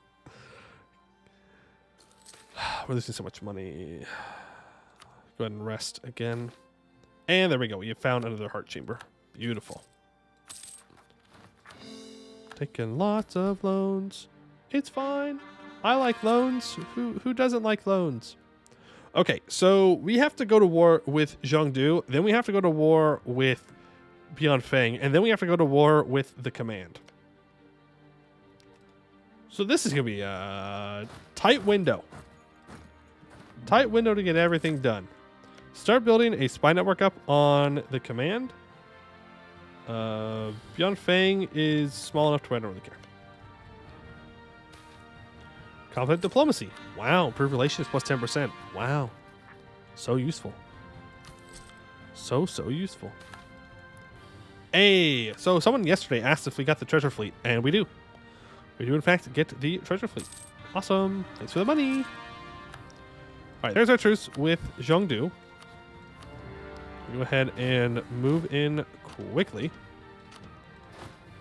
Speaker 1: We're losing so much money. Go ahead and rest again. And there we go. You found another heart chamber. Beautiful. Taking lots of loans. It's fine. I like loans. Who doesn't like loans? Okay, so we have to go to war with Zhongdu. Then we have to go to war with Beyond Fang. And then we have to go to war with the command. So this is going to be a tight window. Tight window to get everything done. Start building a spy network up on the command. Beyond Fang is small enough to where I don't really care. Competent diplomacy. Wow. Improved relations plus 10%. Wow. So useful. So useful. Hey, so someone yesterday asked if we got the treasure fleet, and we do. We do, in fact, get the treasure fleet. Awesome. Thanks for the money. All right, there's our truce with Zhongdu. Go ahead and move in quickly.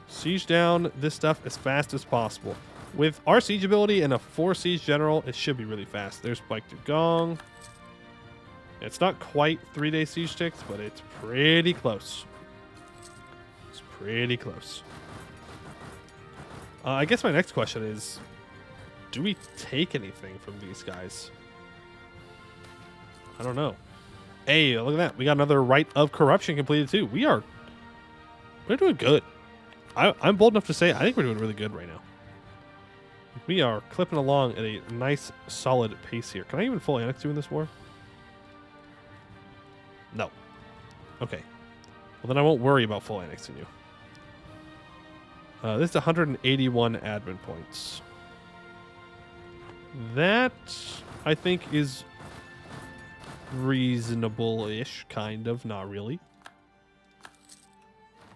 Speaker 1: Siege down this stuff as fast as possible. With our siege ability and a 4 siege general, it should be really fast. There's Spike to Gong. It's not quite 3-day siege ticks, but it's pretty close. It's pretty close. I guess my next question is, do we take anything from these guys? I don't know. Hey, look at that. We got another Rite of Corruption completed too. We're doing good. I'm bold enough to say I think we're doing really good right now. We are clipping along at a nice, solid pace here. Can I even fully annex you in this war? No. Okay. Well, then I won't worry about full annexing you. This is 181 admin points. That, I think, is reasonable-ish, kind of. Not really.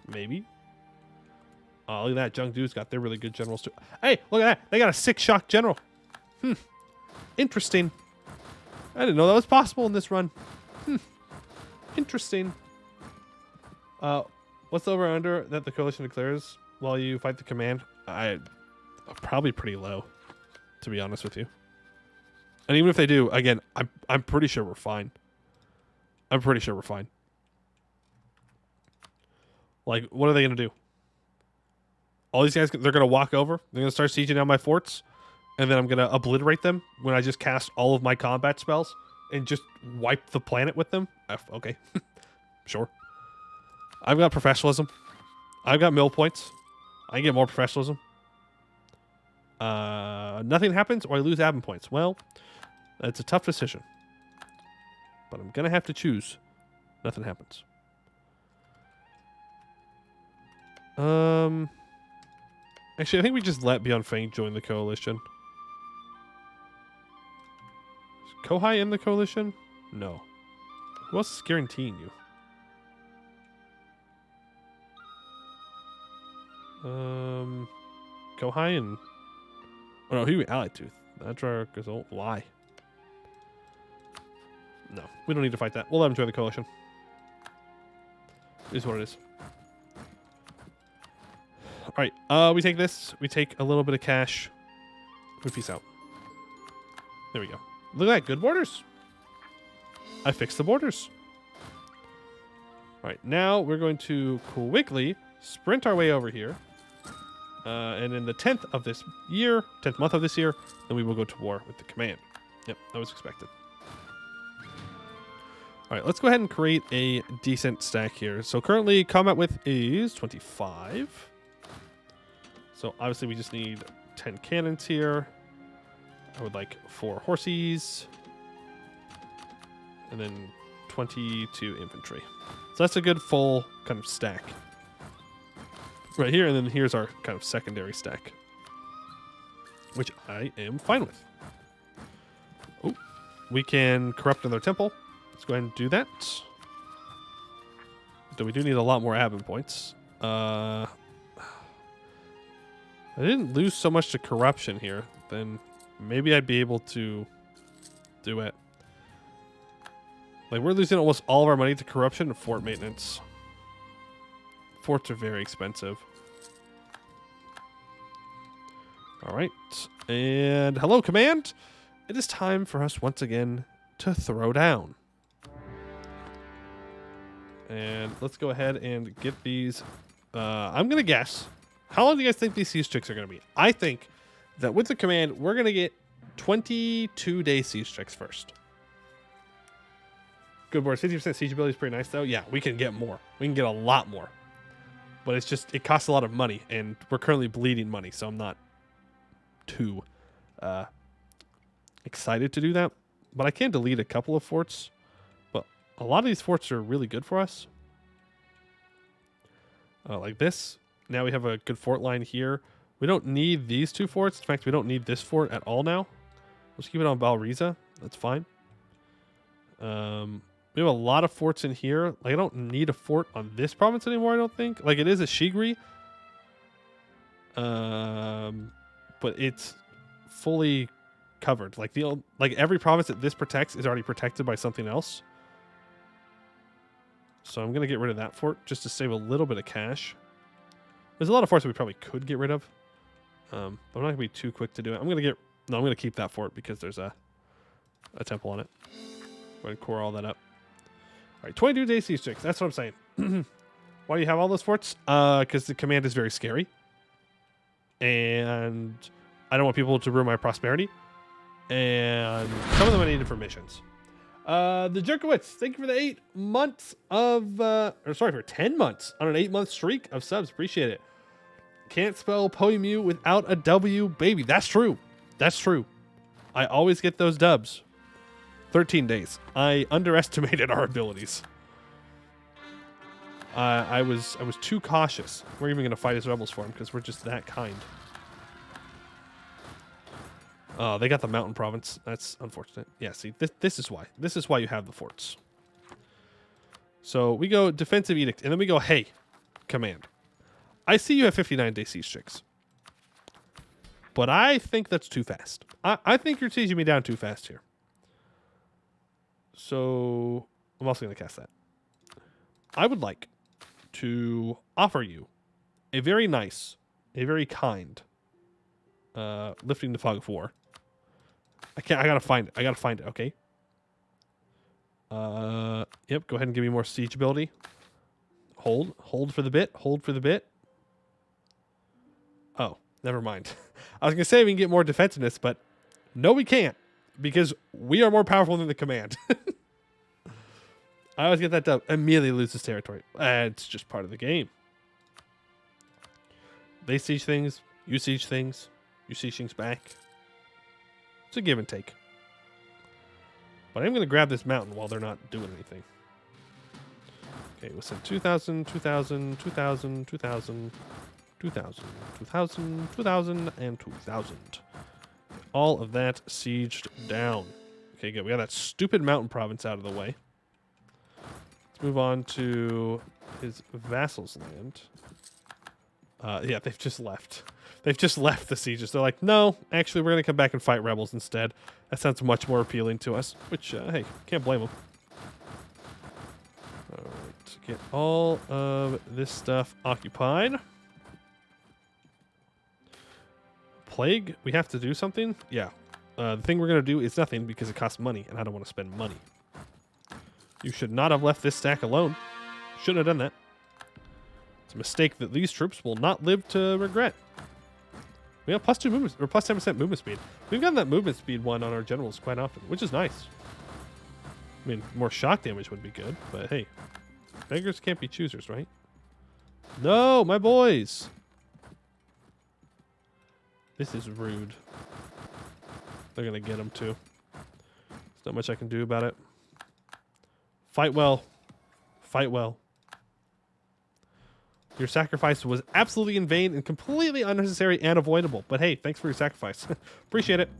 Speaker 1: Maybe. Oh, look at that. Zhongdu's got their really good generals, too. Hey, look at that. They got a 6-shock general. Interesting. I didn't know that was possible in this run. Interesting. What's the over-under that the coalition declares while you fight the command? Probably pretty low, to be honest with you. And even if they do, again, I'm pretty sure we're fine. I'm pretty sure we're fine. Like, what are they going to do? All these guys, they're going to walk over. They're going to start sieging down my forts. And then I'm going to obliterate them when I just cast all of my combat spells and just wipe the planet with them. Okay. Sure. I've got professionalism. I've got mill points. I can get more professionalism. Nothing happens or I lose admin points. Well, it's a tough decision. But I'm going to have to choose. Nothing happens. Actually, I think we just let Beyond Fang join the coalition. Is Kohai in the coalition? No. Who else is guaranteeing you? Kohai and... Oh no, who are we allied to? That's our result. Why? No, we don't need to fight that. We'll let him join the coalition. It is what it is. Alright, we take this. We take a little bit of cash. We peace out. There we go. Look at that. Good borders. I fixed the borders. Alright, now we're going to quickly sprint our way over here. And in the 10th of this year, 10th month of this year, then we will go to war with the command. Yep, that was expected. Alright, let's go ahead and create a decent stack here. So currently, combat width is 25. So obviously we just need 10 cannons here. I would like 4 horses. And then 22 infantry. So that's a good full kind of stack. Right here, and then here's our kind of secondary stack. Which I am fine with. Oh, we can corrupt another temple. Let's go ahead and do that. Though we do need a lot more admin points. I didn't lose so much to corruption here. Then maybe I'd be able to do it. Like, we're losing almost all of our money to corruption and fort maintenance. Forts are very expensive. Alright. And hello, command. It is time for us once again to throw down. And let's go ahead and get these. I'm going to guess. How long do you guys think these siege tricks are going to be? I think that with the command, we're going to get 22-day siege tricks first. Good board. 50% siege ability is pretty nice, though. Yeah, we can get more. We can get a lot more. But it's just, it costs a lot of money, and we're currently bleeding money, so I'm not too excited to do that. But I can delete a couple of forts. But a lot of these forts are really good for us. Like this. Now we have a good fort line here. We don't need these 2 forts. In fact, we don't need this fort at all now. Let's keep it on Balriza. That's fine. We have a lot of forts in here. Like, I don't need a fort on this province anymore, I don't think. Like, it is a Shigri. But it's fully covered. Like, every province that this protects is already protected by something else. So I'm going to get rid of that fort just to save a little bit of cash. There's a lot of forts that we probably could get rid of. But I'm not going to be too quick to do it. I'm going to keep that fort because there's a temple on it. Go ahead and core all that up. All right, 22 day siege checks. That's what I'm saying. Why do you have all those forts? Because the command is very scary. And I don't want people to ruin my prosperity. And some of them I needed for missions. The Jerkowitz, thank you for the 8 months of, for 10 months on an 8-month streak of subs. Appreciate it. Can't spell Poimu without a W, baby. That's true. That's true. I always get those dubs. 13 days. I underestimated our abilities. I was too cautious. We're even going to fight as rebels for him because we're just that kind. Oh, they got the mountain province. That's unfortunate. Yeah, see, this is why. This is why you have the forts. So we go defensive edict, and then we go, hey, command. I see you have 59 day siege checks. But I think that's too fast. I think you're sieging me down too fast here. So I'm also going to cast that. I would like to offer you a very nice, a very kind, lifting the fog of war. I gotta find it. I gotta find it. Okay. Yep. Go ahead and give me more siege ability. Hold for the bit. Hold for the bit. Oh, never mind. I was gonna say we can get more defensiveness, but no, we can't because we are more powerful than the command. I always get that dub. Immediately loses territory. It's just part of the game. They siege things. You siege things. You siege things back. It's a give and take. But I'm going to grab this mountain while they're not doing anything. Okay, we'll send 2,000, 2,000, 2,000, 2,000, 2,000, 2,000, 2,000, and 2,000. All of that sieged down. Okay, good. We got that stupid mountain province out of the way. Let's move on to his vassal's land. Yeah, they've just left. They've just left the sieges. They're like, no, actually, we're going to come back and fight rebels instead. That sounds much more appealing to us, which, hey, can't blame them. All right, get all of this stuff occupied. Plague, we have to do something? Yeah. The thing we're going to do is nothing because it costs money, and I don't want to spend money. You should not have left this stack alone. Shouldn't have done that. It's a mistake that these troops will not live to regret. We have +2 movement, or +10% movement speed. We've gotten that movement speed one on our generals quite often, which is nice. I mean, more shock damage would be good, but hey, beggars can't be choosers, right? No, my boys. This is rude. They're going to get them too. There's not much I can do about it. Fight well. Fight well. Your sacrifice was absolutely in vain and completely unnecessary and avoidable. But hey, thanks for your sacrifice. Appreciate it.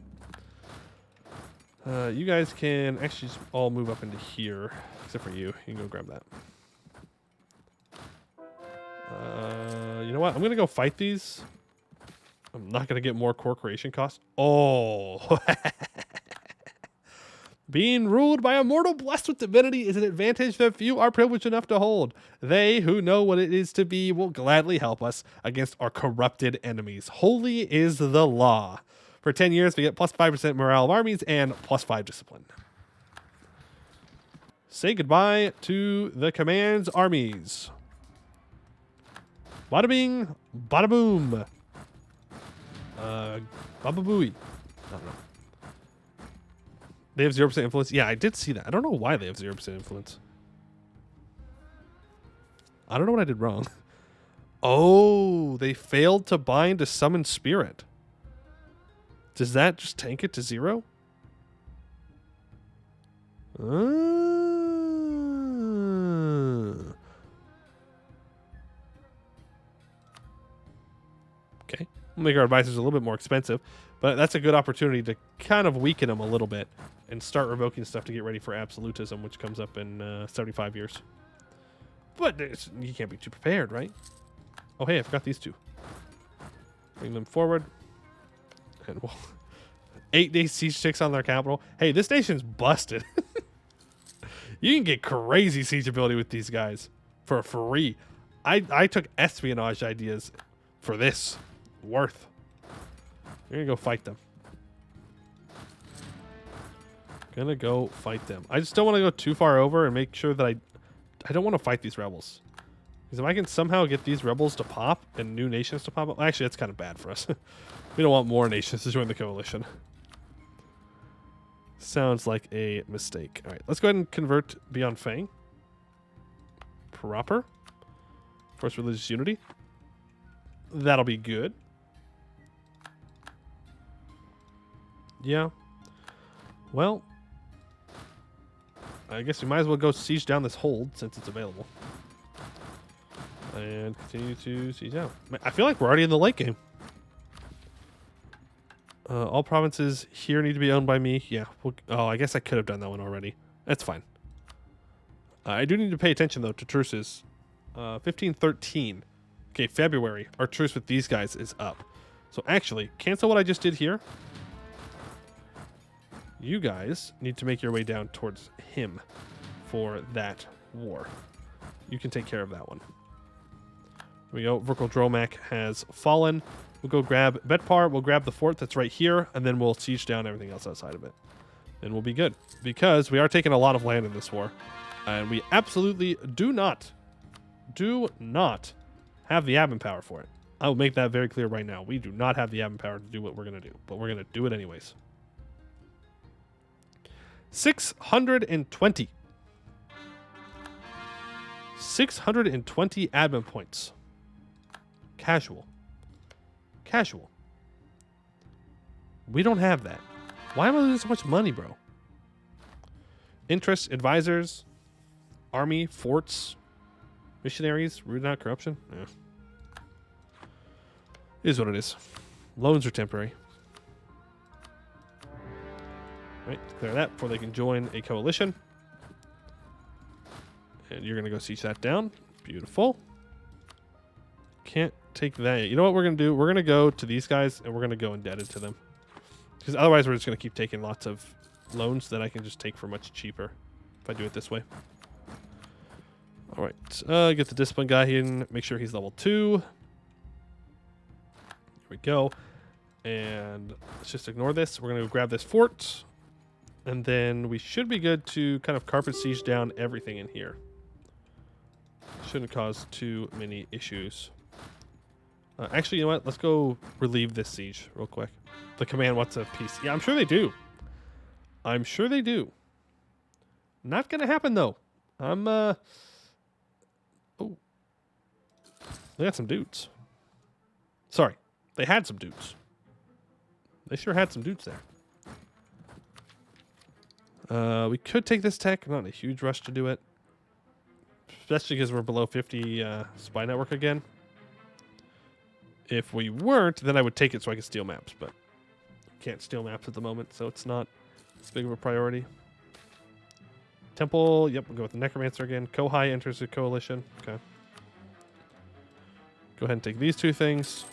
Speaker 1: You guys can actually just all move up into here. Except for you. You can go grab that. You know what? I'm going to go fight these. I'm not going to get more core creation costs. Oh. Being ruled by a mortal blessed with divinity is an advantage that few are privileged enough to hold. They who know what it is to be will gladly help us against our corrupted enemies. Holy is the law. For 10 years, we get +5% morale of armies and +5 discipline. Say goodbye to the command's armies. Bada bing, bada boom. Baba booey. I don't know. They have 0% influence. Yeah, I did see that. I don't know why they have 0% influence. I don't know what I did wrong. Oh, they failed to bind a summoned spirit. Does that just tank it to 0? Okay. We'll make our advisors a little bit more expensive, but that's a good opportunity to kind of weaken them a little bit and start revoking stuff to get ready for absolutism, which comes up in 75 years. But you can't be too prepared, right? Oh, hey, I forgot these two. Bring them forward. And we'll 8-day siege ticks on their capital. Hey, this nation's busted. You can get crazy siege ability with these guys for free. I took espionage ideas for this. Worth. We're gonna go fight them. I just don't want to go too far over and make sure that I don't want to fight these rebels. Because if I can somehow get these rebels to pop and new nations to pop up, actually that's kind of bad for us. We don't want more nations to join the coalition. Sounds like a mistake. All right, let's go ahead and convert Beyond Fang. Proper. Force religious unity. That'll be good. Yeah. Well, I guess we might as well go siege down this hold since it's available. And continue to siege out. I feel like we're already in the late game. All provinces here need to be owned by me. Yeah. Oh, I guess I could have done that one already. That's fine. I do need to pay attention, though, to truces. 1513. Okay, February. Our truce with these guys is up. So actually, cancel what I just did here. You guys need to make your way down towards him for that war. You can take care of that one. Here we go. Verkal Dromak has fallen. We'll go grab Betpar. We'll grab the fort that's right here, and then we'll siege down everything else outside of it. And we'll be good. Because we are taking a lot of land in this war. And we absolutely do not have the admin power for it. I will make that very clear right now. We do not have the admin power to do what we're going to do. But we're going to do it anyways. 620. 620 admin points. Casual. We don't have that. Why am I losing so much money, bro? Interests, advisors, army, forts, missionaries, rooted out corruption. Yeah. It is what it is. Loans are temporary. Right, clear that before they can join a coalition. And you're going to go siege that down. Beautiful. Can't take that. You know what we're going to do? We're going to go to these guys, and we're going to go indebted to them. Because otherwise, we're just going to keep taking lots of loans that I can just take for much cheaper if I do it this way. All right. Get the discipline guy in. Make sure he's level 2. Here we go. And let's just ignore this. We're going to go grab this fort. And then we should be good to kind of carpet siege down everything in here. Shouldn't cause too many issues. Actually, you know what? Let's go relieve this siege real quick. The command wants a peace. Yeah, I'm sure they do. Not going to happen, though. Oh. They got some dudes. Sorry. They had some dudes. They sure had some dudes there. We could take this tech. Not in a huge rush to do it. Especially because we're below 50 spy network again. If we weren't, then I would take it so I could steal maps. But can't steal maps at the moment, so it's not as big of a priority. Temple. Yep, we'll go with the Necromancer again. Kohai enters the coalition. Okay. Go ahead and take these two things.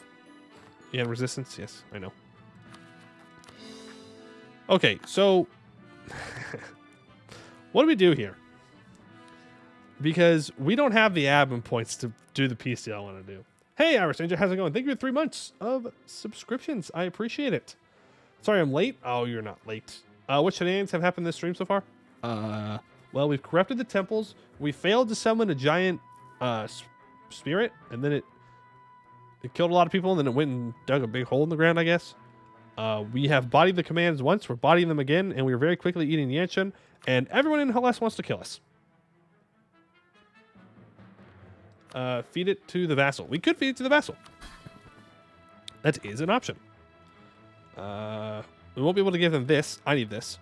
Speaker 1: And resistance. Yes, I know. Okay, so... what do we do here? Because we don't have the admin points to do the piece deal I want to do. Hey, Irish Ninja, how's it going? Thank you for 3 months of subscriptions. I appreciate it. Sorry I'm late. Oh, you're not late. What shenanigans have happened this stream so far? Well, we've corrupted the temples. We failed to summon a giant spirit, and then it killed a lot of people, and then it went and dug a big hole in the ground, I guess. We have bodied the commands once. We're bodying them again, and we're very quickly eating the Yanshan, and everyone in Hellas wants to kill us. Feed it to the vassal. We could feed it to the vassal. That is an option. We won't be able to give them this. I need this.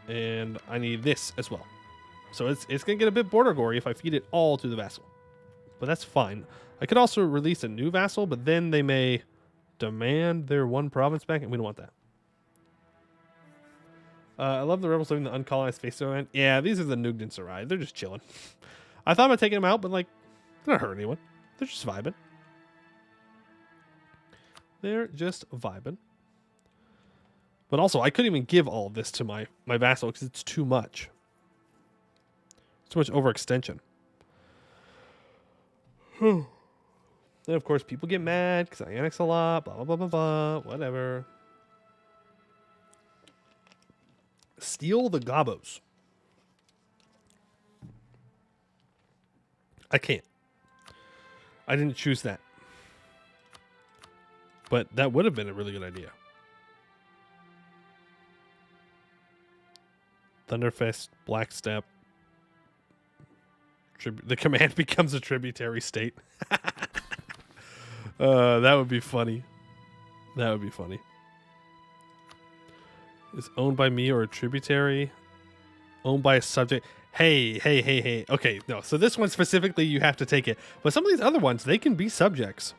Speaker 1: And I need this as well. So it's going to get a bit border gory if I feed it all to the vassal. But that's fine. I could also release a new vassal, but then they may demand their one province back, and we don't want that. I love the rebels living the uncolonized face around. Yeah, these are the Nugden Sarai. They're just chilling. I thought about taking them out, but like, they're not hurting anyone. They're just vibing. They're just vibing. But also, I couldn't even give all of this to my vassal because it's too much. Too much overextension. Then, of course, people get mad because I annex a lot. Blah, blah, blah, blah, blah. Whatever. Steal the gobos. I can't. I didn't choose that. But that would have been a really good idea. Thunderfest, Black Step. The command becomes a tributary state. That would be funny. That would be funny. Is owned by me or a tributary? Owned by a subject. Hey. Okay, no. So this one specifically, you have to take it. But some of these other ones, they can be subjects.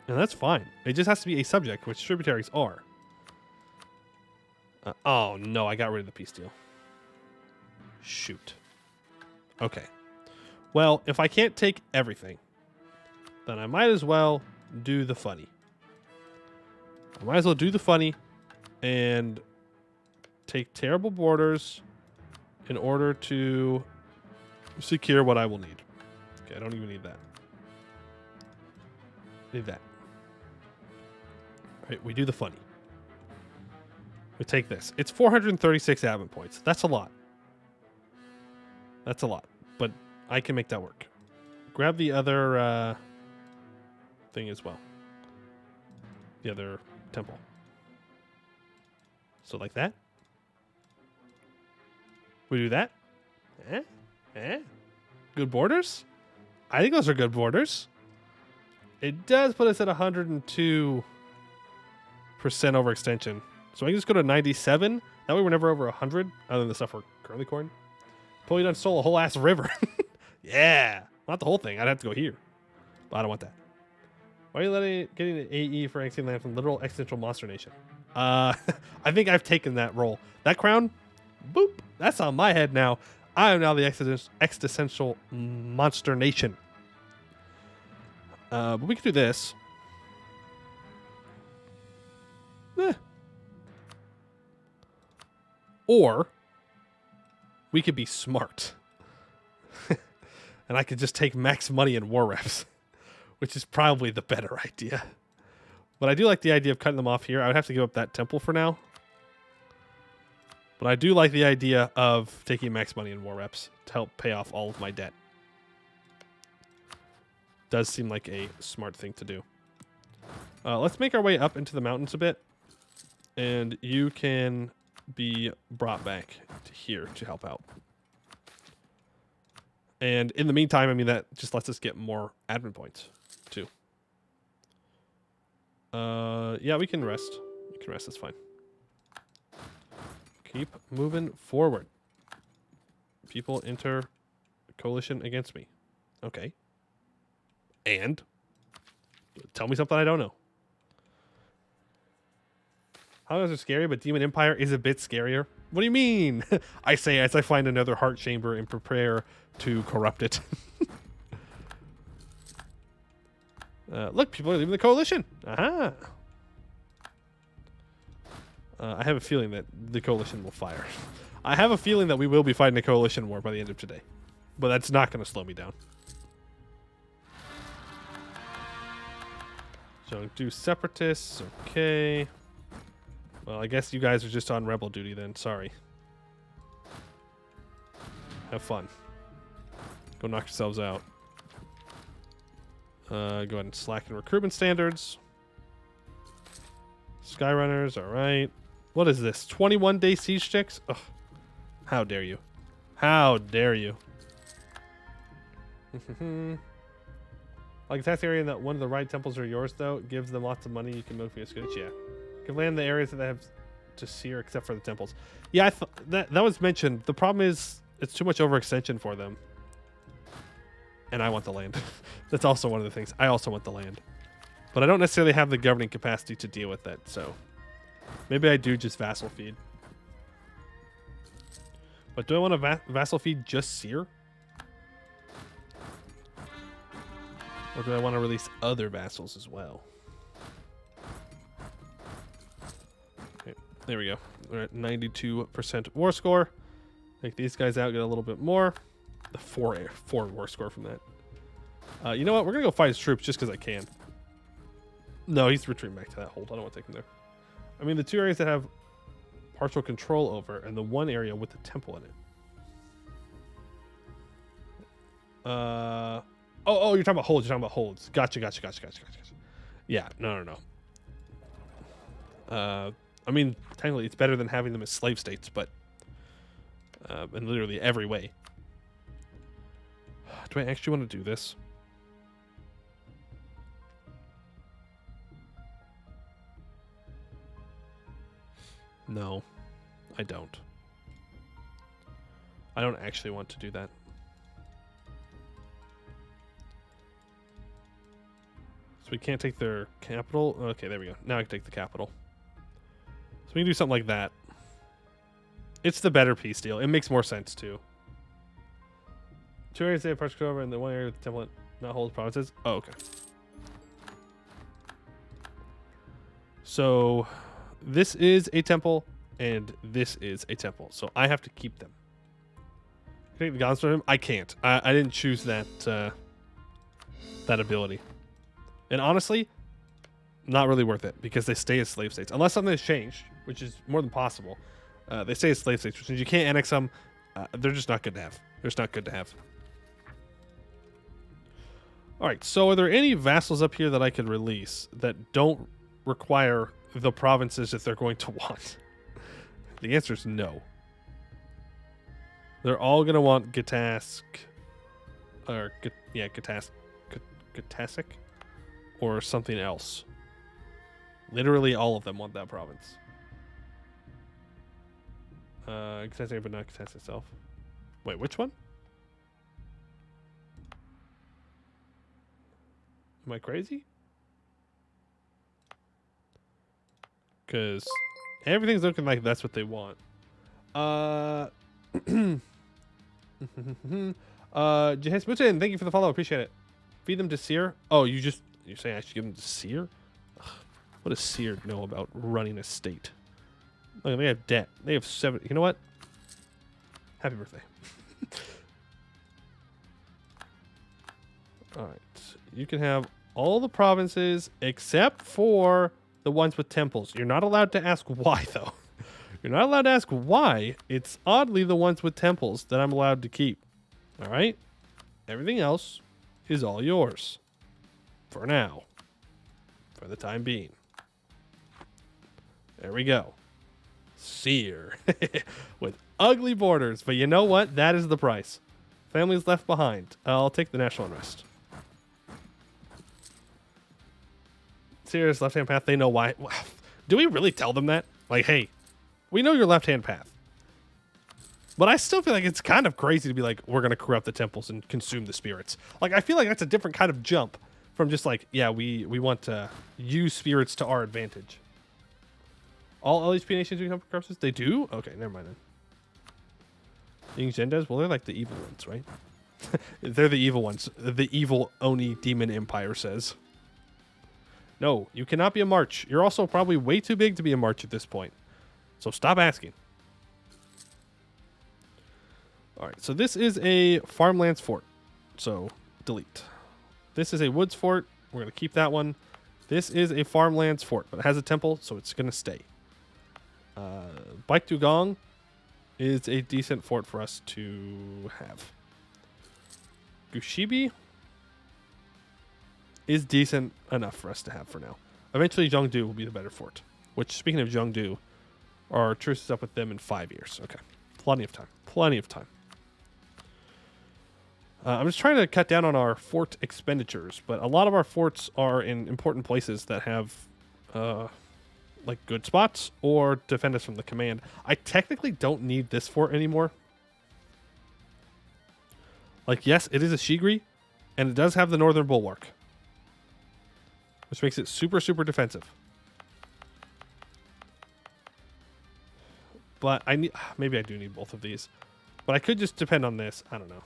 Speaker 1: And that's fine. It just has to be a subject, which tributaries are. Oh, no. I got rid of the peace deal. Shoot. Okay. Well, if I can't take everything, then I might as well do the funny. I might as well do the funny and take terrible borders in order to secure what I will need. Okay, I don't even need that. Need that. All right, we do the funny. We take this. It's 436 admin points. That's a lot. That's a lot, but I can make that work. Grab the other thing as well. The other temple. So like that. We do that. Good borders? I think those are good borders. It does put us at 102% overextension. So I can just go to 97. That way we're never over 100, other than the stuff we're currently coring. Totally done stole a whole ass river. Yeah. Not the whole thing. I'd have to go here. But I don't want that. Why are you getting an AE for annexing land from literal existential monster nation? I think I've taken that role. That crown, boop, that's on my head now. I am now the existential monster nation. But we can do this. Or we could be smart. And I could just take max money in war reps, which is probably the better idea. But I do like the idea of cutting them off here. I would have to give up that temple for now. But I do like the idea of taking max money in war reps to help pay off all of my debt. Does seem like a smart thing to do. Let's make our way up into the mountains a bit. And you can be brought back to here to help out. And in the meantime, I mean, that just lets us get more admin points, too. Yeah, we can rest. We can rest, that's fine. Keep moving forward. People enter coalition against me. Okay. And? Tell me something I don't know. How are scary, but Demon Empire is a bit scarier. What do you mean? I say as I find another heart chamber and prepare to corrupt it. Look, people are leaving the coalition. Aha. I have a feeling that the coalition will fire. I have a feeling that we will be fighting a coalition war by the end of today. But that's not going to slow me down. So do separatists. Okay. Well, I guess you guys are just on rebel duty then. Sorry. Have fun. Go knock yourselves out. Go ahead and slacken recruitment standards. Skyrunners, alright. What is this? 21-day siege checks? Ugh. How dare you? How dare you? Like a tax area that one of the right temples are yours, though. It gives them lots of money. You can move for your scooch. Yeah. You can land the areas that they have to sear except for the temples. Yeah, that was mentioned. The problem is it's too much overextension for them. and I want the land. That's also one of the things. I also want the land. But I don't necessarily have the governing capacity to deal with that, so maybe I do just vassal feed. But do I want to vassal feed just Seer? Or do I want to release other vassals as well? Okay, there we go. We're at 92% war score. Take these guys out, get a little bit more. The 4 war score from that. You know what? We're going to go fight his troops just because I can. No, he's retreating back to that hold. I don't want to take him there. I mean, the 2 areas that have partial control over, and the 1 area with the temple in it. Oh, you're talking about holds. You're talking about holds. Gotcha. Yeah, no. I mean, technically, it's better than having them as slave states, but in literally every way. Do I actually want to do this? No, I don't. I don't actually want to do that. So we can't take their capital. Okay, there we go. Now I can take the capital. So we can do something like that. It's the better peace deal. It makes more sense too. 2 areas they have partial over, and the 1 area with the temple not holds provinces. Oh, okay. So this is a temple, and this is a temple. So I have to keep them. Can I take the gods from him? I can't. I didn't choose that that ability. And honestly, not really worth it because they stay as slave states. Unless something has changed, which is more than possible. They stay as slave states, which means you can't annex them. They're just not good to have. They're just not good to have. All right, so are there any vassals up here that I could release that don't require the provinces that they're going to want? The answer is no. They're all going to want Gatask. Or, yeah, Gatasic. Or something else. Literally all of them want that province. Gatasic, but not Gatasic itself. Wait, which one? Am I crazy? Because everything's looking like that's what they want. Jehaz Mutin, thank you for the follow. Appreciate it. Feed them to Seer. Oh, you're saying I should give them to Seer? Ugh, what does Seer know about running a state? Look, they have debt. They have 7. You know what? Happy birthday. All right. You can have all the provinces except for the ones with temples. You're not allowed to ask why, though. You're not allowed to ask why. It's oddly the ones with temples that I'm allowed to keep. All right? Everything else is all yours. For now. For the time being. There we go. Seer. With ugly borders. But you know what? That is the price. Families left behind. I'll take the national unrest. Seer's left-hand path. They know why. Do we really tell them that? Like, hey, we know your left-hand path. But I still feel like it's kind of crazy to be like, we're going to corrupt the temples and consume the spirits. Like, I feel like that's a different kind of jump from just like, yeah, we want to use spirits to our advantage. All LHP nations become corruptions? They do? Okay, never mind then. Ying Zendes? Well, they're like the evil ones, right? They're the evil ones. The evil Oni demon empire says. No, you cannot be a march. You're also probably way too big to be a march at this point. So stop asking. All right, so this is a farmlands fort. So delete. This is a woods fort. We're going to keep that one. This is a farmlands fort, but it has a temple, so it's going to stay. Baik Dugong is a decent fort for us to have. Gushibi is decent enough for us to have for now. Eventually, Zhengdu will be the better fort. Which, speaking of Zhengdu, our truce is up with them in 5 years. Okay, plenty of time. Plenty of time. I'm just trying to cut down on our fort expenditures, but a lot of our forts are in important places that have like good spots or defend us from the command. I technically don't need this fort anymore. Like, yes, it is a Shigri, And it does have the Northern Bulwark, which makes it super, super defensive. But I need, maybe I do need both of these. But I could just depend on this. I don't know.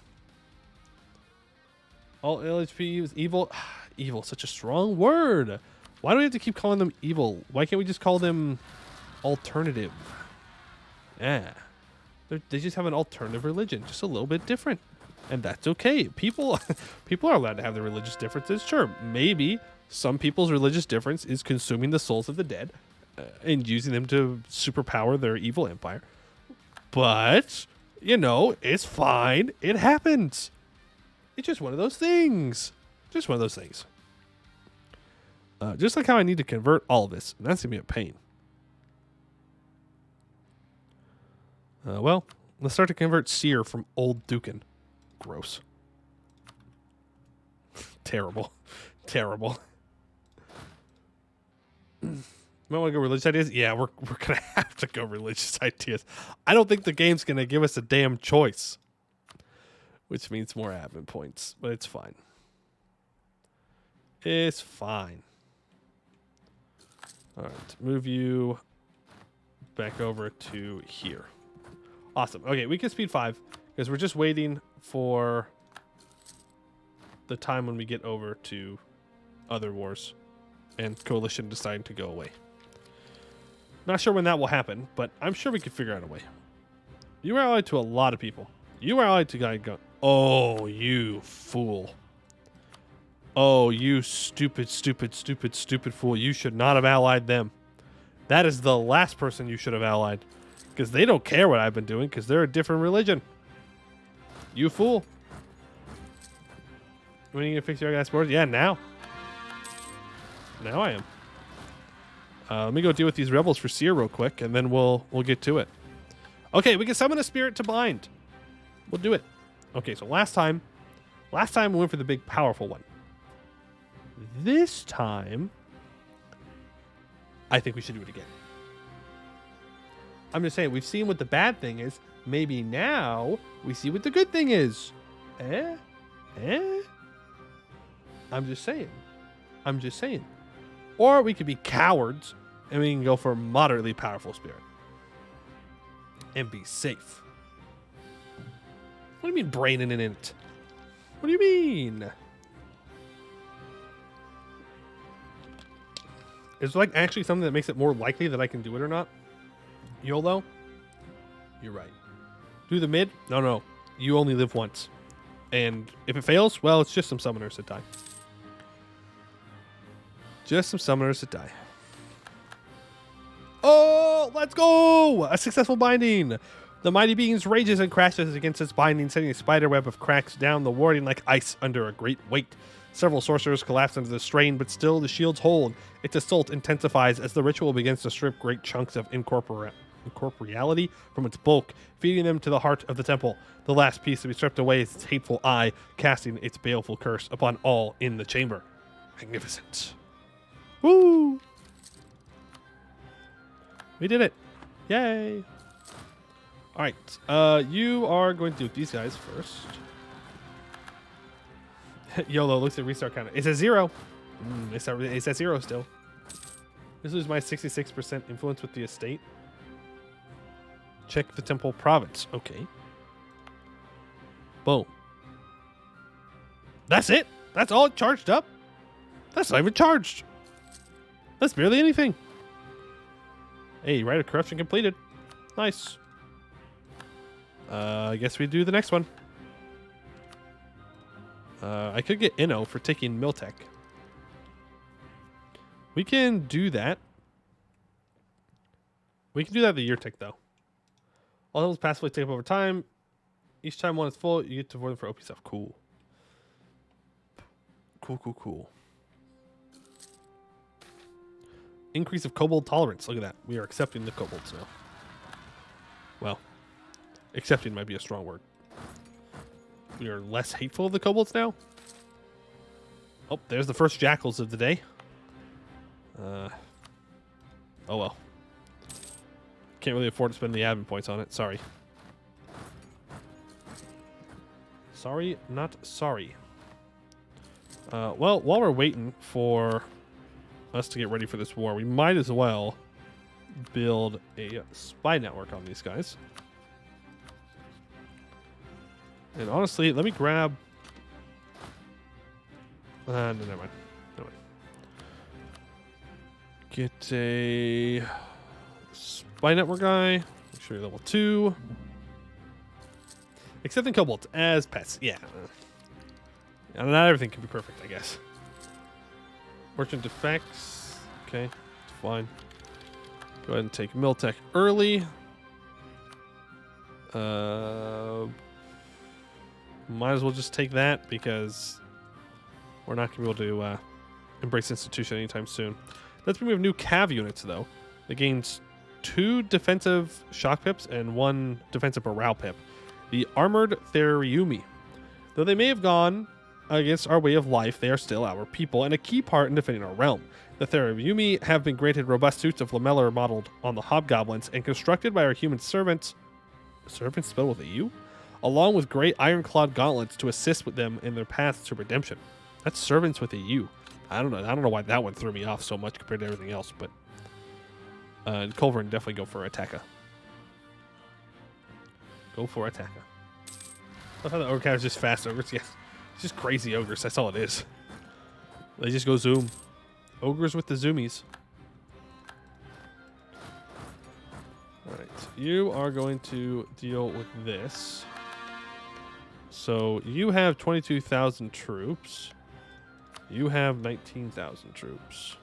Speaker 1: All LHP is evil. Evil, such a strong word. Why do we have to keep calling them evil? Why can't we just call them alternative? Yeah. They just have an alternative religion, just a little bit different. And that's okay. People are allowed to have their religious differences. Sure, maybe some people's religious difference is consuming the souls of the dead and using them to superpower their evil empire. But, you know, it's fine. It happens. It's just one of those things. Just one of those things. Just like how I need to convert all of this. And that's going to be a pain. Well, let's start to convert Seer from Old Dukin. Gross. Terrible. Terrible. Might want to go religious ideas? Yeah, we're going to have to go religious ideas. I don't think the game's going to give us a damn choice. Which means more admin points, but it's fine. It's fine. All right, move you back over to here. Awesome. Okay, we can speed 5 because we're just waiting for the time when we get over to other wars and coalition deciding to go away. Not sure when that will happen, but I'm sure we can figure out a way. You are allied to a lot of people. You are allied to guy gun. Oh, you fool. Oh, you stupid, stupid, stupid, stupid fool. You should not have allied them. That is the last person you should have allied. Because they don't care what I've been doing because they're a different religion. You fool. When are you going to fix your guys' board? Yeah, now. Now I am. Let me go deal with these rebels for Seer real quick, and then we'll get to it. Okay, we can summon a spirit to bind. We'll do it. Okay, so last time we went for the big powerful one. This time, I think we should do it again. I'm just saying, we've seen what the bad thing is. Maybe now we see what the good thing is. I'm just saying. Or we could be cowards and we can go for a moderately powerful spirit. And be safe. What do you mean braining in it? What do you mean? Is there like actually something that makes it more likely that I can do it or not? YOLO? You're right. Do the mid? No. You only live once. And if it fails, well, it's just some summoners that die. Just some summoners that die. Oh, let's go! A successful binding. The mighty beings rages and crashes against its binding, sending a spider web of cracks down the warding like ice under a great weight. Several sorcerers collapse under the strain, but still the shields hold. Its assault intensifies as the ritual begins to strip great chunks of incorporeality from its bulk, feeding them to the heart of the temple. The last piece to be stripped away is its hateful eye, casting its baleful curse upon all in the chamber. Magnificent. Woo! We did it. Yay! Alright, you are going to do these guys first. YOLO looks at restart counter. It's at 0. It's at 0 still. This is my 66% influence with the estate. Check the temple province. Okay. Boom. That's it. That's all charged up. That's not even charged. That's barely anything. Hey, rite of corruption completed. Nice. I guess we do the next one. I could get Inno for taking Miltech. We can do that. We can do that the year tech though. All levels passively take up over time. Each time one is full, you get to avoid them for OP stuff. Cool. Cool. Increase of kobold tolerance. Look at that. We are accepting the kobolds now. Well, accepting might be a strong word. We are less hateful of the kobolds now. Oh, there's the first jackals of the day. Oh well. Can't really afford to spend the admin points on it. Sorry. Sorry, not sorry. Well, while we're waiting for us to get ready for this war, we might as well build a spy network on these guys. And honestly, let me grab... no, never mind. Get a spy network guy. Make sure you're level 2. Accepting kobolds as pets. Yeah. Not everything can be perfect, I guess. Merchant defects. Okay, it's fine. Go ahead and take Miltech early. Might as well just take that because we're not going to be able to embrace institution anytime soon. Let's move new cav units, though. It gains 2 defensive shock pips and 1 defensive morale pip. The Armored Theriumi. Though they may have gone against our way of life, they are still our people and a key part in defending our realm. The Theriumi have been granted robust suits of lamellar modeled on the hobgoblins and constructed by our human servants. Servants spelled with a U? Along with great iron-clawed gauntlets to assist with them in their paths to redemption. That's servants with a U. I don't know why that one threw me off so much compared to everything else, but Culverin definitely go for Attacka. Go for Attacka. I thought the ogre cat was just fast ogres. Yeah, it's just crazy ogres. That's all it is. They just go zoom. Ogres with the zoomies. All right, you are going to deal with this. So you have 22,000 troops. You have 19,000 troops.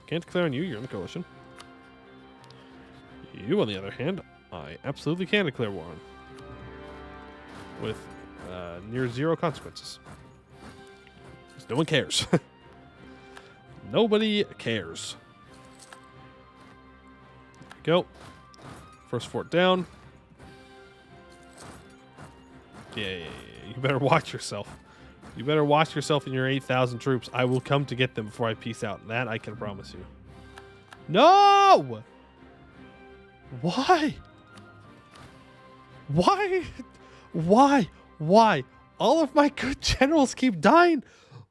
Speaker 1: Can't declare on you. You're in the coalition. You, on the other hand, I absolutely can declare war on. With near 0 consequences. Because no one cares. Nobody cares. There we go. First fort down. Yeah. You better watch yourself. You better watch yourself and your 8,000 troops. I will come to get them before I peace out. That I can promise you. No! Why? Why? Why? Why? All of my good generals keep dying,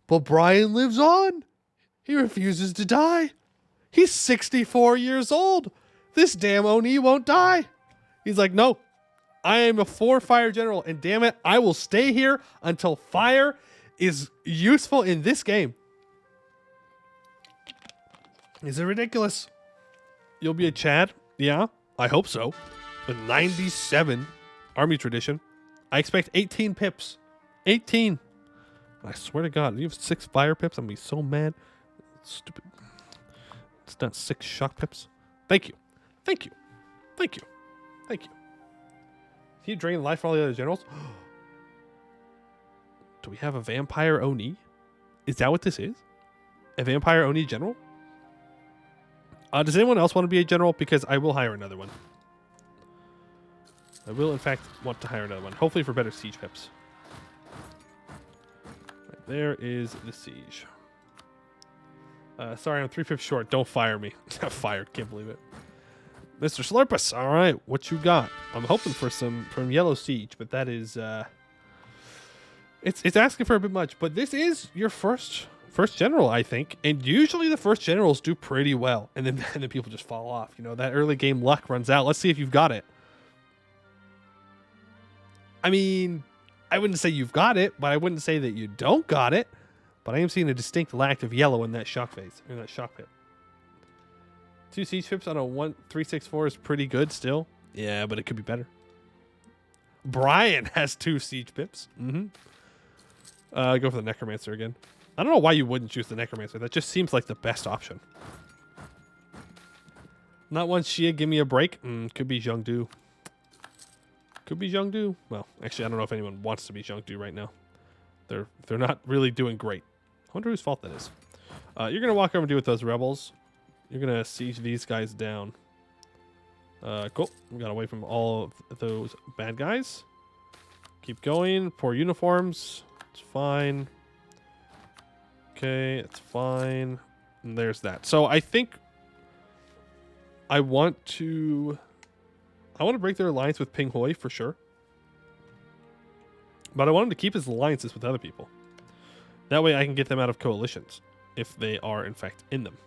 Speaker 1: but Brian lives on. He refuses to die. He's 64 years old. This damn Oni won't die. He's like, no, I am a 4-fire general, and damn it, I will stay here until fire is useful in this game. Is it ridiculous? You'll be a Chad? Yeah, I hope so. With 97 army tradition. I expect 18 pips. 18. I swear to God, you have 6 fire pips. I'm going to be so mad. Stupid. It's not 6 shock pips. Thank you. Thank you. Thank you. Thank you. Can you drain life from all the other generals? Do we have a vampire Oni? Is that what this is? A vampire Oni general? Does anyone else want to be a general? Because I will hire another one. I will, in fact, want to hire another one. Hopefully for better siege pips. Right, there is the siege. Sorry, I'm 3 pips short. Don't fire me. Fired. Can't believe it. Mr. Slurpus. All right. What you got? I'm hoping for some from Yellow Siege, but that is... It's asking for a bit much. But this is your first general, I think. And usually the first generals do pretty well. And then people just fall off. You know, that early game luck runs out. Let's see if you've got it. I mean, I wouldn't say you've got it, but I wouldn't say that you don't got it. But I am seeing a distinct lack of yellow in that shock phase, in that shock pit. 2 siege pips on a 1-3-6-4 is pretty good still. Yeah, but it could be better. Brian has 2 siege pips. Go for the Necromancer again. I don't know why you wouldn't choose the Necromancer. That just seems like the best option. Not one Shia, give me a break. Could be Zhengdu. Could be Zhengdu. Well, actually, I don't know if anyone wants to be Zhengdu right now. They're not really doing great. I wonder whose fault that is. You're going to walk over and do with those rebels. You're going to siege these guys down. Cool. We got away from all of those bad guys. Keep going. Poor uniforms. It's fine. Okay, it's fine. And there's that. So I think I want to break their alliance with Ping Hoi for sure. But I want him to keep his alliances with other people. That way I can get them out of coalitions if they are, in fact, in them.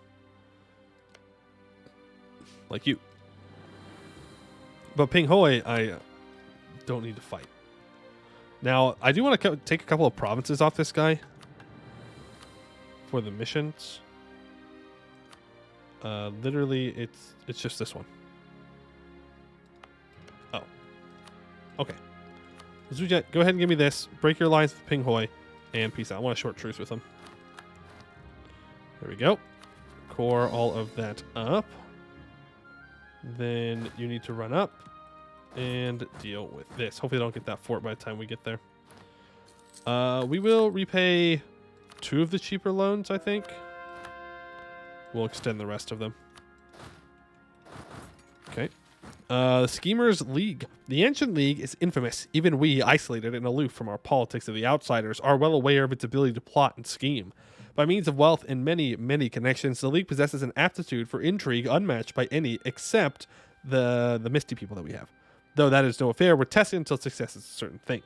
Speaker 1: Like you. But Ping Hoi, I don't need to fight. Now, I do want to take a couple of provinces off this guy for the missions. Literally, it's just this one. Oh. Okay. Go ahead and give me this. Break your alliance with Ping Hoi. And peace out. I want a short truce with him. There we go. Core all of that up. Then you need to run up and deal with this. Hopefully I don't get that fort by the time we get there. We will repay 2 of the cheaper loans, I think. We'll extend the rest of them. Okay. The Schemers League. The Ancient League is infamous. Even we, isolated and aloof from our politics of the outsiders, are well aware of its ability to plot and scheme. By means of wealth and many, many connections, the League possesses an aptitude for intrigue unmatched by any except the Misty people that we have. Though that is no affair, we're tested until success is a certain thing.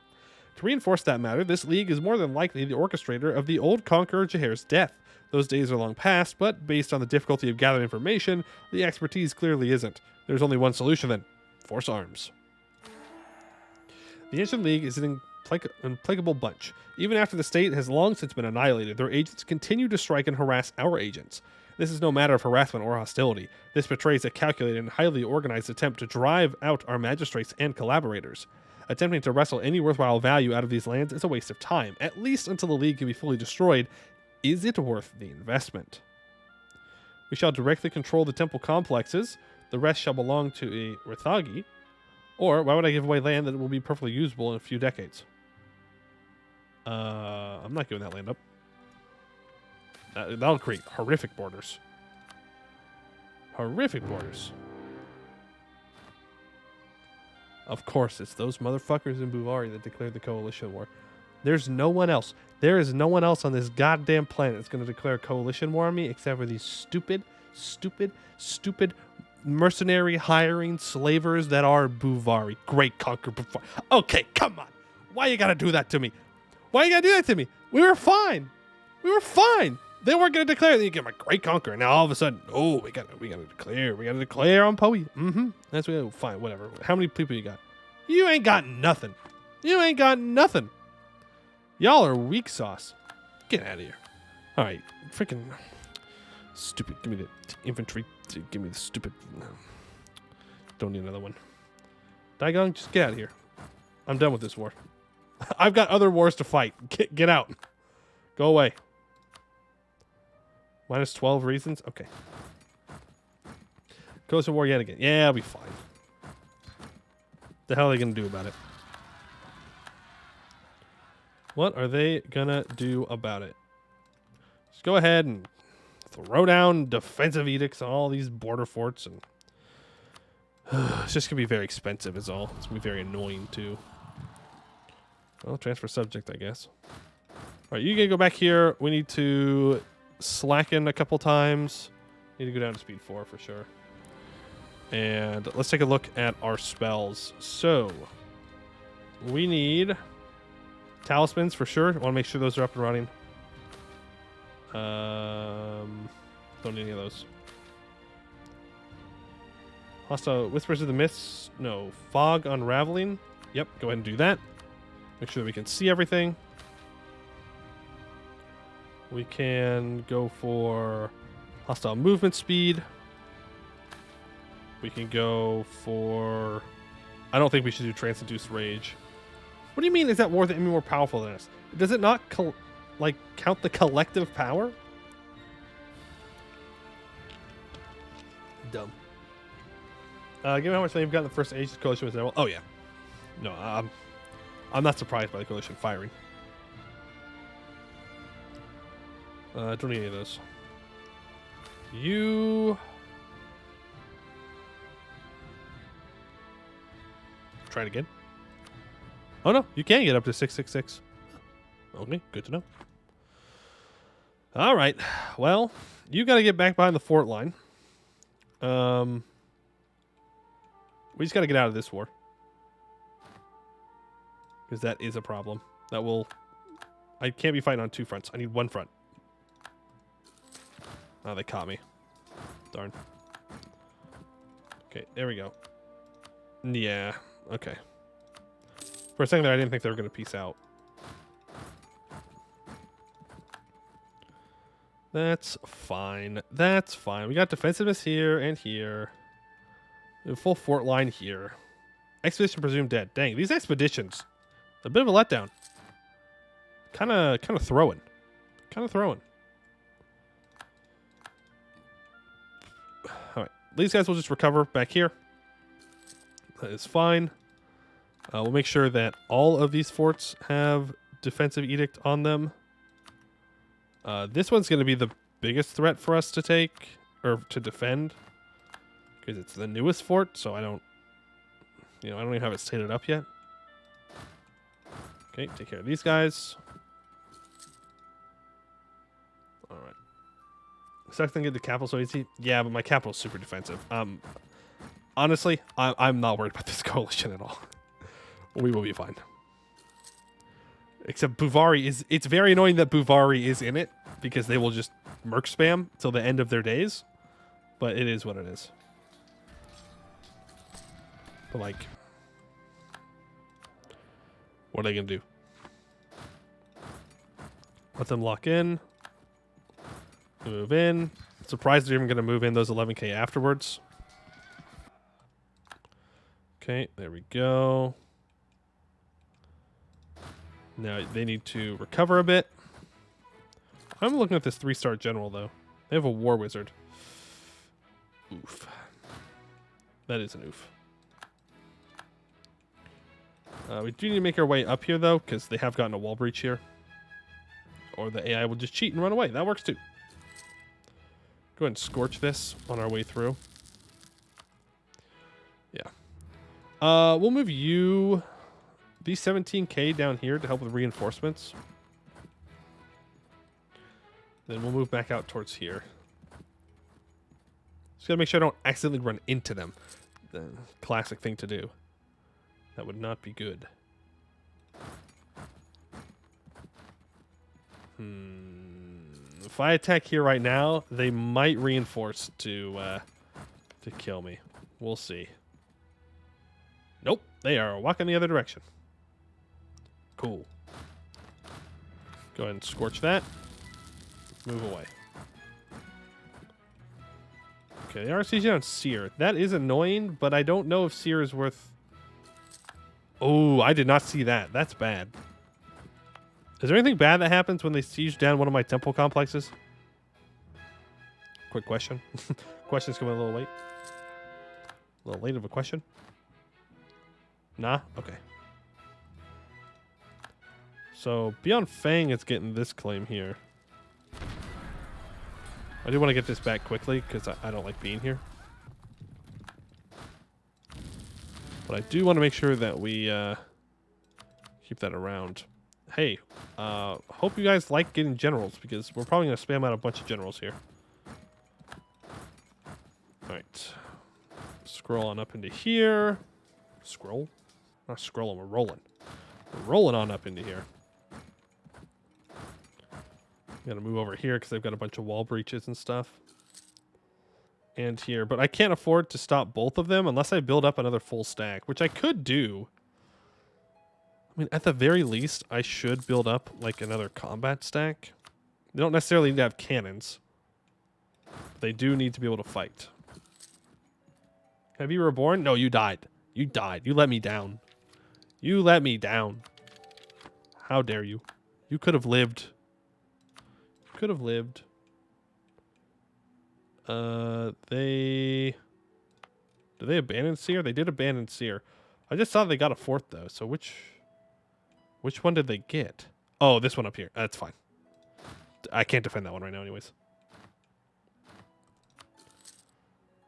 Speaker 1: To reinforce that matter, this League is more than likely the orchestrator of the old conqueror Jahair's death. Those days are long past, but based on the difficulty of gathering information, the expertise clearly isn't. There's only one solution then. Force arms. The Ancient League is an implacable bunch. Even after the state has long since been annihilated, their agents continue to strike and harass our agents. This is no matter of harassment or hostility. This betrays a calculated and highly organized attempt to drive out our magistrates and collaborators. Attempting to wrestle any worthwhile value out of these lands is a waste of time, at least until the League can be fully destroyed. Is it worth the investment? We shall directly control the temple complexes. The rest shall belong to a Rithagi. Or, why would I give away land that will be perfectly usable in a few decades? I'm not giving that land up. That'll create horrific borders. Horrific borders. Of course, it's those motherfuckers in Buvari that declared the coalition war. There's no one else. There is no one else on this goddamn planet that's going to declare coalition war on me except for these stupid mercenary hiring slavers that are Buvari. Great conquer Buvari. Okay, come on. Why you gotta do that to me? Why you gotta do that to me? We were fine. We were fine. They weren't gonna declare. Then you get my great conqueror. Now all of a sudden, oh, we gotta declare. We gotta declare on Poe. That's what. Fine, whatever. How many people you got? You ain't got nothing. You ain't got nothing. Y'all are weak sauce. Get out of here. All right, freaking stupid. Give me the infantry. Give me the stupid. No. Don't need another one. Daigong, just get out of here. I'm done with this war. I've got other wars to fight. Get out. Go away. Minus 12 reasons? Okay. Coastal war yet again. Yeah, I'll be fine. The hell are they going to do about it? What are they going to do about it? Just go ahead and throw down defensive edicts on all these border forts. And it's just going to be very expensive is all. It's going to be very annoying too. Well, transfer subject, I guess. All right, you can go back here. We need to slacken a couple times. Need to go down to speed 4 for sure. And let's take a look at our spells. So, we need talismans for sure. I want to make sure those are up and running. Don't need any of those. Hostile Whispers of the Mists. No. Fog Unraveling. Yep, go ahead and do that. Make sure that we can see everything. We can go for hostile movement speed. We can go for... I don't think we should do Trance-Induced Rage. What do you mean is that war that any more powerful than us? Does it not count the collective power? Dumb. Given how much money you've got in the first age, the coalition was there. Oh yeah. No, I'm not surprised by the coalition firing. Don't need any of those. You... Try it again. Oh no, you can get up to 666. Okay, good to know. All right. Well, you got to get back behind the fort line. We just got to get out of this war. Because that is a problem. That will I can't be fighting on 2 fronts. I need 1 front. Oh, they caught me. Darn. Okay, there we go. Yeah, okay. For a second there, I didn't think they were going to peace out. That's fine. That's fine. We got defensiveness here and here. A full fort line here. Expedition presumed dead. Dang, these expeditions. A bit of a letdown. Kind of throwing. Alright. These guys will just recover back here. That is fine. We'll make sure that all of these forts have defensive edict on them. This one's going to be the biggest threat for us to take, or to defend, because it's the newest fort, so I don't even have it stated up yet. Okay, take care of these guys. All right. Sucks to get the capital so easy. Yeah, but my capital's super defensive. Honestly, I'm not worried about this coalition at all. We will be fine. Except Buvari it's very annoying that Buvari is in it, because they will just merc spam till the end of their days. But it is what it is. But like, what are they gonna do? Let them lock in. Move in. Surprised they're even gonna move in those 11k afterwards. Okay, there we go. Now they need to recover a bit. I'm looking at this 3-star general though. They have a war wizard. Oof. That is an oof. We do need to make our way up here though, because they have gotten a wall breach here. Or the AI will just cheat and run away. That works too. Go ahead and scorch this on our way through. Yeah. We'll move you these 17k down here to help with reinforcements. Then we'll move back out towards here. Just gotta make sure I don't accidentally run into them. The classic thing to do. That would not be good. If I attack here right now, they might reinforce to kill me. We'll see. Nope, they are walking the other direction. Cool. Go ahead and scorch that. Move away. Okay, they are sieging on Seer. That is annoying, but I don't know if Seer is worth... Oh, I did not see that. That's bad. Is there anything bad that happens when they siege down one of my temple complexes? Quick question. Question's coming a little late. A little late of a question? Nah? Okay. So, Beyond Fang is getting this claim here. I do want to get this back quickly, because I don't like being here. But I do want to make sure that we keep that around. Hey, hope you guys like getting generals, because we're probably going to spam out a bunch of generals here. Alright. Scroll on up into here. Scroll? Not scrolling, we're rolling. We're rolling on up into here. Gotta move over here because they've got a bunch of wall breaches and stuff. And here. But I can't afford to stop both of them unless I build up another full stack, which I could do. I mean, at the very least, I should build up like another combat stack. They don't necessarily need to have cannons. They do need to be able to fight. Have you reborn? No, you died. You died. You let me down. You let me down. How dare you? You could have lived. Could have lived. Did they abandon Seer? They did abandon Seer. I just saw they got a fourth though. So which one did they get? Oh, this one up here. That's fine. I can't defend that one right now anyways.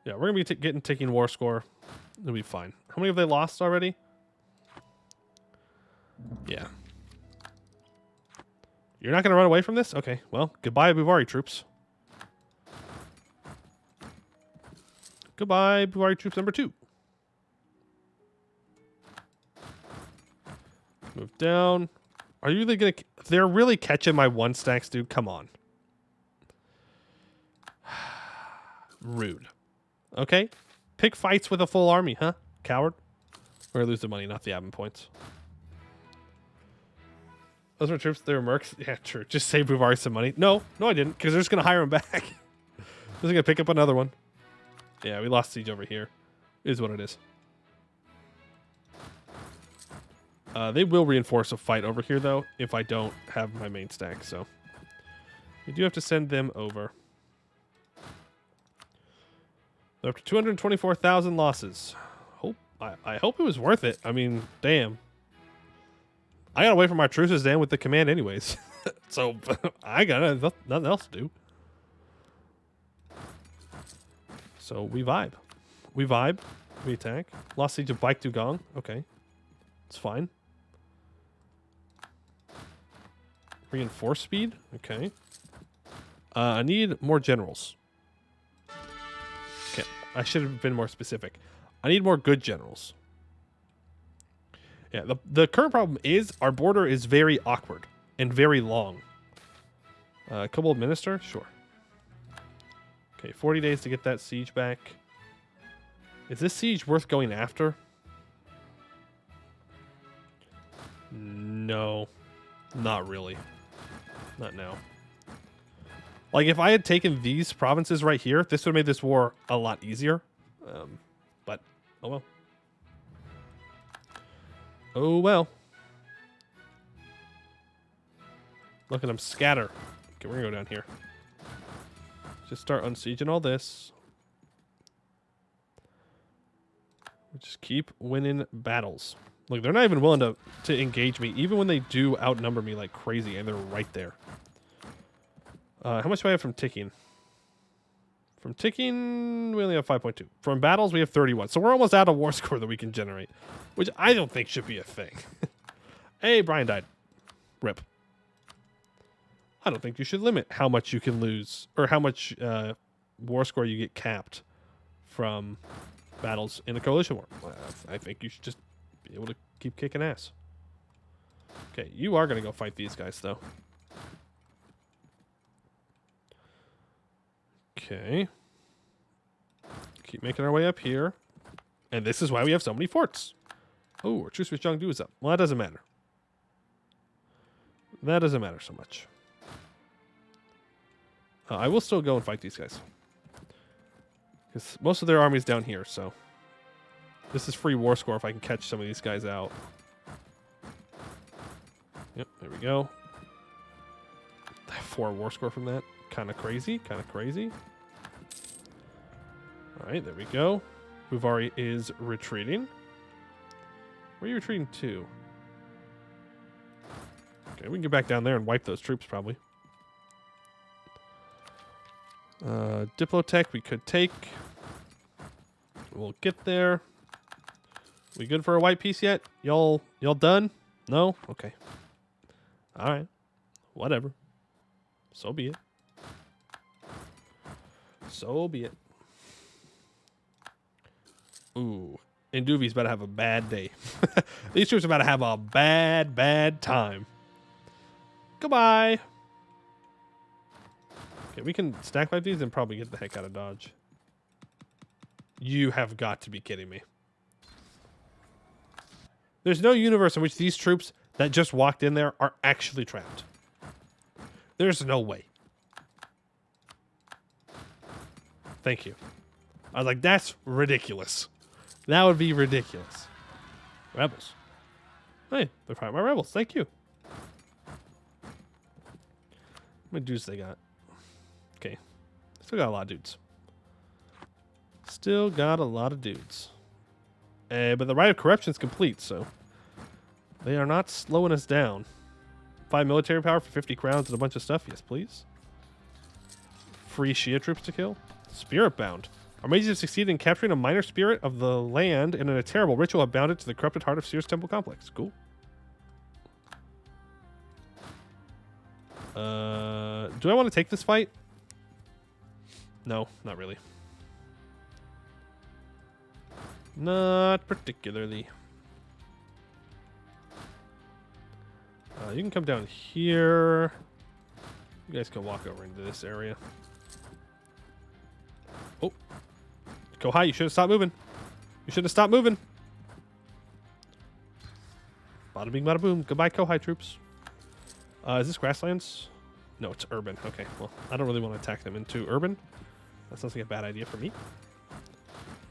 Speaker 1: Yeah, we're going to be taking war score. It'll be fine. How many have they lost already? Yeah. You're not going to run away from this? Okay, well, goodbye, Buvari troops. Goodbye, Buvari troops number 2. Move down. Are you really gonna... They're really catching my 1 stacks, dude. Come on. Rude. Okay. Pick fights with a full army, huh? Coward. We're gonna lose the money, not the admin points. Those were troops. They were mercs. Yeah, true. Just save Buvari some money. No, I didn't, because they're just gonna hire him back. They're gonna pick up another one. Yeah, we lost siege over here. It is what it is. They will reinforce a fight over here, though, if I don't have my main stack. So you do have to send them over. They're up to 224,000 losses. I hope it was worth it. I mean, damn. I gotta wait for my truces to end with the command anyways. So I got nothing else to do. So we vibe. We vibe. We attack. Lost siege of Baek Dugong. Okay. It's fine. Reinforce speed. Okay. I need more generals. Okay. I should have been more specific. I need more good generals. Yeah, the current problem is our border is very awkward and very long. Couple administer? Sure. Okay, 40 days to get that siege back. Is this siege worth going after? No. Not really. Not now. Like, if I had taken these provinces right here, this would have made this war a lot easier. But, oh well. Oh well. Look at them scatter. Okay, we're gonna go down here. Just start unsieging all this. We just keep winning battles. Look, they're not even willing to engage me, even when they do outnumber me like crazy, and they're right there. How much do I have from ticking? From ticking, we only have 5.2. From battles, we have 31. So we're almost out of war score that we can generate, which I don't think should be a thing. Hey, Brian died. Rip. I don't think you should limit how much you can lose, or how much war score you get capped from battles in a coalition war. I think you should just be able to keep kicking ass. Okay, you are going to go fight these guys, though. Okay. Keep making our way up here. And this is why we have so many forts. Oh, our truce with Jiangdu is up. Well, that doesn't matter. That doesn't matter so much. I will still go and fight these guys. Because most of their army's down here, so... This is free war score if I can catch some of these guys out. Yep, there we go. 4 war score from that. Kind of crazy, kind of crazy. Alright, there we go. Buvari is retreating. Where are you retreating to? Okay, we can get back down there and wipe those troops, probably. Diplotech we could take. We'll get there. We good for a white piece yet? Y'all done? No? Okay. Alright. Whatever. So be it. So be it. Ooh. Induvi's about to have a bad day. These troops are about to have a bad, bad time. Goodbye. Okay, we can stack wipe these and probably get the heck out of Dodge. You have got to be kidding me. There's no universe in which these troops that just walked in there are actually trapped. There's no way. Thank you. I was like, that's ridiculous. That would be ridiculous. Rebels. Hey, they're fighting my rebels. Thank you. How many dudes they got? Okay. Still got a lot of dudes. Still got a lot of dudes. But the Rite of Corruption is complete, so they are not slowing us down. 5 military power for 50 crowns and a bunch of stuff. Yes, please. Free Shia troops to kill. Spirit bound. Our mages have succeeded in capturing a minor spirit of the land and in a terrible ritual have bound it to the corrupted heart of Seer's Temple Complex. Cool. Do I want to take this fight? No, not really. Not particularly. You can come down here. You guys can walk over into this area. Oh. Kohai, you should have stopped moving. You should have stopped moving. Bada bing, bada boom. Goodbye, Kohai troops. Is this grasslands? No, it's urban. Okay, well, I don't really want to attack them into urban. That sounds like a bad idea for me.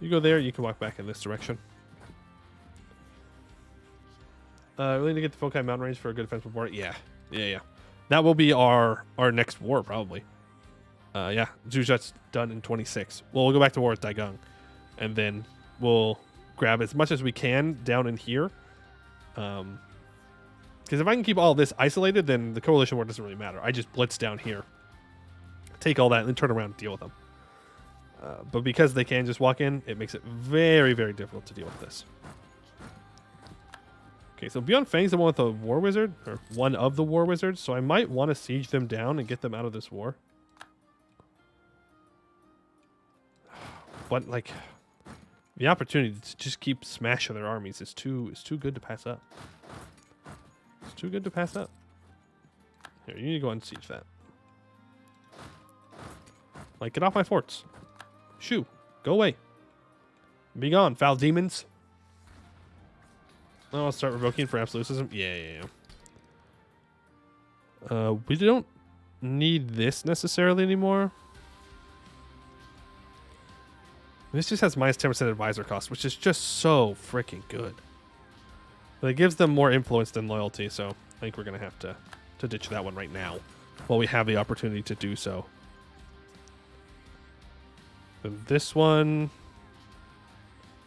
Speaker 1: You go there, you can walk back in this direction. We need to get the Fokai mountain range for a good defensive war. Yeah. That will be our next war, probably. Yeah, Zhuzhat's done in 26. Well, we'll go back to war with Daigang. And then we'll grab as much as we can down in here. Because if I can keep all this isolated, then the coalition war doesn't really matter. I just blitz down here, take all that, and then turn around and deal with them. But because they can just walk in, it makes it very, very difficult to deal with this. Okay, so Beyond Fang's the one with the War Wizard, or one of the War Wizards, so I might want to siege them down and get them out of this war. But, like, the opportunity to just keep smashing their armies is too good to pass up. It's too good to pass up. Here, you need to go and siege that. Like, get off my forts. Shoo. Go away. Be gone, foul demons. Oh, I'll start revoking for absolutism. Yeah. We don't need this necessarily anymore. This just has minus 10% advisor cost, which is just so freaking good. But it gives them more influence than loyalty, so I think we're going to have to ditch that one right now while we have the opportunity to do so. And this one,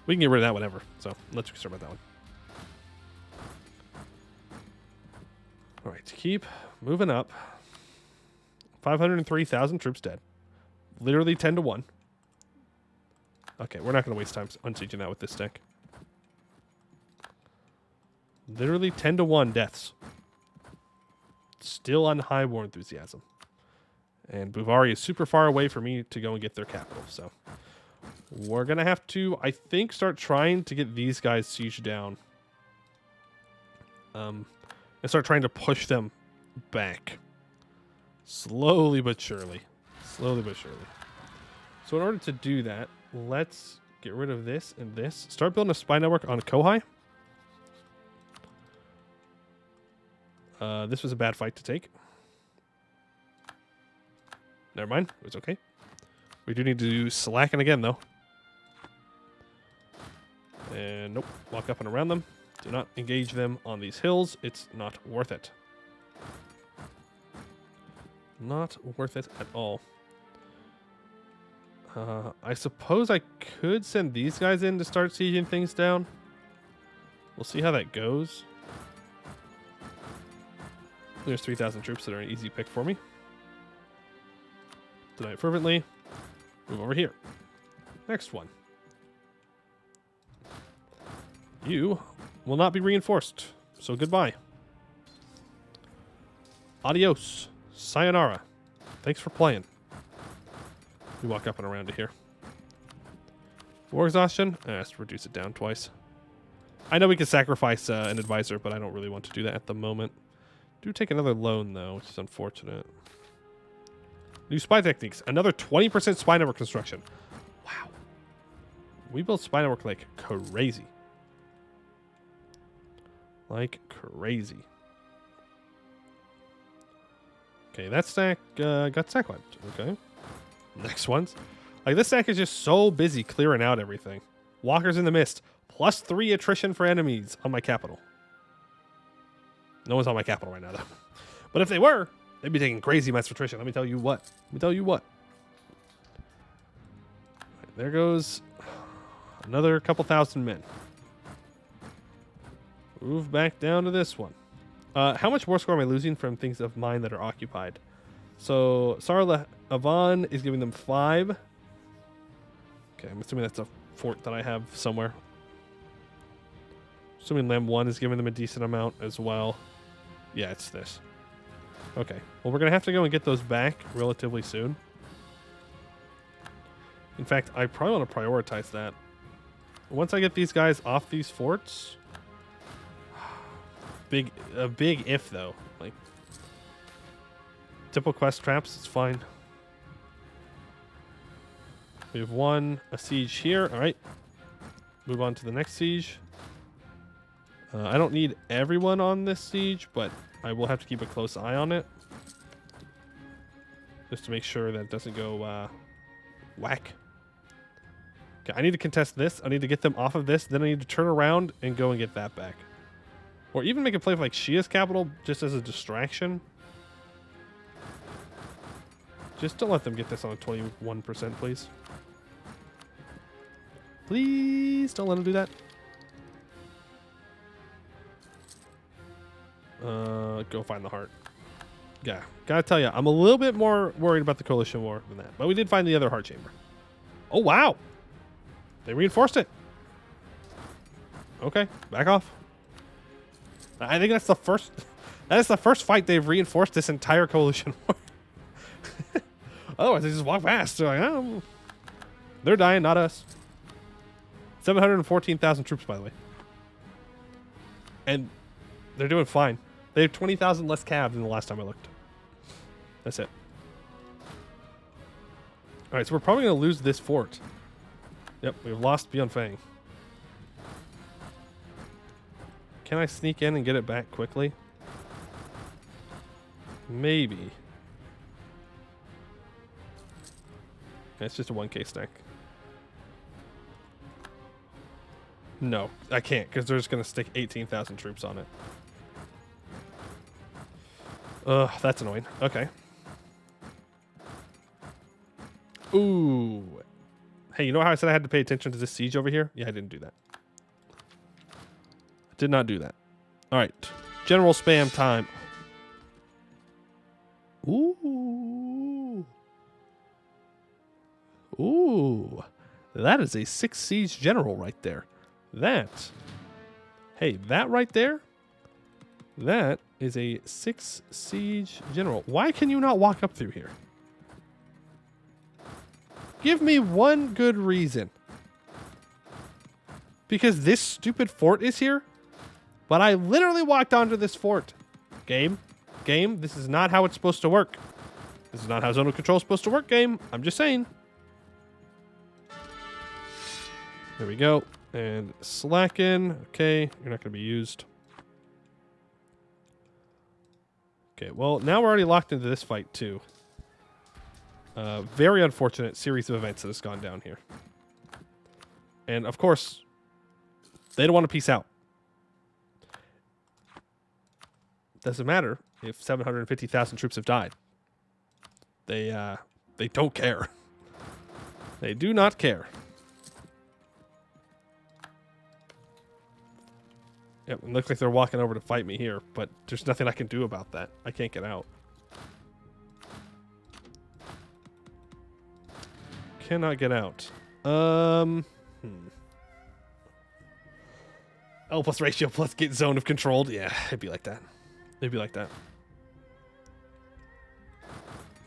Speaker 1: we can get rid of that whenever, so let's start about that one. All right, keep moving up. 503,000 troops dead. Literally 10 to 1. Okay, we're not going to waste time unsieging that with this deck. Literally 10 to 1 deaths. Still on high war enthusiasm. And Buvari is super far away for me to go and get their capital. So we're going to have to, I think, start trying to get these guys sieged down. And start trying to push them back. Slowly but surely. Slowly but surely. So in order to do that, let's get rid of this and this. Start building a spy network on Kohai. This was a bad fight to take. Never mind. It was okay. We do need to do slacken again, though. And nope. Walk up and around them. Do not engage them on these hills. It's not worth it. Not worth it at all. I suppose I could send these guys in to start sieging things down. We'll see how that goes. There's 3,000 troops that are an easy pick for me. Deny it fervently. Move over here. Next one. You will not be reinforced, so goodbye. Adios. Sayonara. Thanks for playing. We walk up and around to here. War exhaustion. Let's reduce it down twice. I know we can sacrifice an advisor, but I don't really want to do that at the moment. Do take another loan, though, which is unfortunate. New spy techniques. Another 20% spy network construction. Wow. We built spy network like crazy. Like crazy. Okay, that stack got sack wiped. Okay. Next ones. Like, this stack is just so busy clearing out everything. Walkers in the Mist. +3 attrition for enemies on my capital. No one's on my capital right now, though. But if they were, they'd be taking crazy amounts of attrition. Let me tell you what. Right, there goes another couple thousand men. Move back down to this one. How much war score am I losing from things of mine that are occupied? So, Sarla Avan is giving them 5. Okay, I'm assuming that's a fort that I have somewhere. Assuming Lamb 1 is giving them a decent amount as well. Yeah, it's this. Okay, well, we're going to have to go and get those back relatively soon. In fact, I probably want to prioritize that. Once I get these guys off these forts, a big if though. Like typical quest traps, it's fine. We have a siege here. All right. Move on to the next siege. I don't need everyone on this siege, but I will have to keep a close eye on it. Just to make sure that it doesn't go whack. Okay, I need to contest this. I need to get them off of this. Then I need to turn around and go and get that back. Or even make a play for like Shia's capital just as a distraction. Just don't let them get this on a 21%, please. Please don't let them do that. Go find the heart. Yeah, gotta tell you, I'm a little bit more worried about the coalition war than that. But we did find the other heart chamber. Oh, wow. They reinforced it. Okay, back off. I think that's the first... That is the first fight they've reinforced this entire coalition war. Otherwise, they just walk past. They're like, oh. They're dying, not us. 714,000 troops, by the way. And they're doing fine. They have 20,000 less cav than the last time I looked. That's it. All right, so we're probably going to lose this fort. Yep, we've lost Beyond Fang. Can I sneak in and get it back quickly? Maybe. It's just a 1k stack. No, I can't, because they're just going to stick 18,000 troops on it. Ugh, that's annoying. Okay. Ooh. Hey, you know how I said I had to pay attention to this siege over here? Yeah, I didn't do that. I did not do that. All right. General spam time. Ooh. Ooh. That is a 6 siege general right there. That. Hey, that right there. That is a 6 siege general. Why can you not walk up through here? Give me one good reason. Because this stupid fort is here? But I literally walked onto this fort. Game, this is not how it's supposed to work. This is not how zonal control is supposed to work, game. I'm just saying. There we go. And slacken. Okay, you're not going to be used. Okay, well, now we're already locked into this fight, too. Very unfortunate series of events that has gone down here. And, of course, they don't want to peace out. Doesn't matter if 750,000 troops have died. They don't care. They do not care. Yep, it looks like they're walking over to fight me here, but there's nothing I can do about that. I can't get out. Cannot get out. L plus ratio plus get zone of controlled. Yeah, it'd be like that. It'd be like that.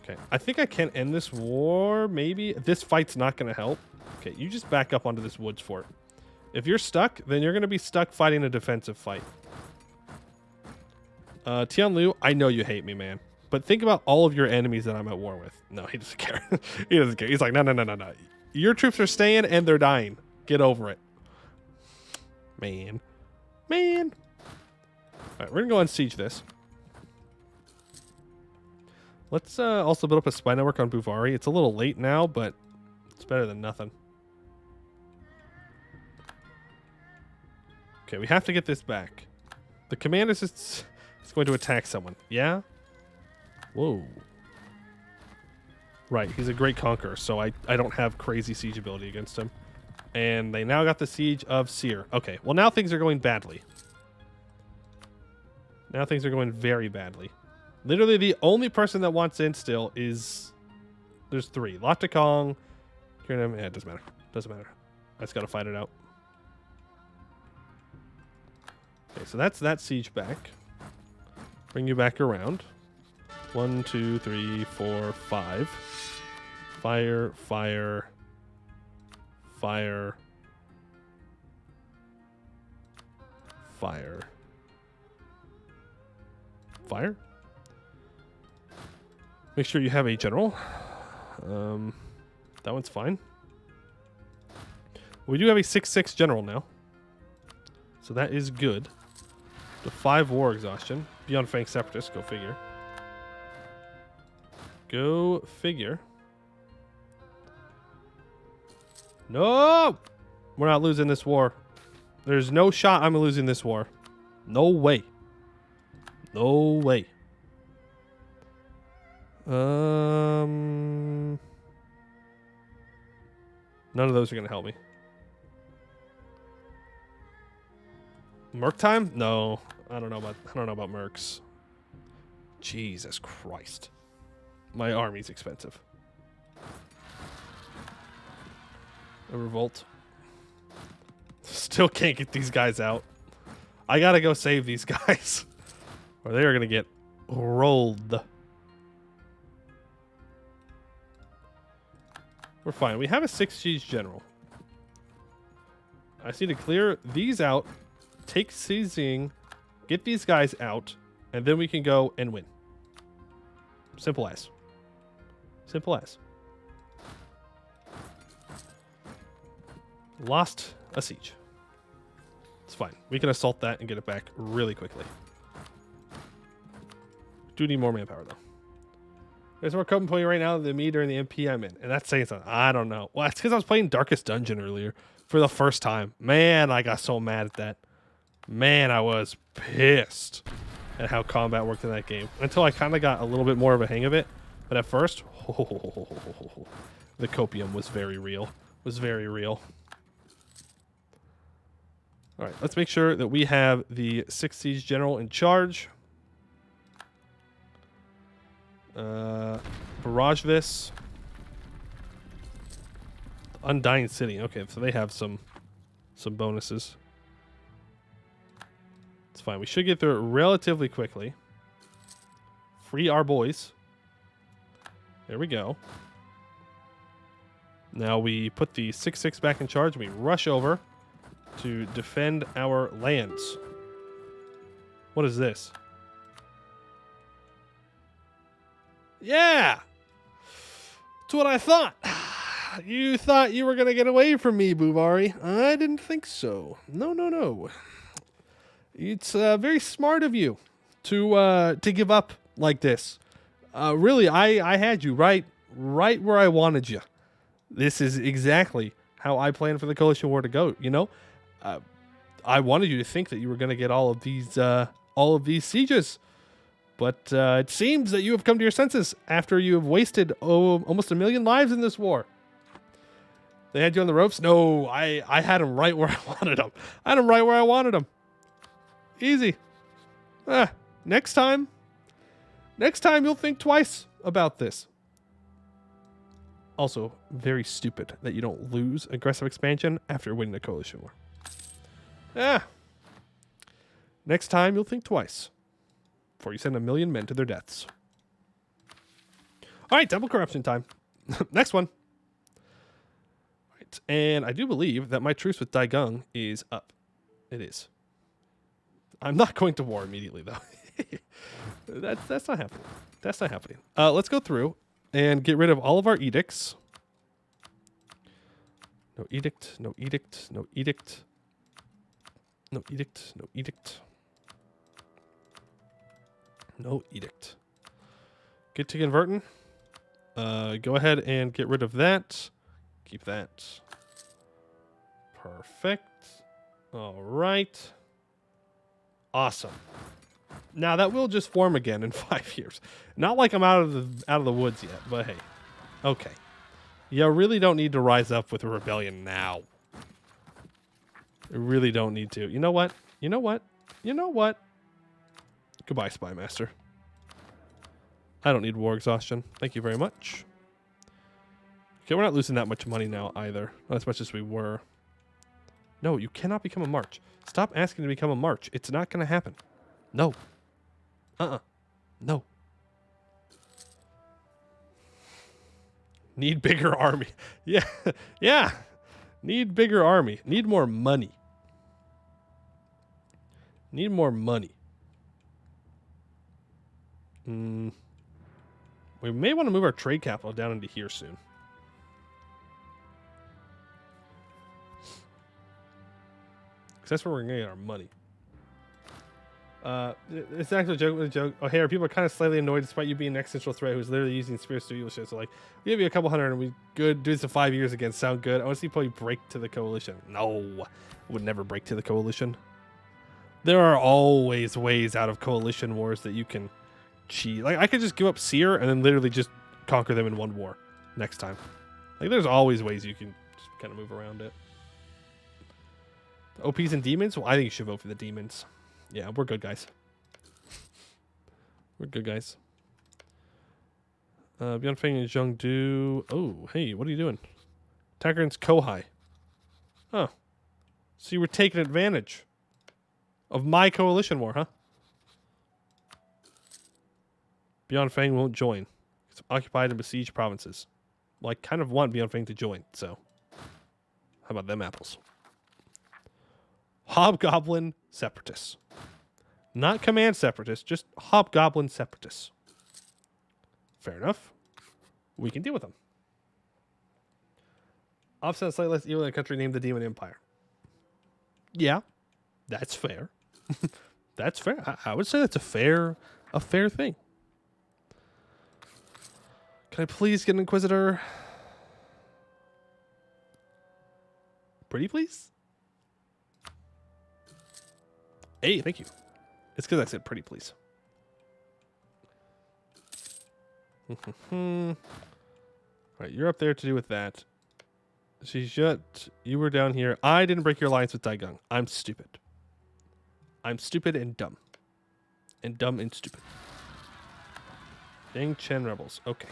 Speaker 1: Okay, I think I can end this war, maybe. This fight's not going to help. Okay, you just back up onto this woods fort. If you're stuck, then you're going to be stuck fighting a defensive fight. Tianlu, I know you hate me, man. But think about all of your enemies that I'm at war with. No, he doesn't care. He doesn't care. He's like, no. Your troops are staying and they're dying. Get over it. Man. All right, we're going to go and siege this. Let's also build up a spy network on Buvari. It's a little late now, but it's better than nothing. Okay, we have to get this back. The command is going to attack someone. Yeah? Whoa. Right, he's a great conqueror, so I don't have crazy siege ability against him. And they now got the siege of Seer. Okay, well now things are going badly. Now things are going very badly. Literally the only person that wants in still is... There's 3. Lotte Kong. Yeah, it doesn't matter. Doesn't matter. I just gotta fight it out. Okay, so that's that siege back. Bring you back around. 1, 2, 3, 4, 5. Fire, fire, fire, fire, Fire. Make sure you have a general. That one's fine. We do have a 6/6 general now. So that is good. The 5 war exhaustion. Beyond Fang separatist. Go figure. Go figure. No! We're not losing this war. There's no shot I'm losing this war. No way. No way. None of those are going to help me. Merc time? No. I don't know about mercs. Jesus Christ. My army's expensive. A revolt. Still can't get these guys out. I gotta go save these guys. Or they are gonna get rolled. We're fine. We have a 6 siege general. I just need to clear these out. Take seizing. Get these guys out. And then we can go and win. Simple as. Simple as. Lost a siege. It's fine. We can assault that and get it back really quickly. Do need more manpower, though. There's more coping point right now than me during the MP I'm in. And that's saying something. I don't know. Well, it's because I was playing Darkest Dungeon earlier for the first time. Man, I got so mad at that. Man, I was pissed at how combat worked in that game. Until I kind of got a little bit more of a hang of it. But at first, the copium was very real. Was very real. All right, let's make sure that we have the 6 siege general in charge. Barrage this. Undying City. Okay, so they have some bonuses. It's fine. We should get through it relatively quickly. Free our boys. There we go. Now we put the 6/6 back in charge and we rush over to defend our lands. What is this? Yeah! That's what I thought. You thought you were going to get away from me, Bubari. I didn't think so. No, no, no. It's very smart of you to give up like this. Really, I had you right where I wanted you. This is exactly how I planned for the Coalition War to go, you know? I wanted you to think that you were going to get all of these sieges. But it seems that you have come to your senses after you have wasted almost 1 million lives in this war. They had you on the ropes? No, I had them right where I wanted them. I had them right where I wanted them. Easy. Next time you'll think twice about this. Also, very stupid that you don't lose aggressive expansion after winning the Coalition War. Next time you'll think twice before you send 1 million men to their deaths. All right, double corruption time. Next one. All right, and I do believe that my truce with Daigung is up. It is. I'm not going to war immediately, though. That's not happening. That's not happening. Let's go through and get rid of all of our edicts. No edict, no edict, no edict. No edict, no edict. No edict. Get to converting. Go ahead and get rid of that. Keep that. Perfect. All right. Awesome. Now that will just form again in 5 years. Not like I'm out of the woods yet, but hey. Okay. You really don't need to rise up with a rebellion now. You really don't need to. You know what? You know what? You know what? Goodbye, Spy Master. I don't need war exhaustion. Thank you very much. Okay, we're not losing that much money now either. Not as much as we were. No, you cannot become a march. Stop asking to become a march. It's not going to happen. No. No. Need bigger army. Yeah. Yeah. Need bigger army. Need more money. Need more money. We may want to move our trade capital down into here soon. Because that's where we're going to get our money. It's actually a joke with a joke. Oh, hey, people are kind of slightly annoyed despite you being an existential threat who's literally using spirits to evil shit. So, like, we give you a couple hundred and we good do this in 5 years again. Sound good? I want to see you break to the coalition. No, I would never break to the coalition. There are always ways out of coalition wars that you can cheat. Like, I could just give up Seer and then literally just conquer them in one war next time. Like, there's always ways you can just kind of move around it. OPs and demons? Well, I think you should vote for the demons. Yeah, we're good, guys. We're good, guys. Beyond Fang and Zhengdu. Oh, hey, what are you doing? Attacker against Kohai. Oh. So you were taking advantage of my coalition war, huh? Beyond Fang won't join. It's occupied and besieged provinces. Well, I kind of want Beyond Fang to join, so. How about them apples? Hobgoblin Separatists. Not command separatists, just hobgoblin separatists. Fair enough. We can deal with them. Offset slightly less evil in a country named the Demon Empire. Yeah, that's fair. That's fair. I would say that's a fair thing. Can I please get an Inquisitor? Pretty please? Hey, thank you. It's because I said pretty please. All right, you're up there to do with that. You were down here. I didn't break your alliance with Daigung. I'm stupid. I'm stupid and dumb. And dumb and stupid. Dang Chen rebels. Okay.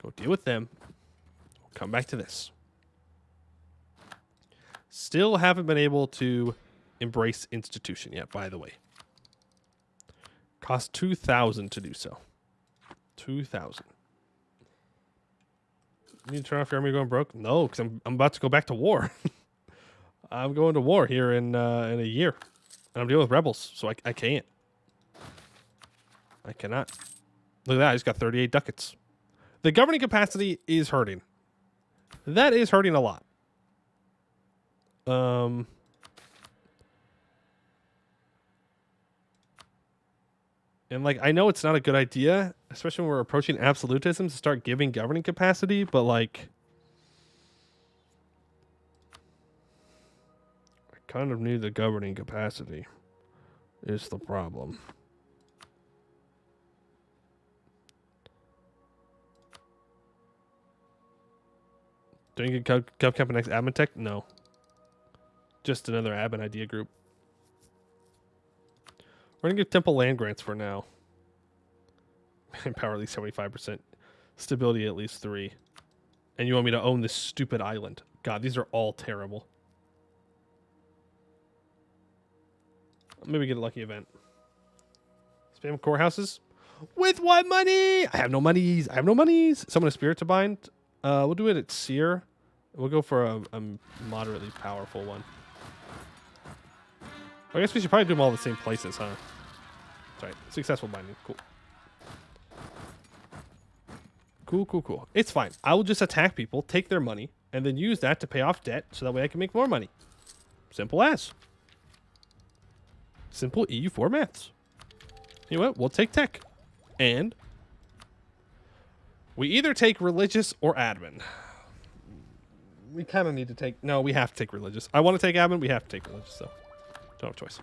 Speaker 1: Go deal with them. We'll come back to this. Still haven't been able to embrace institution yet, by the way. Cost 2,000 to do so. 2,000. You need to turn off your army going broke? No, because I'm about to go back to war. I'm going to war here in a year. And I'm dealing with rebels, so I can't. I cannot. Look at that, I just got 38 ducats. The governing capacity is hurting. That is hurting a lot. And, like, I know it's not a good idea, especially when we're approaching absolutism, to start giving governing capacity, but, like, I kind of need the governing capacity is the problem. Doing a Gov Camp next admin tech? No. Just another admin idea group. We're going to give Temple land grants for now. Power at least 75%. Stability at least 3. And you want me to own this stupid island. God, these are all terrible. Maybe get a lucky event. Spam core houses? With what money? I have no monies. I have no monies. Summon a spirit to bind. We'll do it at Seer. We'll go for a moderately powerful one. I guess we should probably do them all in the same places, huh? That's right. Successful binding. Cool. Cool. It's fine. I will just attack people, take their money, and then use that to pay off debt so that way I can make more money. Simple as. Simple EU4 maths. You know what? We'll take tech. And we either take religious or admin. We kind of need to take... No, we have to take religious. I want to take admin. We have to take religious, though. Don't have a choice.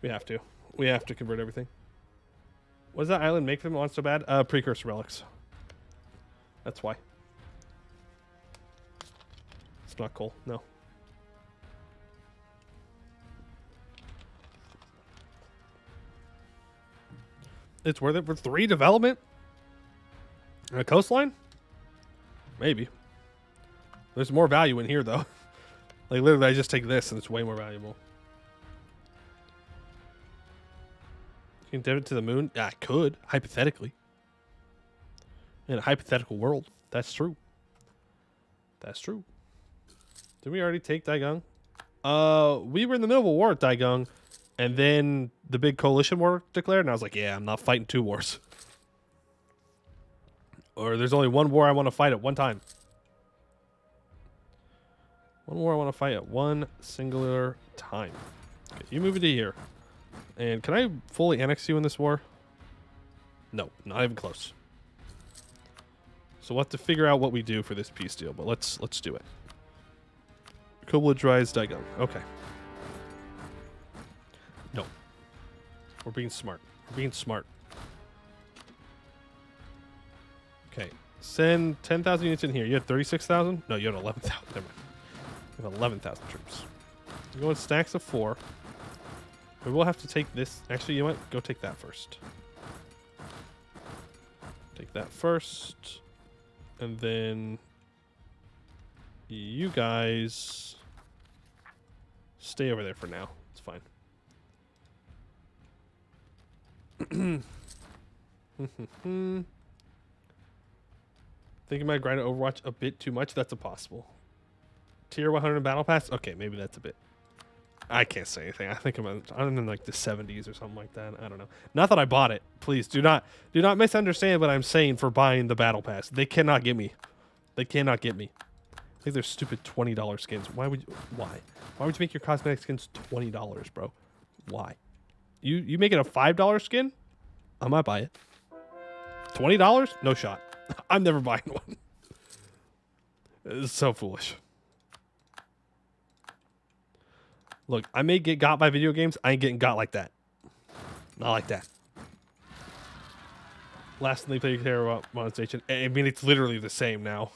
Speaker 1: We have to. We have to convert everything. What does that island make them want so bad? Precursor relics. That's why. It's not coal. No. It's worth it for 3 development? And a coastline? Maybe. There's more value in here, though. Like, literally, I just take this, and it's way more valuable. You can dev it to the moon? Yeah, I could, hypothetically. In a hypothetical world. That's true. That's true. Did we already take Daigung? We were in the middle of a war at Daigung. And then the big coalition war declared, and I was like, yeah, I'm not fighting 2 wars. Or there's only 1 war I want to fight at one time. 1 war I want to fight at one singular time. Okay, you move into here. And can I fully annex you in this war? No, not even close. So we'll have to figure out what we do for this peace deal, but let's do it. Cobalt dries Dagon. Okay. No. We're being smart. We're being smart. Okay. Send 10,000 units in here. You had 36,000? No, you had 11,000. Never mind. You have 11,000 troops. You go in stacks of 4. We will have to take this. Actually, you know what? Go take that first. Take that first. And then you guys stay over there for now. It's fine. Thinking about grinding Overwatch a bit too much? That's impossible. Tier 100 Battle Pass? Okay, maybe that's a bit. I can't say anything. I think I'm in like the 70s or something like that. I don't know. Not that I bought it. Please do not misunderstand what I'm saying for buying the Battle Pass. They cannot get me. They cannot get me. I think they're stupid $20 skins. Why would you make your cosmetic skins $20, bro? Why? You make it a $5 skin? I might buy it. $20? No shot. I'm never buying one. It's so foolish. Look, I may get got by video games. I ain't getting got like that. Not like that. Last thing they play about monetization. I mean, it's literally the same now.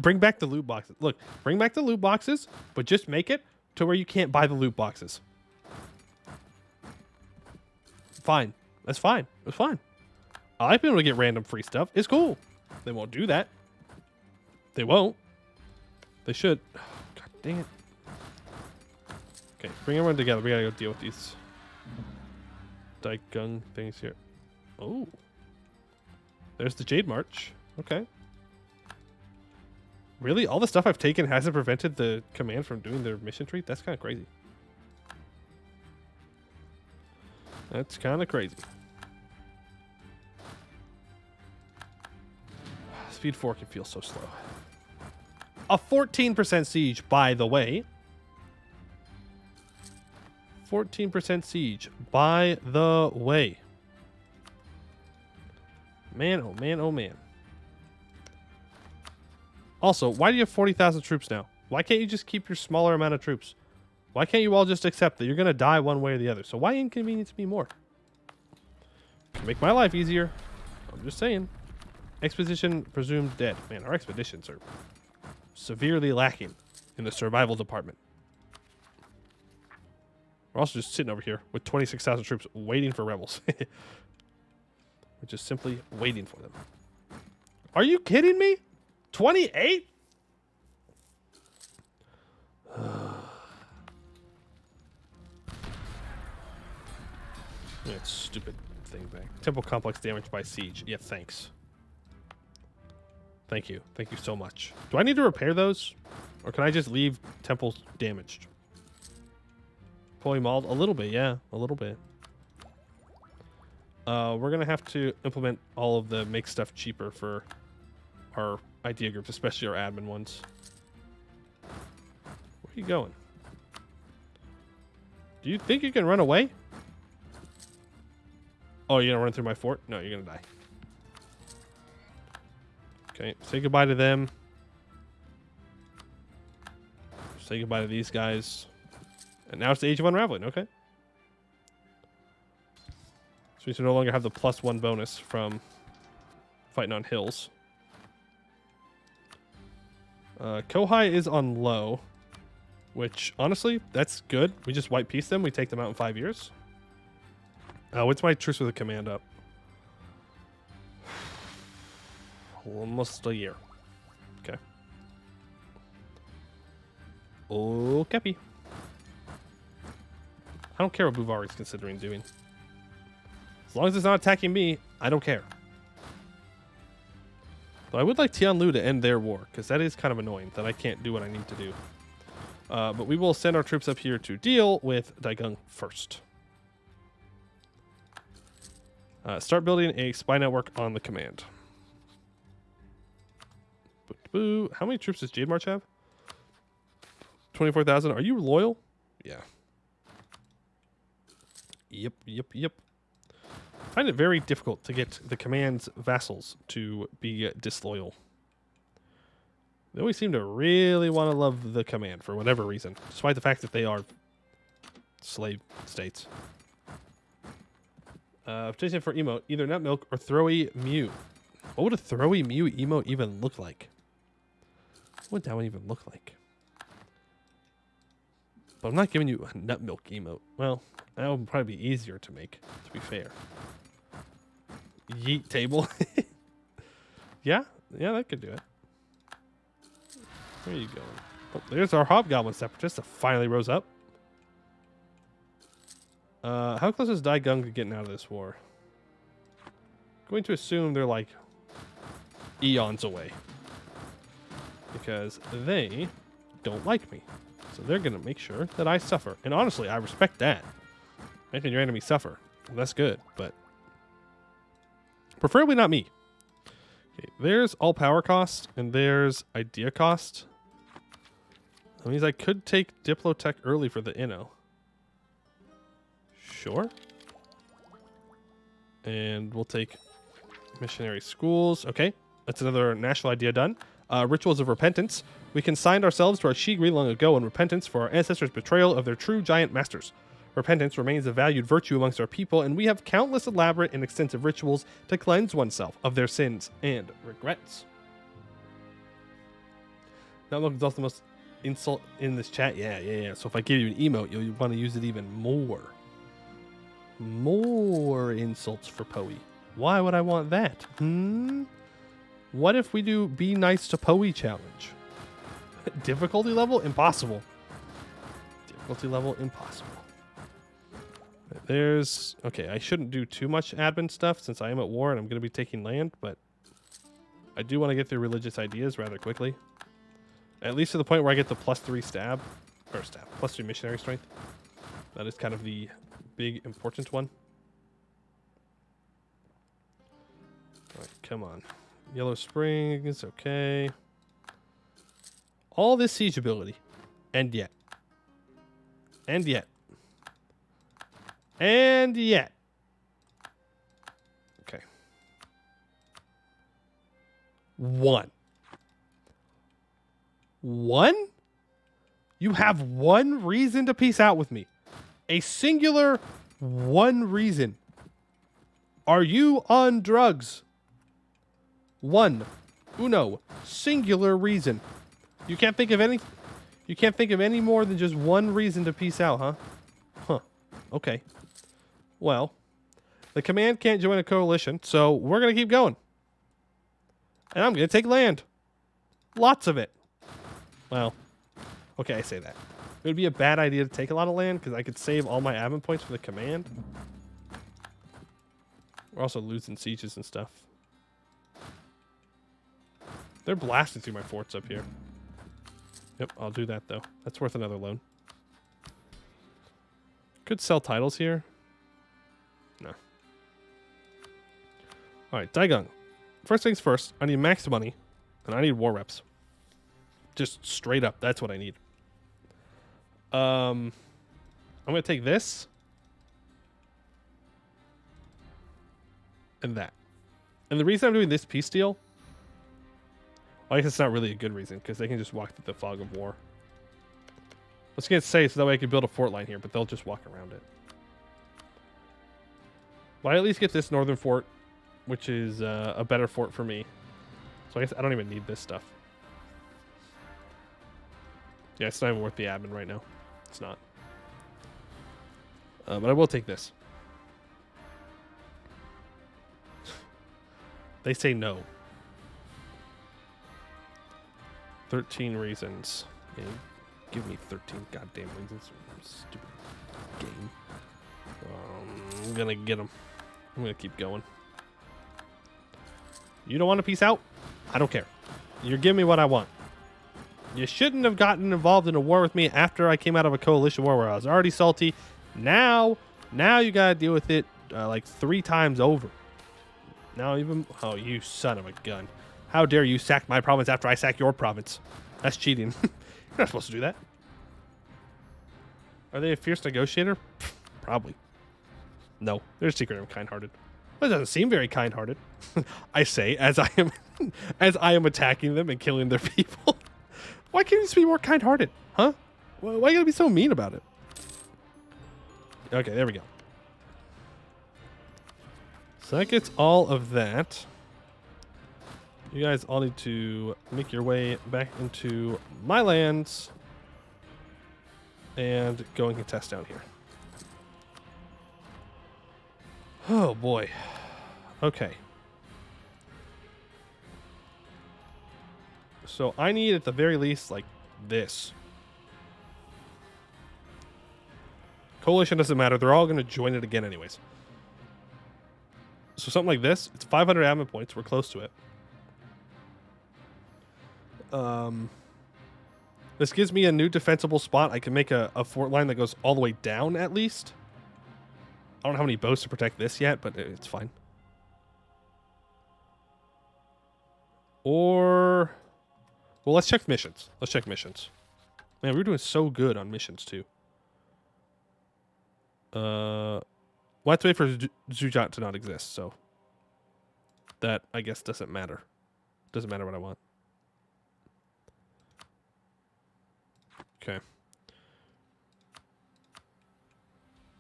Speaker 1: Bring back the loot boxes. Look, bring back the loot boxes, but just make it to where you can't buy the loot boxes. Fine. That's fine. It's fine. I like being able to get random free stuff. It's cool. They won't do that. They won't. They should. Oh, God dang it. Okay, bring everyone together. We gotta go deal with these Daigung things here. Oh. There's the Jade March. Okay. Really? All the stuff I've taken hasn't prevented the command from doing their mission tree? That's kind of crazy. That's kind of crazy. Speed 4 can feel so slow. A 14% siege, by the way. 14% siege, by the way. Man, oh man, oh man. Also, why do you have 40,000 troops now? Why can't you just keep your smaller amount of troops? Why can't you all just accept that you're going to die one way or the other? So why inconvenience me more? Make my life easier. I'm just saying. Expedition presumed dead. Man, our expeditions are severely lacking in the survival department. We're also just sitting over here with 26,000 troops waiting for rebels. We're just simply waiting for them. Are you kidding me? 28? That stupid thing back. Temple complex damaged by siege. Yeah, thanks. Thank you. Thank you so much. Do I need to repair those? Or can I just leave temples damaged? Fully mauled? A little bit, yeah. A little bit. We're going to have to implement all of the make stuff cheaper for our idea groups, especially our admin ones. Where are you going? Do you think you can run away? Oh, you're going to run through my fort? No, you're going to die. Okay, say goodbye to them. Say goodbye to these guys. And now it's the Age of Unraveling, okay. So we should no longer have the +1 bonus from fighting on hills. Kohai is on low, which, honestly, that's good. We just white piece them. We take them out in 5 years. What's my truce with the command up? Almost a year. Okay. Oh, Kepi. I don't care what Buvari's considering doing. As long as it's not attacking me, I don't care. But I would like Tianlu to end their war, because that is kind of annoying that I can't do what I need to do. But we will send our troops up here to deal with Daigung first. Start building a spy network on the command. Boo. How many troops does Jade March have? 24,000. Are you loyal? Yeah. Yep. I find it very difficult to get the command's vassals to be disloyal. They always seem to really want to love the command for whatever reason, despite the fact that they are slave states. Petition for emote, either nut milk or throwy mew. What would a throwy mew emote even look like? What would that one even look like? But I'm not giving you a nut milk emote. Well, that would probably be easier to make, to be fair. Yeet table. Yeah, that could do it. Where are you going? Oh, there's our hobgoblin separatist that finally rose up. How close is Daigung to getting out of this war? Going to assume they're like eons away. Because they don't like me. So they're going to make sure that I suffer. And honestly, I respect that. Making your enemy suffer. Well, that's good, but preferably not me. Okay, there's all power cost, and there's idea cost. That means I could take Diplotech early for the Inno. Sure. And we'll take missionary schools. Okay, that's another national idea done. Rituals of repentance. We consigned ourselves to our Shigri long ago in repentance for our ancestors' betrayal of their true giant masters. Repentance remains a valued virtue amongst our people, and we have countless elaborate and extensive rituals to cleanse oneself of their sins and regrets. Not looking is also the most insult in this chat. Yeah. So if I give you an emote, you'll want to use it even more. More insults for Poe. Why would I want that? What if we do be nice to Poe challenge? Difficulty level? Impossible. Difficulty level? Impossible. There's... Okay, I shouldn't do too much admin stuff since I am at war and I'm going to be taking land, but I do want to get through religious ideas rather quickly. At least to the point where I get the +3 stab. Or stab. +3 missionary strength. That is kind of the big important one. Alright, come on. Yellow Springs, okay. All this siege ability. And yet. And yet. And yet. Okay. 1. 1? You have one reason to peace out with me. A singular one reason. Are you on drugs? 1. Uno. Singular reason. You can't think of any... You can't think of any more than just one reason to peace out, huh? Huh. Okay. Well, the command can't join a coalition, so we're going to keep going. And I'm going to take land. Lots of it. Well, okay, I say that. It would be a bad idea to take a lot of land because I could save all my admin points for the command. We're also losing sieges and stuff. They're blasting through my forts up here. Yep, I'll do that though. That's worth another loan. Could sell titles here. No. Alright, Daigung. First things first, I need max money, and I need war reps. Just straight up, that's what I need. I'm going to take this. And that. And the reason I'm doing this peace deal... I guess it's not really a good reason, because they can just walk through the fog of war. Let's get safe so that way I can build a fort line here, but they'll just walk around it. But I at least get this northern fort, which is a better fort for me. So I guess I don't even need this stuff. Yeah, it's not even worth the admin right now. It's not. But I will take this. They say no. 13 reasons. Yeah, give me 13 goddamn reasons. Stupid game. I'm gonna get them. I'm gonna keep going. You don't want to peace out? I don't care. You're giving me what I want. You shouldn't have gotten involved in a war with me after I came out of a coalition war where I was already salty. Now you gotta deal with it like 3 times over. Now even... Oh, you son of a gun. How dare you sack my province after I sack your province? That's cheating. You're not supposed to do that. Are they a fierce negotiator? Probably. No, they're secret and kind-hearted. Well, it doesn't seem very kind-hearted. I say as I am attacking them and killing their people. Why can't you just be more kind-hearted, huh? Why you gotta be so mean about it? Okay, there we go. So that gets all of that. You guys all need to make your way back into my lands and go and contest down here. Oh boy. Okay. So I need at the very least like this. Coalition doesn't matter. They're all going to join it again anyways. So something like this. It's 500 admin points. We're close to it. This gives me a new defensible spot. I can make a fort line that goes all the way down at least. I don't know how many bows to protect this yet, but it's fine. Or... Well, let's check missions. Let's check missions. Man, we're doing so good on missions, too. We'll have to wait for Zujat to not exist, so... That, I guess, doesn't matter. Doesn't matter what I want. Okay.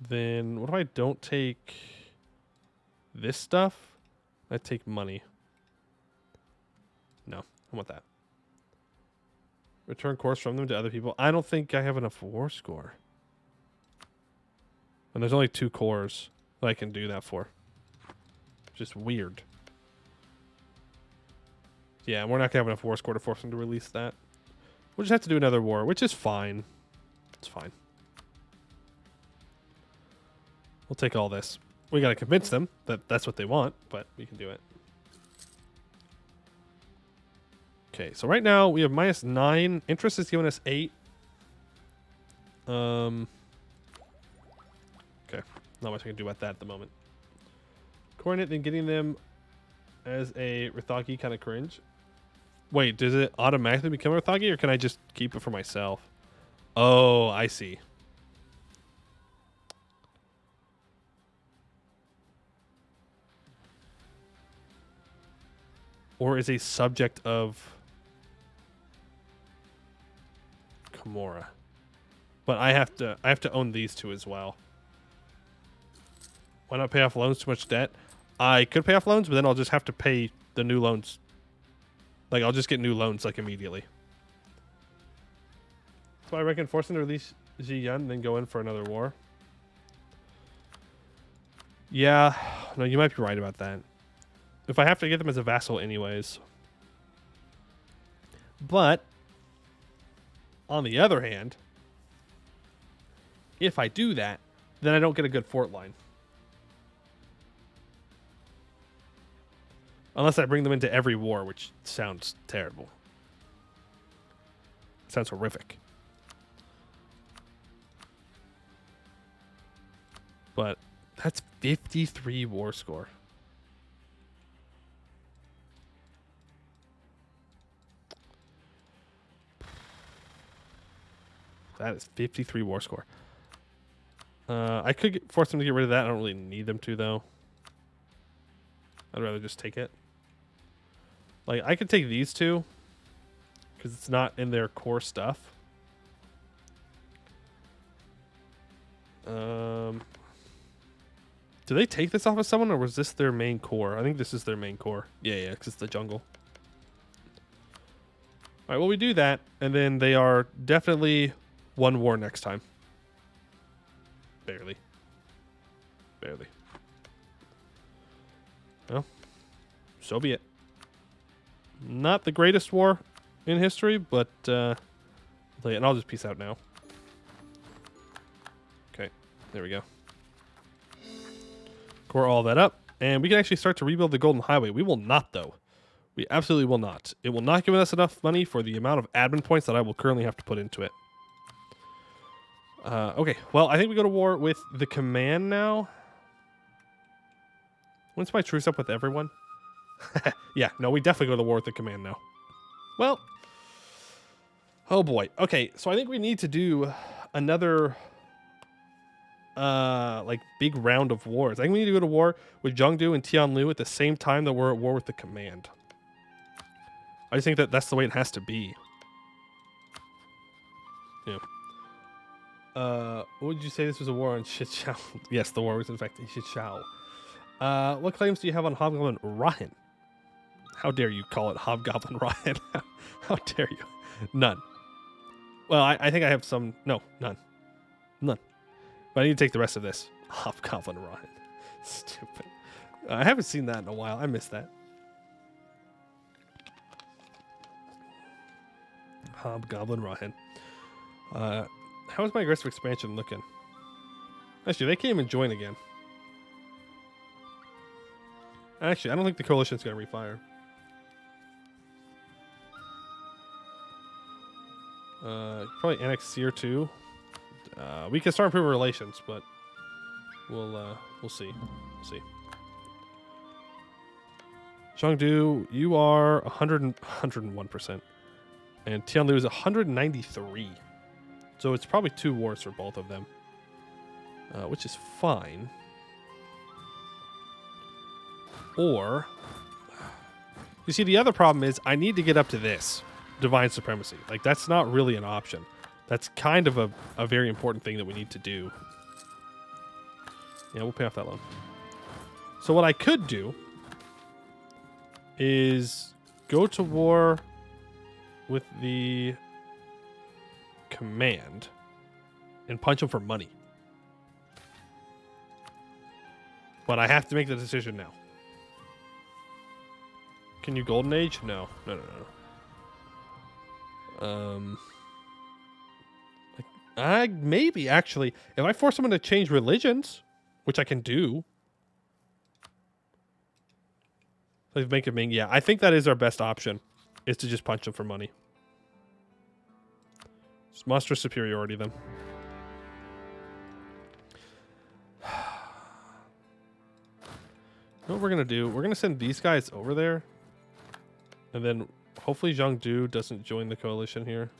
Speaker 1: Then, what if I don't take this stuff? I take money. No, I want that. Return cores from them to other people. I don't think I have enough war score. And there's only 2 cores that I can do that for. Just weird. Yeah, we're not going to have enough war score to force them to release that. We'll just have to do another war, which is fine. It's fine. We'll take all this. We got to convince them that that's what they want, but we can do it. Okay, so right now we have -9. Interest is giving us 8. Okay, not much I can do about that at the moment. Coordinate, then getting them as a Rithagi kind of cringe. Wait, does it automatically become a Rithagi, or can I just keep it for myself? Oh, I see. Or is a subject of Chomora. But I have to own these 2 as well. Why not pay off loans? Too much debt? I could pay off loans, but then I'll just have to pay the new loans. Like, I'll just get new loans, like, immediately. So I reckon forcing to release Ji Yun, then go in for another war. Yeah. No, you might be right about that. If I have to get them as a vassal anyways. But, on the other hand, if I do that, then I don't get a good fort line. Unless I bring them into every war, which sounds terrible. Sounds horrific. But that's 53 war score. That is 53 war score. I could force them to get rid of that. I don't really need them to, though. I'd rather just take it. Like, I could take these 2. Because it's not in their core stuff. Do they take this off of someone, or was this their main core? I think this is their main core. Yeah, because it's the jungle. All right, well, we do that, and then they are definitely 1 war next time. Barely. Barely. Well, so be it. Not the greatest war in history, but and I'll just peace out now. Okay, there we go. Core all that up, and we can actually start to rebuild the Golden Highway. We will not, though. We absolutely will not. It will not give us enough money for the amount of admin points that I will currently have to put into it. Okay, well, I think we go to war with the command now. When's my truce up with everyone? Yeah, no, we definitely go to war with the command now. Well, oh boy. Okay, so I think we need to do another like big round of wars. I think we need to go to war with Zhengdu and Tianlu at the same time that we're at war with the command. I just think that that's the way it has to be. Yeah. What did you say this was a war on Shichao? Yes, the war was in fact in Shichao. What claims do you have on Hobgoblin Rahin? How dare you call it Hobgoblin Rahin? How dare you? None. Well, I think I have some. No, none. None. But I need to take the rest of this. Hobgoblin Rahin. Stupid. I haven't seen that in a while. I missed that. Hobgoblin Rahin. How is my aggressive expansion looking? Actually, they can't even join again. Actually, I don't think the coalition's going to refire. Probably annex Seer too. We can start improving relations, but we'll see. We'll see. Zhengdu, you are 101%. And Tianlu is 193. So it's probably 2 wars for both of them. Which is fine. Or, you see, the other problem is I need to get up to this. Divine Supremacy. Like, that's not really an option. That's kind of a very important thing that we need to do. Yeah, we'll pay off that loan. So what I could do is go to war with the command and punch them for money. But I have to make the decision now. Can you Golden Age? No. No. Maybe, actually. If I force someone to change religions, which I can do. Like make it Ming. Yeah, I think that is our best option. Is to just punch them for money. Just muster superiority then. You know what we're going to do? We're going to send these guys over there. And then hopefully Zhengdu doesn't join the coalition here.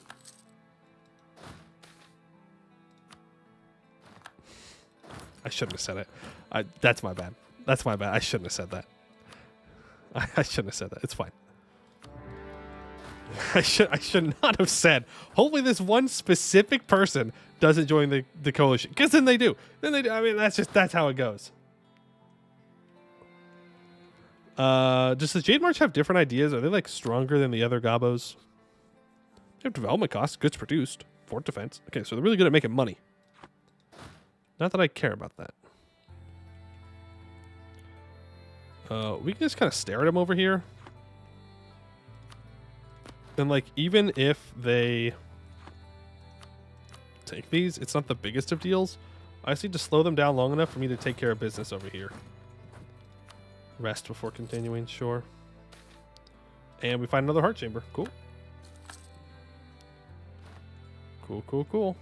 Speaker 1: I shouldn't have said it. That's my bad. That's my bad. I shouldn't have said that. I shouldn't have said that. It's fine. I should not have said. Hopefully this one specific person doesn't join the coalition. Because then they do. Then they do. I mean, that's how it goes. Does the Jade March have different ideas? Are they like stronger than the other Gabos? They have development costs, goods produced, fort defense. Okay, so they're really good at making money. Not that I care about that. We can just kind of stare at them over here. And like, even if they take these, it's not the biggest of deals. I just need to slow them down long enough for me to take care of business over here. Rest before continuing, sure. And we find another heart chamber. Cool. Cool.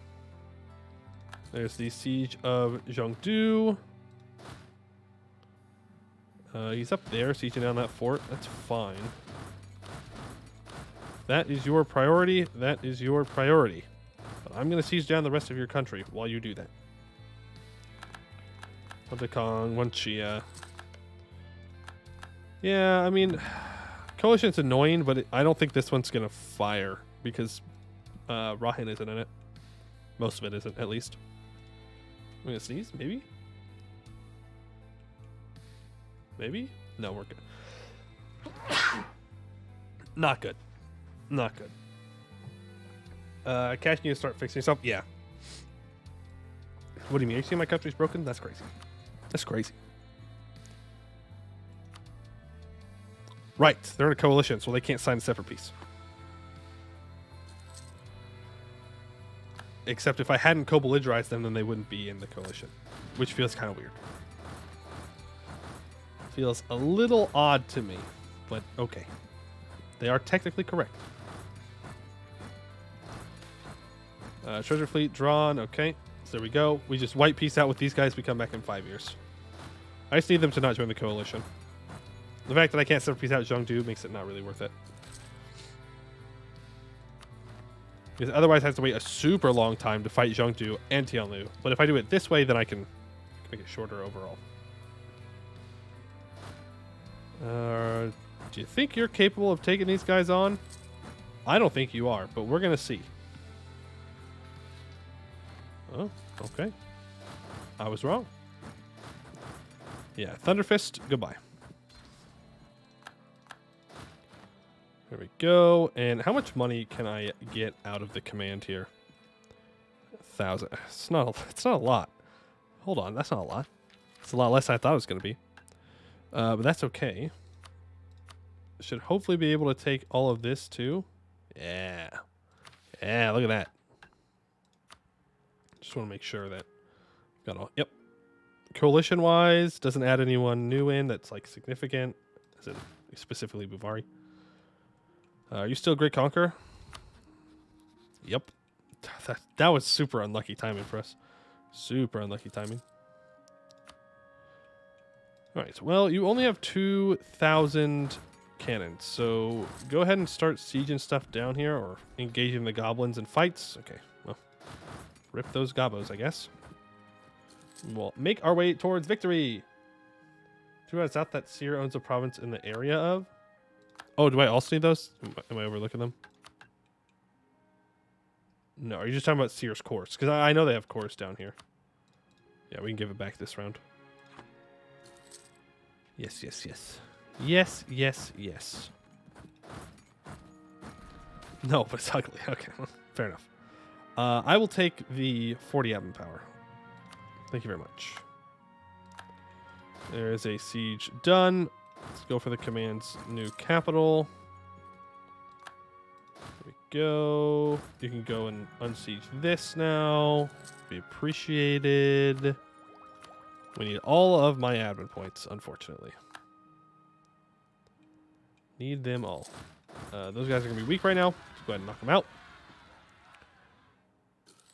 Speaker 1: There's the siege of Zhengdu. He's up there, sieging down that fort. That's fine. That is your priority. That is your priority. But I'm going to siege down the rest of your country while you do that. One Dekong, one Chia. Yeah, I mean, Coalition's annoying, but I don't think this one's going to fire because Rahin isn't in it. Most of it isn't, at least. I'm going to sneeze, maybe? Maybe? No, we're good. Not good. Not good. Cash, you need to start fixing yourself? Yeah. What do you mean? Are you saying my country's broken? That's crazy. That's crazy. Right. They're in a coalition, so they can't sign a separate peace. Except if I hadn't co-belligerized them, then they wouldn't be in the coalition. Which feels kind of weird. Feels a little odd to me, but okay. They are technically correct. Treasure fleet drawn. Okay. So there we go. We just white peace out with these guys. We come back in 5 years. I just need them to not join the coalition. The fact that I can't separate peace out Zhengdu makes it not really worth it. Because otherwise I have to wait a super long time to fight Zhengdu and Tianlu. But if I do it this way, then I can make it shorter overall. Do you think you're capable of taking these guys on? I don't think you are, but we're going to see. Oh, okay. I was wrong. Yeah, Thunderfist, goodbye. There we go. And how much money can I get out of the command here? 1,000. It's not a lot. Hold on, that's not a lot. It's a lot less than I thought it was going to be. But that's okay. Should hopefully be able to take all of this too. Yeah. Yeah, look at that. Just want to make sure that got all. Yep. Coalition wise, doesn't add anyone new in that's like significant. Is it specifically Buvari? Are you still Great Conqueror? Yep. That was super unlucky timing for us. Super unlucky timing. All right. Well, you only have 2,000 cannons, so go ahead and start sieging stuff down here or engaging the goblins in fights. Okay. Well, rip those gobos, I guess. We'll make our way towards victory. Too bad it's out that Seer owns a province in the area of. Oh, do I also need those? Am I overlooking them? No, are you just talking about Seer's course? Because I know they have course down here. Yeah, we can give it back this round. Yes, yes, yes. Yes, yes, yes. No, but it's ugly. Okay, fair enough. I will take the 40 admin power. Thank you very much. There is a siege done. Let's go for the command's new capital. There we go. You can go and unsiege this now. Be appreciated. We need all of my admin points, unfortunately. Need them all. Those guys are going to be weak right now. Let's go ahead and knock them out.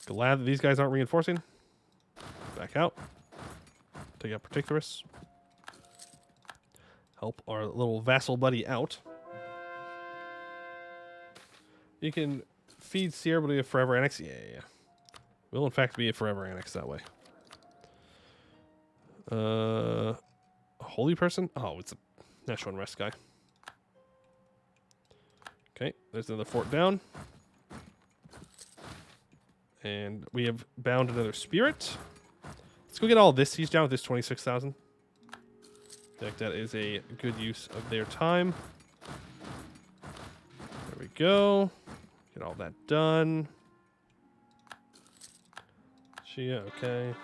Speaker 1: Glad that these guys aren't reinforcing. Back out. Take out Particularis. Help our little vassal buddy out. You can feed Seer, but be a forever annex. Yeah. Will in fact be a forever annex that way. A holy person? Oh, it's a national unrest guy. Okay, there's another fort down. And we have bound another spirit. Let's go get all this siege down with this 26,000. I feel like that is a good use of their time. There we go. Get all that done. Shia, okay.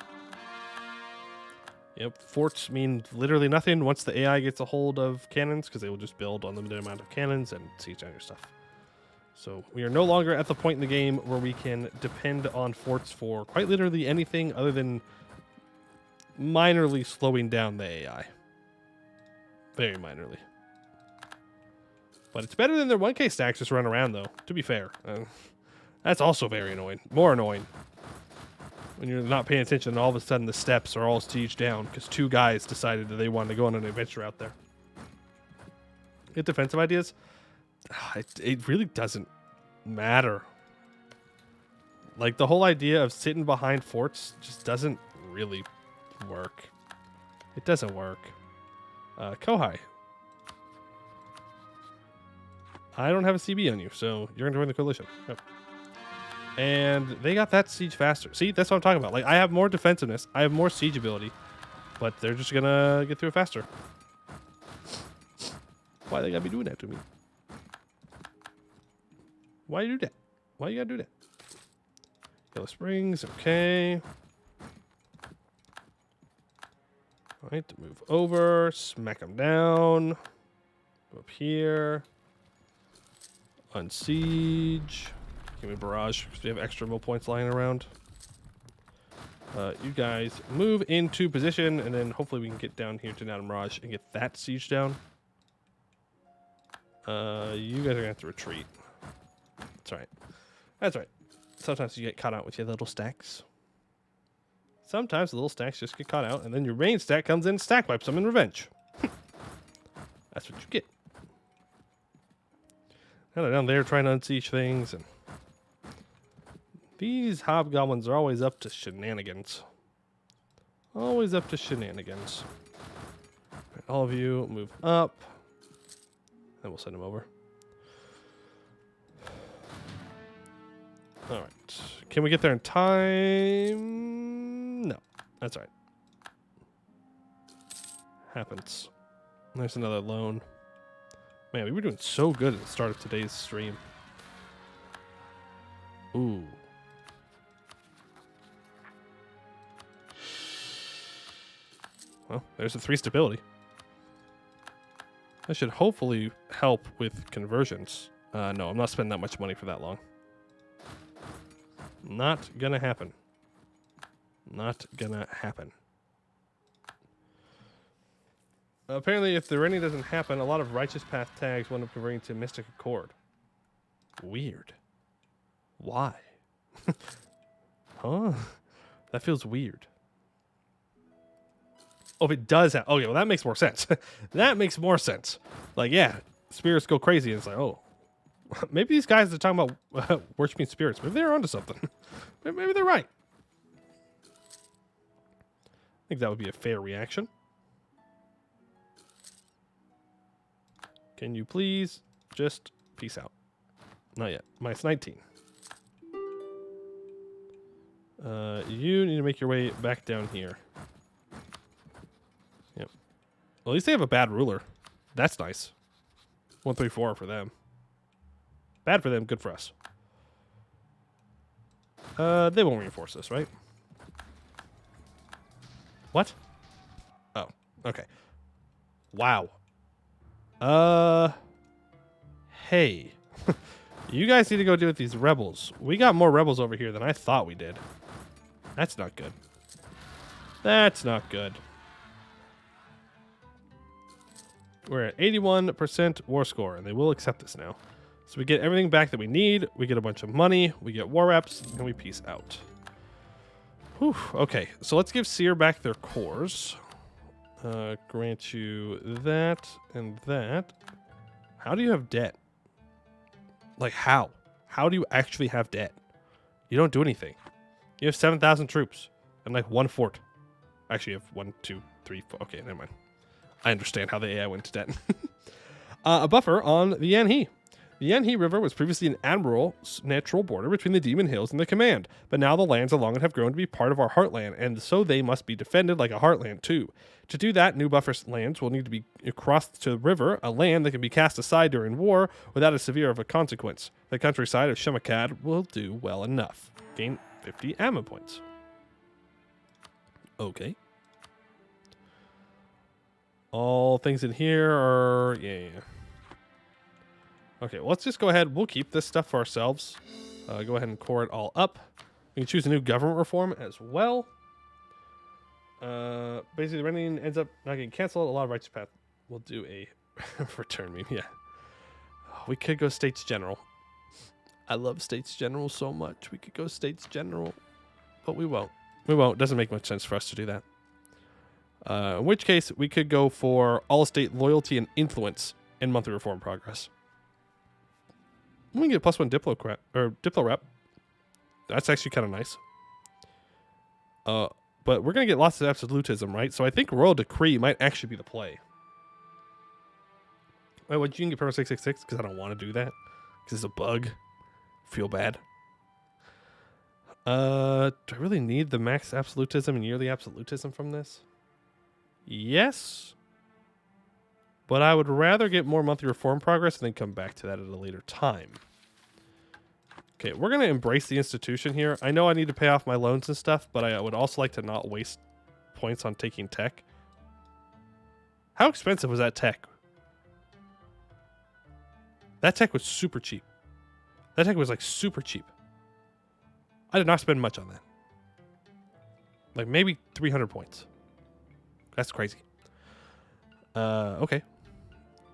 Speaker 1: Yep, forts mean literally nothing once the AI gets a hold of cannons, because they will just build unlimited amount of cannons and siege down your stuff. So we are no longer at the point in the game where we can depend on forts for quite literally anything other than minorly slowing down the AI. Very minorly. But it's better than their 1K stacks just run around, though, to be fair. That's also very annoying. More annoying. When you're not paying attention and all of a sudden the steps are all sieged down because 2 guys decided that they wanted to go on an adventure out there. Get defensive ideas? It really doesn't matter. Like, the whole idea of sitting behind forts just doesn't really work. It doesn't work. Kohai. I don't have a CB on you, so you're going to join the coalition. Yep. And they got that siege faster. See, that's what I'm talking about. Like, I have more defensiveness. I have more siege ability. But they're just going to get through it faster. Why they got to be doing that to me? Why you do that? Why you got to do that? Yellow Springs, okay. All right, move over. Smack them down. Go up here. Unsiege. Give me barrage because we have extra mill points lying around. You guys move into position, and then hopefully we can get down here to Nana Mirage and get that siege down. You guys are gonna have to retreat. That's right. That's right. Sometimes you get caught out with your little stacks. Sometimes the little stacks just get caught out, and then your main stack comes in and stack wipes them in revenge. That's what you get. Now they're down there trying to unsiege things, and these hobgoblins are always up to shenanigans. Always up to shenanigans. Right, all of you move up. Then we'll send them over. All right. Can we get there in time? No. That's all right. Happens. There's another loan. Man, we were doing so good at the start of today's stream. Ooh. Well, there's a 3 stability. That should hopefully help with conversions. No, I'm not spending that much money for that long. Not gonna happen. Not gonna happen. Apparently, if the rating doesn't happen, a lot of righteous path tags wind up converting to Mystic Accord. Weird. Why? Huh? That feels weird. Oh, if it does have... Okay, well, that makes more sense. That makes more sense. Like, yeah, spirits go crazy, and it's like, oh, maybe these guys are talking about worshiping spirits. Maybe they're onto something. Maybe they're right. I think that would be a fair reaction. Can you please just peace out? Not yet. Minus 19. You need to make your way back down here. Yep. Well, at least they have a bad ruler. That's nice. 134 for them. Bad for them, good for us. They won't reinforce this, right? What? Oh, okay. Wow. Hey. You guys need to go deal with these rebels. We got more rebels over here than I thought we did. That's not good. That's not good. We're at 81% war score, and they will accept this now. So we get everything back that we need. We get a bunch of money. We get war reps, and we peace out. Whew. Okay, so let's give Seer back their cores. Grant you that and that. How do you have debt? Like, how? How do you actually have debt? You don't do anything. You have 7,000 troops and like 1 fort. Actually, you have 1, 2, 3, 4. Okay, never mind. I understand how the AI went to debt. A buffer on the Yanhe. The Yanhe River was previously an admirable natural border between the Demon Hills and the Command, but now the lands along it have grown to be part of our heartland, and so they must be defended like a heartland too. To do that, new buffer lands will need to be crossed to the river, a land that can be cast aside during war without as severe of a consequence. The countryside of Shemakad will do well enough. Gain 50 ammo points. Okay. All things in here are... Yeah. Okay, well, let's just go ahead. We'll keep this stuff for ourselves. Go ahead and core it all up. We can choose a new government reform as well. Basically, the renting ends up not getting canceled. A lot of righteous path will do a return meme. Yeah. We could go States General. I love States General so much. We could go States General, but we won't. We won't. Doesn't make much sense for us to do that. In which case, we could go for all state loyalty and influence in monthly reform progress. We can get +1 Diplo rep. That's actually kind of nice. But we're going to get lots of absolutism, right? So I think Royal Decree might actually be the play. Wait, what, you can get Perma 666? Because I don't want to do that. Because it's a bug. Feel bad. Do I really need the max absolutism and yearly absolutism from this? Yes. But I would rather get more monthly reform progress and then come back to that at a later time. Okay, we're going to embrace the institution here. I know I need to pay off my loans and stuff, but I would also like to not waste points on taking tech. How expensive was that tech? That tech was super cheap. That tech was like super cheap. I did not spend much on that. Like maybe 300 points. That's crazy. Okay.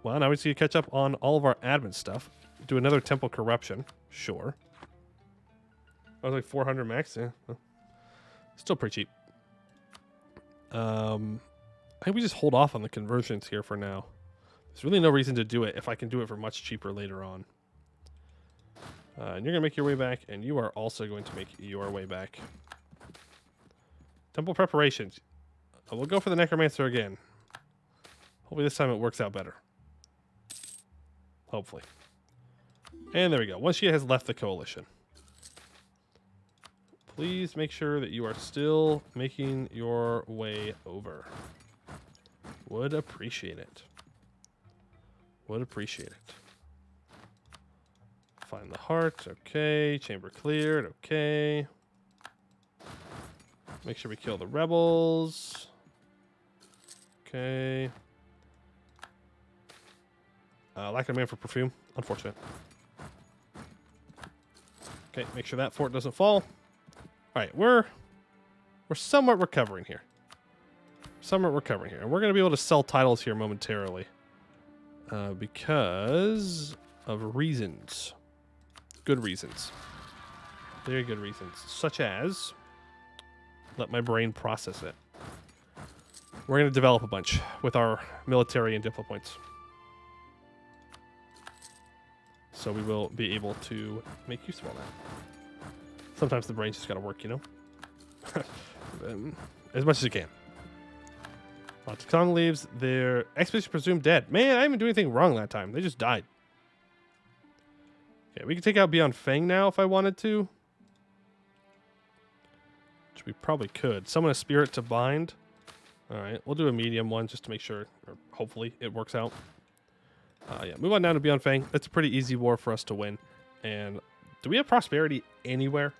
Speaker 1: Well, now we just need to catch up on all of our admin stuff. Do another temple corruption. Sure. I was like 400 max. Yeah. Well, still pretty cheap. I think we just hold off on the conversions here for now. There's really no reason to do it if I can do it for much cheaper later on. And you're going to make your way back, and you are also going to make your way back. Temple preparations. We'll go for the Necromancer again. Hopefully this time it works out better. Hopefully. And there we go. Once she has left the coalition. Please make sure that you are still making your way over. Would appreciate it. Would appreciate it. Find the heart. Okay. Chamber cleared. Okay. Make sure we kill the rebels. Okay. Lack of man for perfume. Unfortunate. Okay, make sure that fort doesn't fall. All right, we're somewhat recovering here. Somewhat recovering here. And we're going to be able to sell titles here momentarily. Because of reasons. Good reasons. Very good reasons. Such as... let my brain process it. We're going to develop a bunch with our military and diplo points. So we will be able to make use of all that. Sometimes the brain's just got to work, you know? As much as it can. Lots of Kong leaves. Their expedition presumed dead. Man, I didn't do anything wrong that time. They just died. Okay, we can take out Beyond Fang now if I wanted to. Which we probably could. Summon a spirit to bind. Alright, we'll do a medium one just to make sure, or hopefully, it works out. Yeah, move on down to Beyond Fang. It's a pretty easy war for us to win. And do we have prosperity anywhere?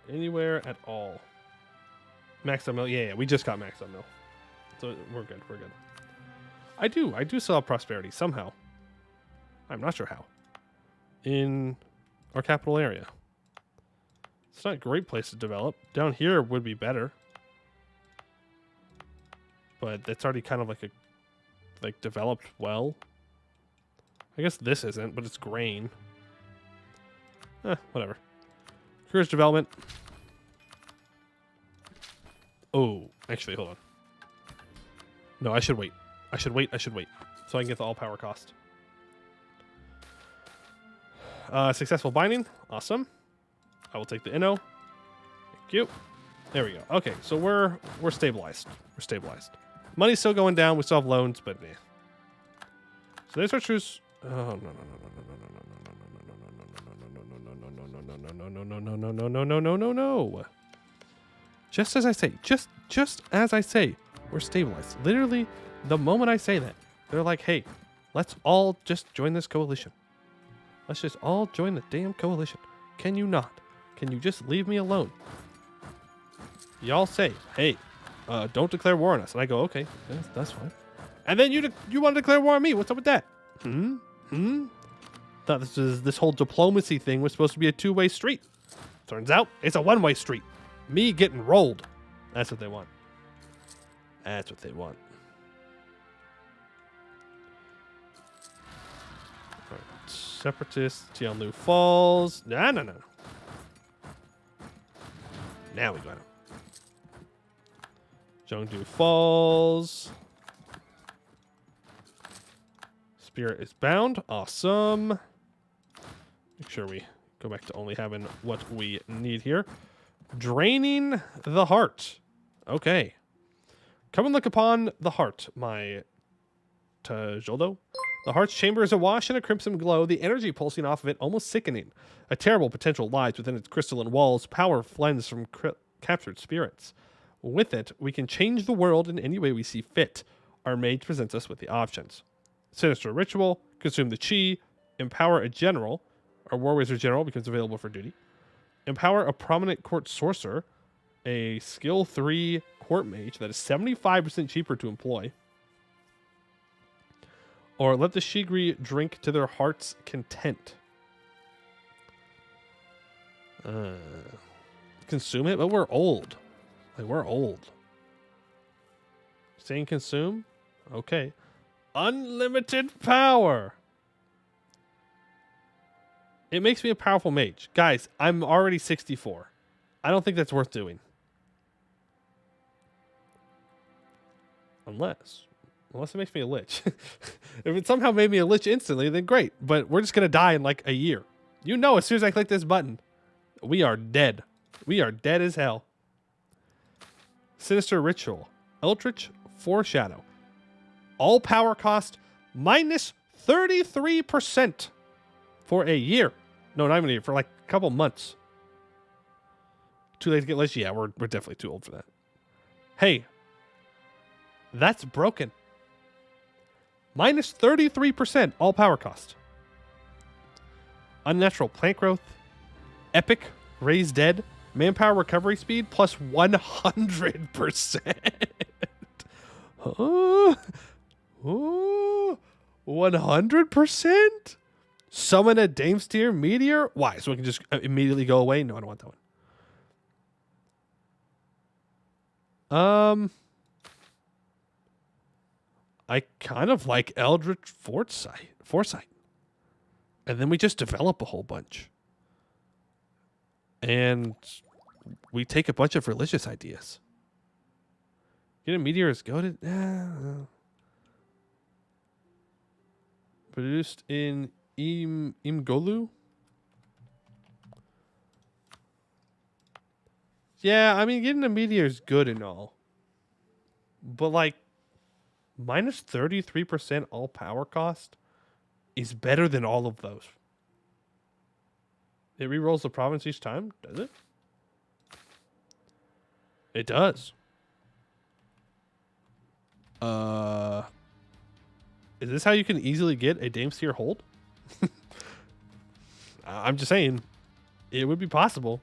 Speaker 1: Anywhere at all. Max on mill. Yeah, we just got max on mill. So we're good, we're good. I do still have prosperity somehow. I'm not sure how. In our capital area. It's not a great place to develop. Down here would be better. But it's already kind of like developed well. I guess this isn't, but it's grain. Whatever. Careers development. Oh, actually, hold on. No, I should wait. I should wait. So I can get the all power cost. Successful binding. Awesome. I will take the Inno. Thank you. There we go. Okay, so we're stabilized. We're stabilized. Money's still going down. We still have loans, but yeah. So there's our truce. Oh no. Just as I say, just as I say, we're stabilized. Literally, the moment I say that, they're like, hey, let's all just join this coalition. Let's just all join the damn coalition. Can you not? Can you just leave me alone? Y'all say, hey, don't declare war on us. And I go, okay, that's fine. And then you want to declare war on me. What's up with that? Thought this whole diplomacy thing was supposed to be a two-way street. Turns out it's a one-way street. Me getting rolled. That's what they want. That's what they want. All right. Separatists, Tianlu Falls. No. Now we got him. Zhongdu Falls. Spirit is bound. Awesome. Make sure we go back to only having what we need here. Draining the heart. Okay. Come and look upon the heart, my Tajoldo. The heart's chamber is awash in a crimson glow, the energy pulsing off of it almost sickening. A terrible potential lies within its crystalline walls, power flends from captured spirits. With it, we can change the world in any way we see fit. Our mage presents us with the options. Sinister ritual, consume the chi, empower a general. Our war wizard general becomes available for duty. Empower a prominent court sorcerer, a skill 3 court mage that is 75% cheaper to employ. Or let the Shigri drink to their heart's content. Consume it, but we're old. Like, we're old. Saying consume? Okay. Unlimited power. It makes me a powerful mage. Guys, I'm already 64. I don't think that's worth doing. Unless it makes me a lich. If it somehow made me a lich instantly, then great. But we're just going to die in like a year. You know, as soon as I click this button, we are dead. We are dead as hell. Sinister Ritual. Eldritch Foreshadow. All power cost minus 33% for a year. No, not even a year. For like a couple months. Too late to get lich? Yeah, we're definitely too old for that. Hey. That's broken. Minus 33% all power cost. Unnatural plant growth. Epic raise dead. Manpower recovery speed plus 100%. Oh, 100%? Summon a Damestier meteor? Why? So it can just immediately go away? No, I don't want that one. I kind of like Eldritch Foresight. And then we just develop a whole bunch. And we take a bunch of religious ideas. Get a meteor is goaded. Produced in Imgolu. Yeah, I mean, getting a meteor is good and all. But like, minus 33% all power cost is better than all of those. It rerolls the province each time, does it? It does. Is this how you can easily get a Damestier hold? I'm just saying, it would be possible.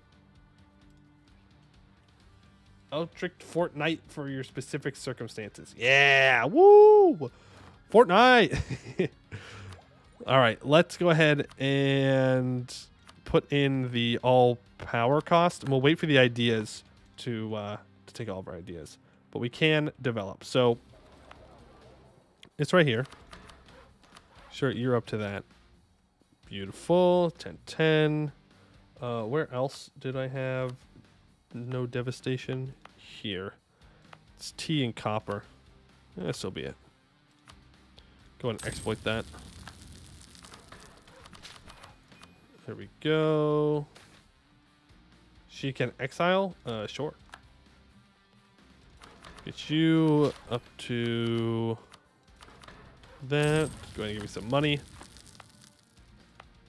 Speaker 1: Eldritch Fortnite for your specific circumstances. Yeah, woo! Fortnite! All right, let's go ahead and put in the all power cost, and we'll wait for the ideas to take all of our ideas. But we can develop. So it's right here. Sure, you're up to that. Beautiful. 1010. Where else did I have no devastation? Here. It's tea and copper. So be it. Go and exploit that. There we go. She can exile? Sure. Get you up to that. Go ahead and give me some money.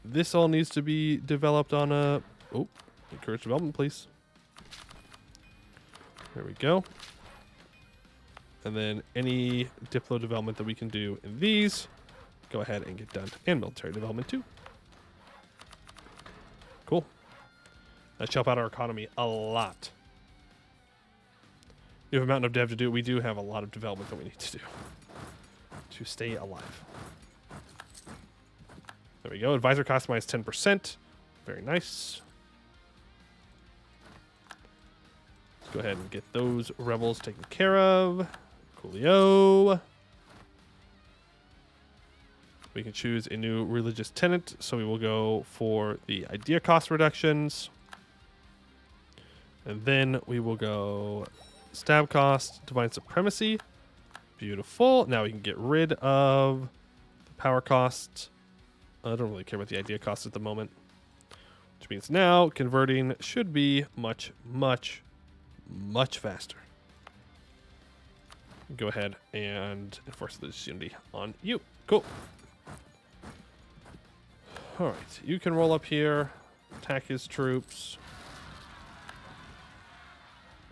Speaker 1: This all needs to be developed on a... Oh, encourage development, please. There we go. And then any Diplo development that we can do in these, go ahead and get done. And military development too. Cool. Let's help out our economy a lot. We have a mountain of dev to do. We do have a lot of development that we need to do to stay alive. There we go. Advisor cost minus 10%. Very nice. Let's go ahead and get those rebels taken care of. Coolio. We can choose a new religious tenant, so we will go for the idea cost reductions. And then we will go stab cost, divine supremacy. Beautiful. Now we can get rid of the power cost. I don't really care about the idea cost at the moment. Which means now converting should be much, much, much faster. Go ahead and enforce the unity on you. Cool. All right, you can roll up here, attack his troops.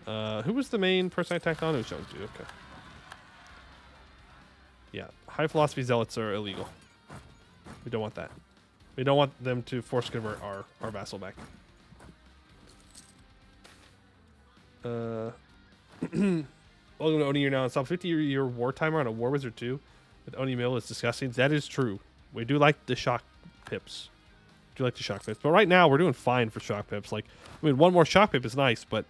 Speaker 1: Who was the main person I attacked on? It was Jones, dude. Okay. Yeah, high philosophy zealots are illegal. We don't want that. We don't want them to force convert our vassal back. Welcome to Oni. You're now installed 50-year war timer on a War Wizard 2 with Oni Mill is disgusting. That is true. We do like the shock pips. Do like the shock pips. But right now we're doing fine for shock pips. Like, I mean, one more shock pip is nice, but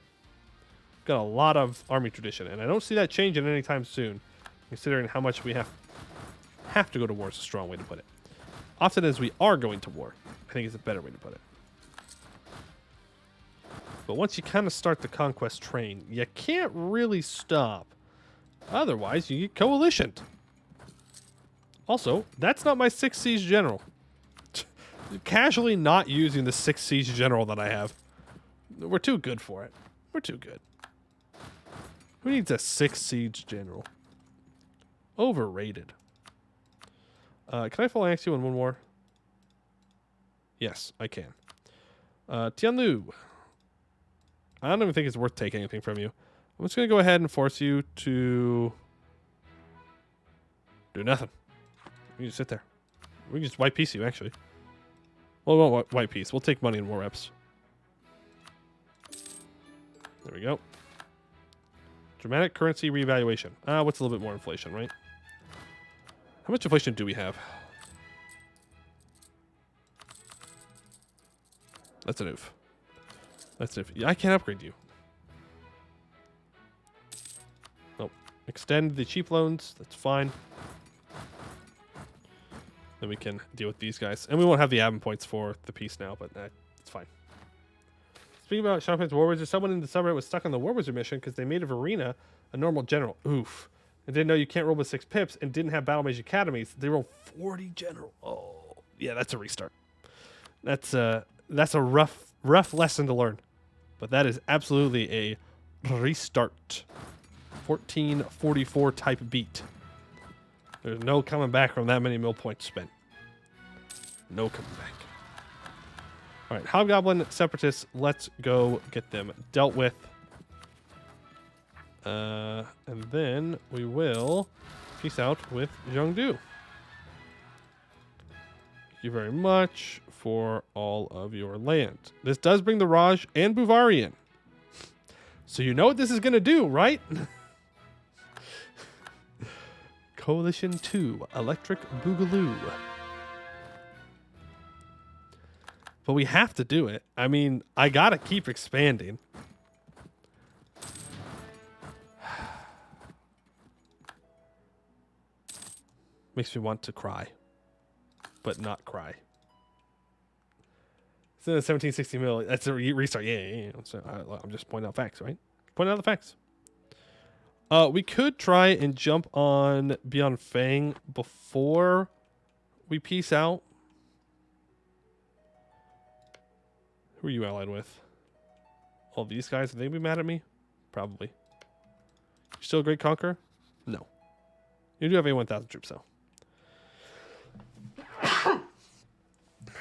Speaker 1: got a lot of army tradition, and I don't see that changing anytime soon, considering how much we have to go to war is a strong way to put it. Often as we are going to war, I think is a better way to put it. But once you kind of start the conquest train, you can't really stop. Otherwise, you get coalitioned. Also, that's not my 6th siege general. Casually not using the 6th siege general that I have. We're too good for it. We're too good. Who needs a 6th siege general? Overrated. Can I full annex you in one more? Yes, I can. Tianlu. I don't even think it's worth taking anything from you. I'm just going to go ahead and force you to do nothing. You just sit there. We can just white piece you, actually. Well, we won't white piece. We'll take money and war reps. There we go. Dramatic currency reevaluation. What's a little bit more inflation, right? How much inflation do we have? That's an oof. That's an oof. Yeah, I can't upgrade you. Nope. Extend the cheap loans. That's fine. Then we can deal with these guys. And we won't have the admin points for the peace now, but it's fine. Speaking about Champagne's War Wizard, someone in the subreddit was stuck on the War Wizard mission because they made of Arena a normal general. Oof. And didn't know you can't roll with 6 pips and didn't have Battle Mage Academies. They roll 40 general. Oh, yeah, that's a restart. That's a rough lesson to learn. But that is absolutely a restart. 1444 type beat. There's no coming back from that many mill points spent. No coming back. All right, Hobgoblin Separatists, let's go get them dealt with. And then we will peace out with Zhengdu. Thank you very much for all of your land. This does bring the Raj and Buvarian. So you know what this is going to do, right? Coalition 2, Electric Boogaloo. But we have to do it. I mean, I got to keep expanding. Makes me want to cry, but not cry. It's in a 1760 mil. That's a restart. Yeah. So I'm just pointing out facts, right? Pointing out the facts. We could try and jump on Beyond Fang before we peace out. Who are you allied with? All these guys, are they be mad at me? Probably. You still a great conqueror? No. You do have a 1,000 troops, though.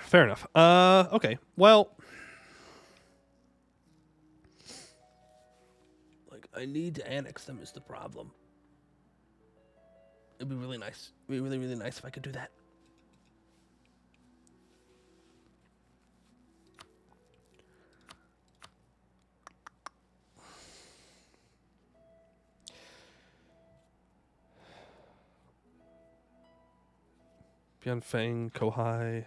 Speaker 1: Fair enough. Okay. Well, like, I need to annex them is the problem. It'd be really nice. It'd be really, really nice if I could do that. Beyond Fang, Kohai.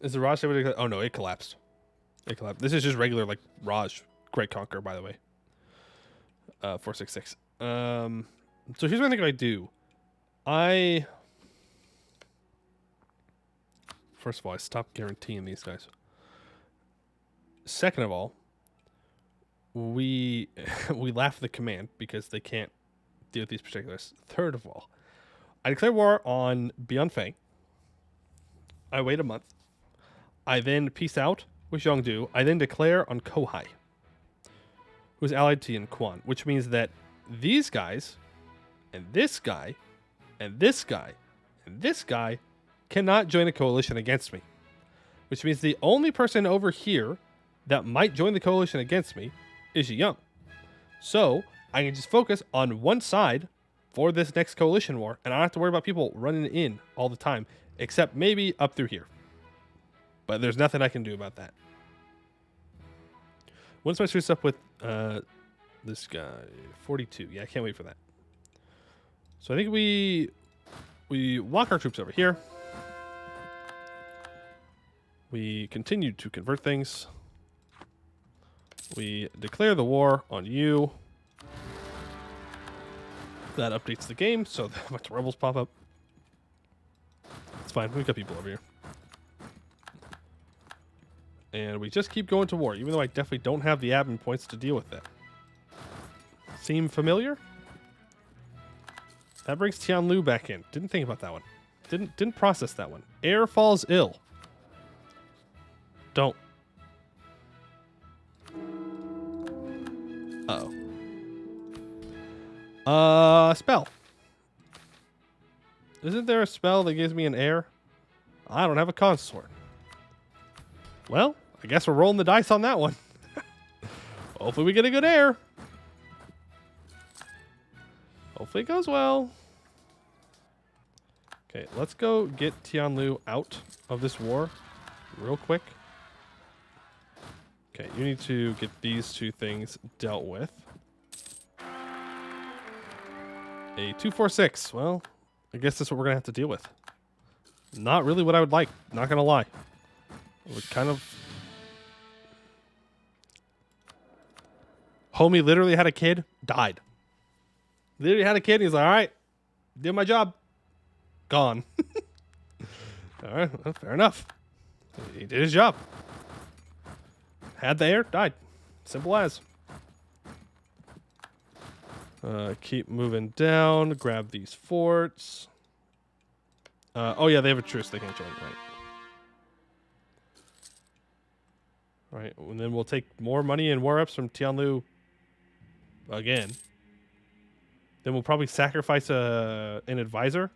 Speaker 1: Is the Raj able to... Oh, no, it collapsed. It collapsed. This is just regular, like, Raj. Great Conqueror, by the way. 466. So here's what I think I do. First of all, I stopped guaranteeing these guys. Second of all, we laugh at the command because they can't deal with these particulars. Third of all, I declare war on Beyond Fang. I wait a month. I then peace out with Zhengdu. I then declare on Kohai, who's allied to Yin Quan, which means that these guys, and this guy, and this guy, and this guy cannot join a coalition against me. Which means the only person over here that might join the coalition against me is Young. So I can just focus on one side for this next coalition war, and I don't have to worry about people running in all the time, except maybe up through here. But there's nothing I can do about that. Once my switch up with this guy, 42. Yeah, I can't wait for that. So I think we walk our troops over here. We continue to convert things. We declare the war on you. That updates the game, so a bunch of rebels pop up. It's fine. We've got people over here. And we just keep going to war, even though I definitely don't have the admin points to deal with that. Seem familiar? That brings Tianlu back in. Didn't think about that one. Didn't process that one. Heir falls ill. Don't. Uh-oh. Spell. Isn't there a spell that gives me an heir? I don't have a consort. Well, I guess we're rolling the dice on that one. Hopefully we get a good heir. Hopefully it goes well. Okay, let's go get Tianlu out of this war real quick. Okay, you need to get these two things dealt with. A 246. Well, I guess that's what we're going to have to deal with. Not really what I would like. Not going to lie. It would kind of... Homie literally had a kid. Died. Literally had a kid. He's like, all right. Did my job. Gone. All right. Well, fair enough. He did his job. Had the heir. Died. Simple as. Keep moving down. Grab these forts. Oh, yeah, they have a truce. They can't join. Right. And then we'll take more money and war reps from Tianlu again. Then we'll probably sacrifice an advisor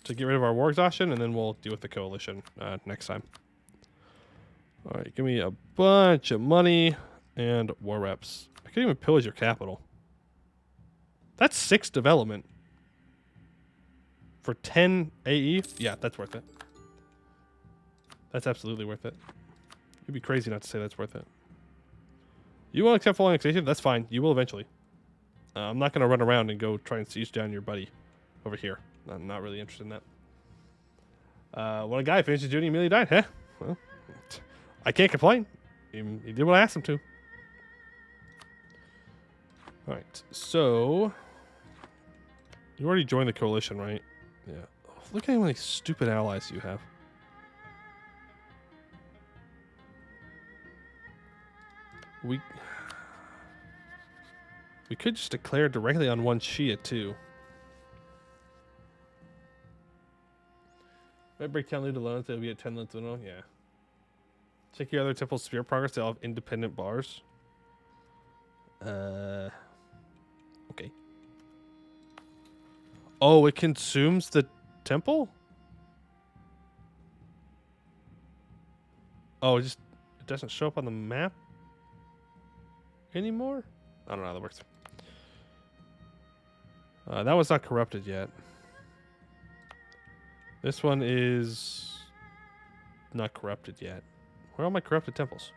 Speaker 1: to get rid of our war exhaustion, and then we'll deal with the coalition next time. All right, give me a bunch of money and war reps. I could even pillage your capital. That's 6 development. For 10 AE? Yeah, that's worth it. That's absolutely worth it. You'd be crazy not to say that's worth it. You won't accept full annexation? That's fine. You will eventually. I'm not going to run around and go try and siege down your buddy over here. I'm not really interested in that. When a guy finishes duty, immediately died. Huh? Well, I can't complain. He did what I asked him to. All right, so you already joined the coalition, right? Yeah. Oh, look at how many stupid allies you have. We could just declare directly on one Shia too. Might break down loot alone, so it'll be at 10 length. Yeah. Check your other temple spear progress. They'll have independent bars. Okay. Oh, it consumes the temple? Oh, it doesn't show up on the map anymore? I don't know how that works. That one's not corrupted yet. This one is not corrupted yet. Where are all my corrupted temples?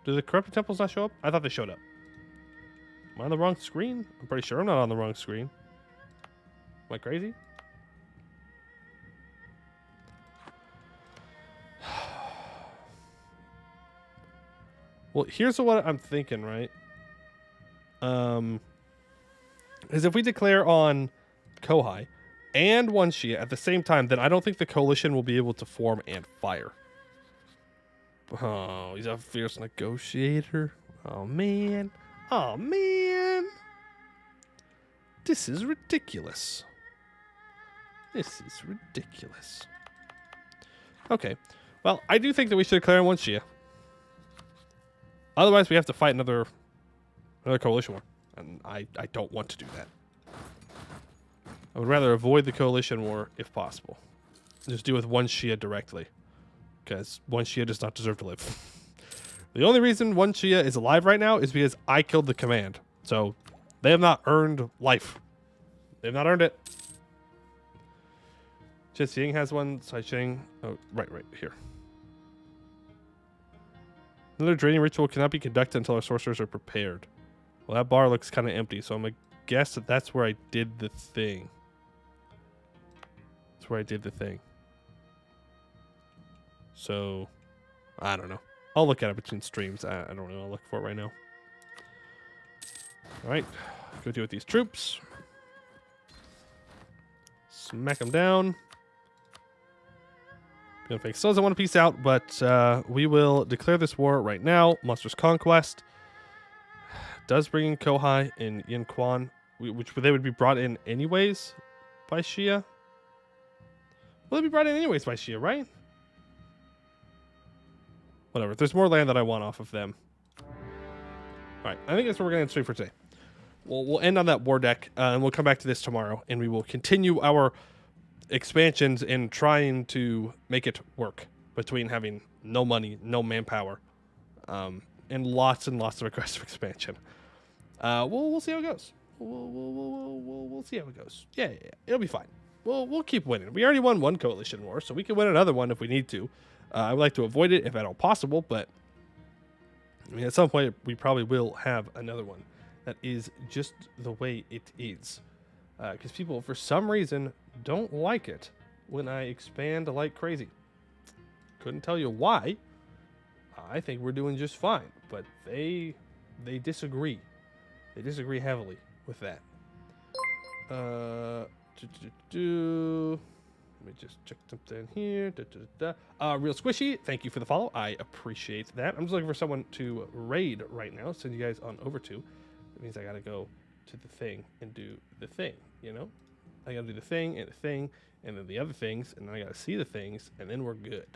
Speaker 1: Do the corrupted temples not show up? I thought they showed up. Am I on the wrong screen? I'm pretty sure I'm not on the wrong screen. Am I crazy? Well, here's what I'm thinking, right? Is if we declare on Kohai and one Shia at the same time, then I don't think the coalition will be able to form and fire. Oh, he's a fierce negotiator. Oh, man. Oh, man. This is ridiculous. This is ridiculous. Okay. Well, I do think that we should declare on one Shia. Otherwise, we have to fight another coalition war. And I don't want to do that. I would rather avoid the coalition war if possible. Just deal with one Shia directly. Because one Shia does not deserve to live. The only reason one Shia is alive right now is because I killed the command. So, they have not earned life. They have not earned it. Jixing has one. Saicheng. Oh, right here. Another draining ritual cannot be conducted until our sorcerers are prepared. Well, that bar looks kind of empty, so I'm going to guess that that's where I did the thing. That's where I did the thing. So, I don't know. I'll look at it between streams. I don't really want to look for it right now. All right, go deal with these troops. Smack them down. Beyond Fang still doesn't want to peace out, but we will declare this war right now. Monstrous Conquest does bring in Kohai and Yin Quan, which they would be brought in anyways by Xia. Will they be brought in anyways by Xia, right? Whatever. There's more land that I want off of them. All right, I think that's what we're going to end straight for today. We'll end on that war deck, and we'll come back to this tomorrow, and we will continue our expansions and trying to make it work between having no money, no manpower, and lots of aggressive expansion. We'll see how it goes. We'll see how it goes. Yeah, it'll be fine. We'll keep winning. We already won one coalition war, so we can win another one if we need to. I would like to avoid it if at all possible, but I mean, at some point we probably will have another one that is just the way it is. Because people, for some reason, don't like it when I expand like crazy. Couldn't tell you why. I think we're doing just fine, but they disagree. They disagree heavily with that. Let me just check something here. Real Squishy, thank you for the follow. I appreciate that. I'm just looking for someone to raid right now. Send you guys on over to. That means I gotta go to the thing and do the thing, you know? I gotta do the thing, and then the other things, and then I gotta see the things, and then we're good.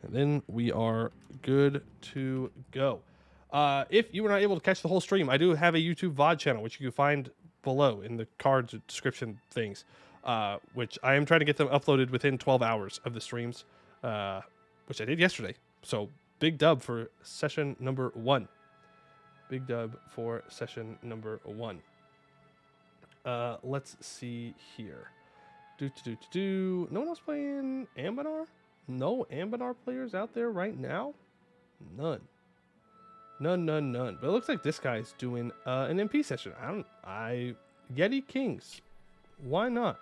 Speaker 1: And then we are good to go. If you were not able to catch the whole stream, I do have a YouTube VOD channel, which you can find below in the cards description things, which I am trying to get them uploaded within 12 hours of the streams, which I did yesterday. So big dub for session number 1. Big dub for session number 1. Let's see here. No one else playing Ambanar? No Ambanar players out there right now? None. But it looks like this guy's doing an MP session. Yeti Kings. Why not?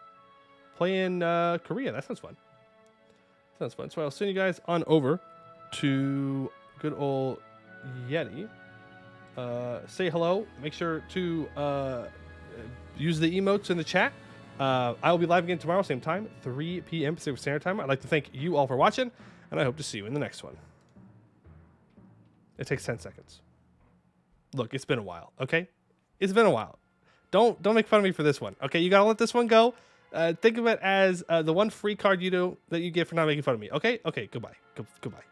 Speaker 1: Playing Korea. That sounds fun. So I'll send you guys on over to good old Yeti. Say hello. Make sure to use the emotes in the chat. I will be live again tomorrow, same time, 3 p.m. Pacific Standard Time. I'd like to thank you all for watching, and I hope to see you in the next one. It takes 10 seconds. Look, it's been a while, okay? It's been a while. Don't make fun of me for this one, okay? You gotta let this one go. Think of it as the one free card that you get for not making fun of me, okay? Okay, goodbye. Goodbye.